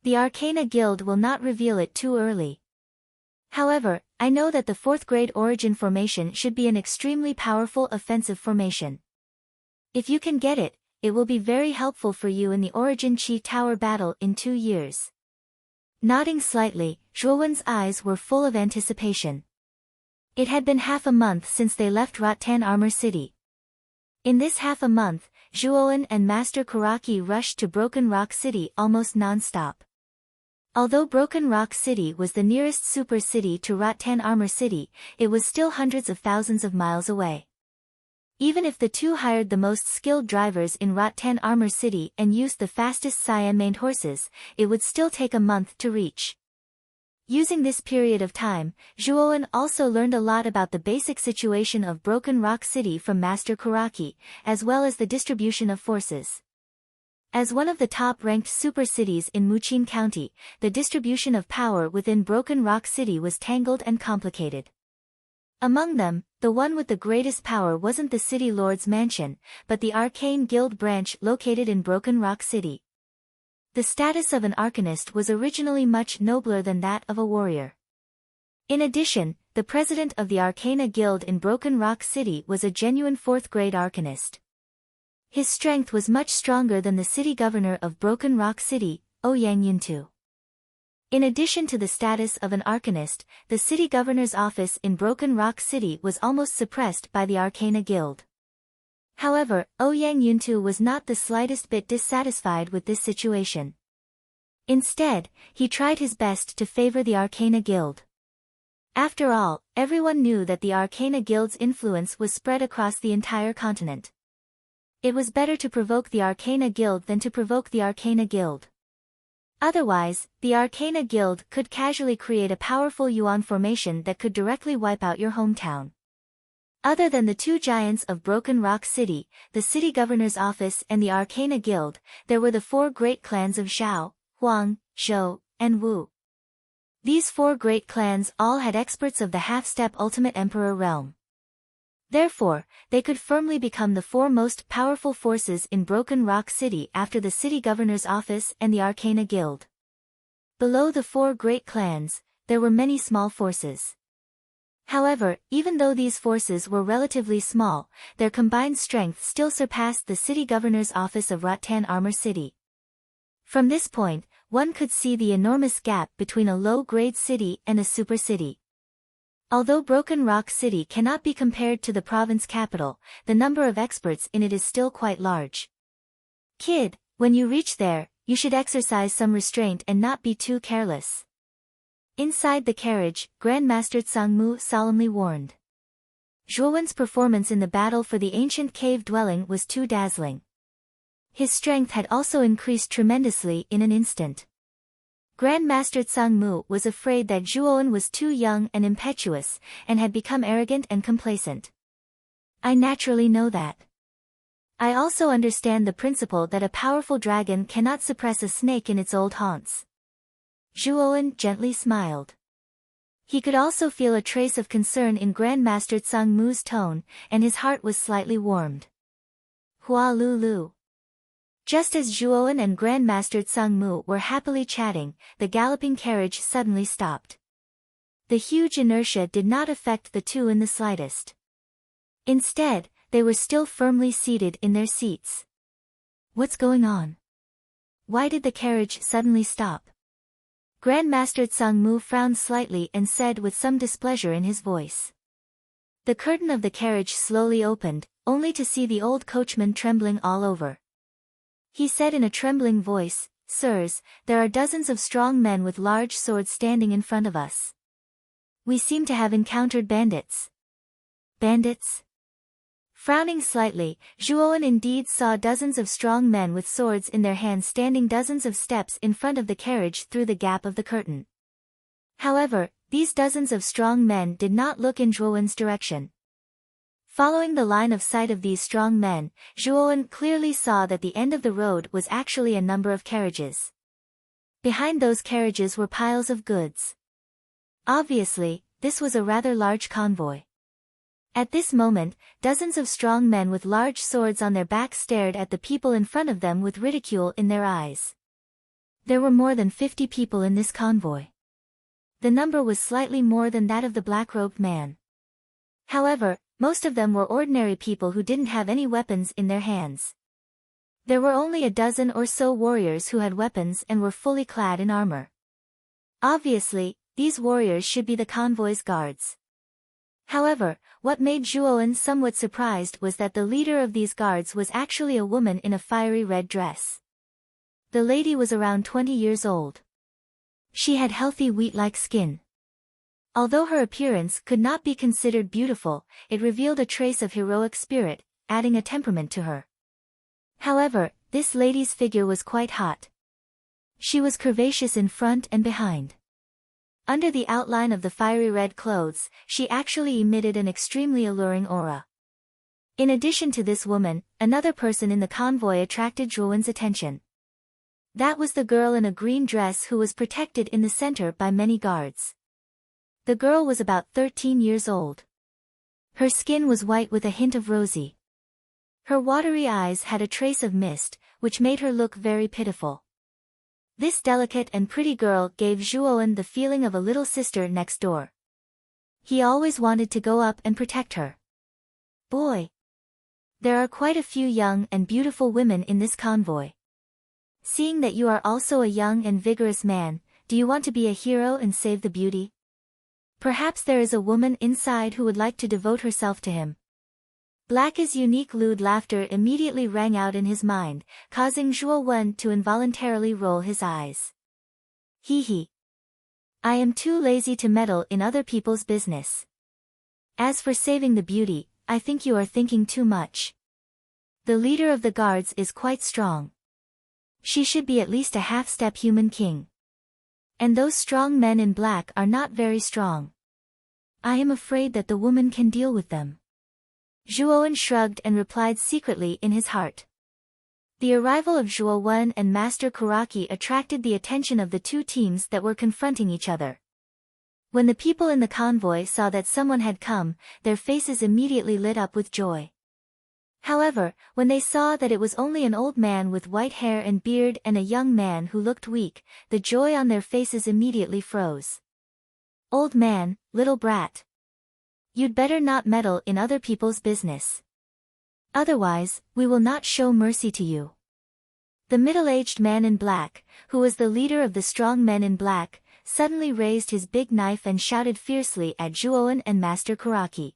The Arcana Guild will not reveal it too early. However, I know that the 4th grade origin formation should be an extremely powerful offensive formation. If you can get it, it will be very helpful for you in the Origin Chi Tower battle in 2 years." Nodding slightly, Zhuowen's eyes were full of anticipation. It had been half a month since they left Rotten Armor City. In this half a month, Zhuowen and Master Kuraki rushed to Broken Rock City almost non-stop. Although Broken Rock City was the nearest super city to Rotten Armor City, it was still hundreds of thousands of miles away. Even if the two hired the most skilled drivers in Rotten Armor City and used the fastest Siam-maned horses, it would still take a month to reach. Using this period of time, Zhuowen also learned a lot about the basic situation of Broken Rock City from Master Kuraki, as well as the distribution of forces. As one of the top-ranked super cities in Muqin County, the distribution of power within Broken Rock City was tangled and complicated. Among them, the one with the greatest power wasn't the city lord's mansion, but the Arcane Guild branch located in Broken Rock City. The status of an arcanist was originally much nobler than that of a warrior. In addition, the president of the Arcana Guild in Broken Rock City was a genuine 4th grade arcanist. His strength was much stronger than the city governor of Broken Rock City, Ouyang Yuntu. In addition to the status of an arcanist, the city governor's office in Broken Rock City was almost suppressed by the Arcana Guild. However, Ouyang Yuntu was not the slightest bit dissatisfied with this situation. Instead, he tried his best to favor the Arcana Guild. After all, everyone knew that the Arcana Guild's influence was spread across the entire continent. It was better to provoke the Arcana Guild than to provoke the Arcana Guild. Otherwise, the Arcana Guild could casually create a powerful yuan formation that could directly wipe out your hometown. Other than the two giants of Broken Rock City, the city governor's office and the Arcana Guild, there were the four great clans of Zhao, Huang, Zhou, and Wu. These four great clans all had experts of the half-step Ultimate Emperor realm. Therefore, they could firmly become the four most powerful forces in Broken Rock City after the city governor's office and the Arcana Guild. Below the four great clans, there were many small forces. However, even though these forces were relatively small, their combined strength still surpassed the city governor's office of Rattan Armor City. From this point, one could see the enormous gap between a low-grade city and a super city. Although Broken Rock City cannot be compared to the province capital, the number of experts in it is still quite large. Kid, when you reach there, you should exercise some restraint and not be too careless. Inside the carriage, Grandmaster Tsangmu solemnly warned. Zhuowen's performance in the battle for the ancient cave dwelling was too dazzling. His strength had also increased tremendously in an instant. Grandmaster Tsangmu was afraid that Zhuowen was too young and impetuous, and had become arrogant and complacent. I naturally know that. I also understand the principle that a powerful dragon cannot suppress a snake in its old haunts. Zhuowen gently smiled. He could also feel a trace of concern in Grandmaster Tsangmu's tone, and his heart was slightly warmed. Hua Lulu. Just as Zhuowen and Grandmaster Tsangmu were happily chatting, the galloping carriage suddenly stopped. The huge inertia did not affect the two in the slightest. Instead, they were still firmly seated in their seats. What's going on? Why did the carriage suddenly stop? Grandmaster Tsangmu frowned slightly and said with some displeasure in his voice. The curtain of the carriage slowly opened, only to see the old coachman trembling all over. He said in a trembling voice, "Sirs, there are dozens of strong men with large swords standing in front of us. We seem to have encountered bandits." Bandits? Frowning slightly, Zhuowen indeed saw dozens of strong men with swords in their hands standing dozens of steps in front of the carriage through the gap of the curtain. However, these dozens of strong men did not look in Zhuowen's direction. Following the line of sight of these strong men, Zhuowen clearly saw that the end of the road was actually a number of carriages. Behind those carriages were piles of goods. Obviously, this was a rather large convoy. At this moment, dozens of strong men with large swords on their backs stared at the people in front of them with ridicule in their eyes. There were more than 50 people in this convoy. The number was slightly more than that of the black-robed man. However, most of them were ordinary people who didn't have any weapons in their hands. There were only a dozen or so warriors who had weapons and were fully clad in armor. Obviously, these warriors should be the convoy's guards. However, what made Zhuowen somewhat surprised was that the leader of these guards was actually a woman in a fiery red dress. The lady was around 20 years old. She had healthy wheat-like skin. Although her appearance could not be considered beautiful, it revealed a trace of heroic spirit, adding a temperament to her. However, this lady's figure was quite hot. She was curvaceous in front and behind. Under the outline of the fiery red clothes, she actually emitted an extremely alluring aura. In addition to this woman, another person in the convoy attracted Zhuowen's attention. That was the girl in a green dress who was protected in the center by many guards. The girl was about 13 years old. Her skin was white with a hint of rosy. Her watery eyes had a trace of mist, which made her look very pitiful. This delicate and pretty girl gave Zhuowen the feeling of a little sister next door. He always wanted to go up and protect her. Boy! There are quite a few young and beautiful women in this convoy. Seeing that you are also a young and vigorous man, do you want to be a hero and save the beauty? Perhaps there is a woman inside who would like to devote herself to him. Black's unique lewd laughter immediately rang out in his mind, causing Zhuowen to involuntarily roll his eyes. Hee hee. I am too lazy to meddle in other people's business. As for saving the beauty, I think you are thinking too much. The leader of the guards is quite strong. She should be at least a half-step human king. And those strong men in black are not very strong. I am afraid that the woman can deal with them. Zhuowen shrugged and replied secretly in his heart. The arrival of Zhuowen and Master Kuraki attracted the attention of the two teams that were confronting each other. When the people in the convoy saw that someone had come, their faces immediately lit up with joy. However, when they saw that it was only an old man with white hair and beard and a young man who looked weak, the joy on their faces immediately froze. Old man, little brat. You'd better not meddle in other people's business. Otherwise, we will not show mercy to you. The middle-aged man in black, who was the leader of the strong men in black, suddenly raised his big knife and shouted fiercely at Zhuowen and Master Kuraki.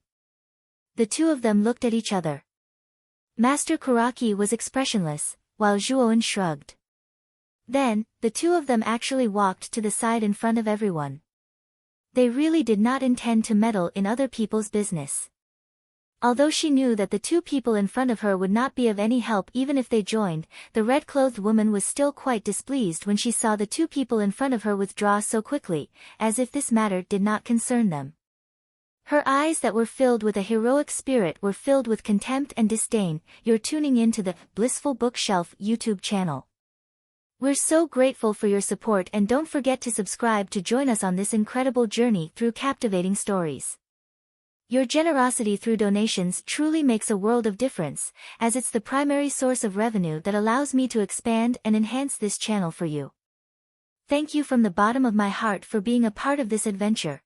The two of them looked at each other. Master Kuraki was expressionless, while Zhuowen shrugged. Then, the two of them actually walked to the side in front of everyone. They really did not intend to meddle in other people's business. Although she knew that the two people in front of her would not be of any help even if they joined, the red-clothed woman was still quite displeased when she saw the two people in front of her withdraw so quickly, as if this matter did not concern them. Her eyes that were filled with a heroic spirit were filled with contempt and disdain. You're tuning in to the Blissful Bookshelf YouTube channel. We're so grateful for your support, and don't forget to subscribe to join us on this incredible journey through captivating stories. Your generosity through donations truly makes a world of difference, as it's the primary source of revenue that allows me to expand and enhance this channel for you. Thank you from the bottom of my heart for being a part of this adventure.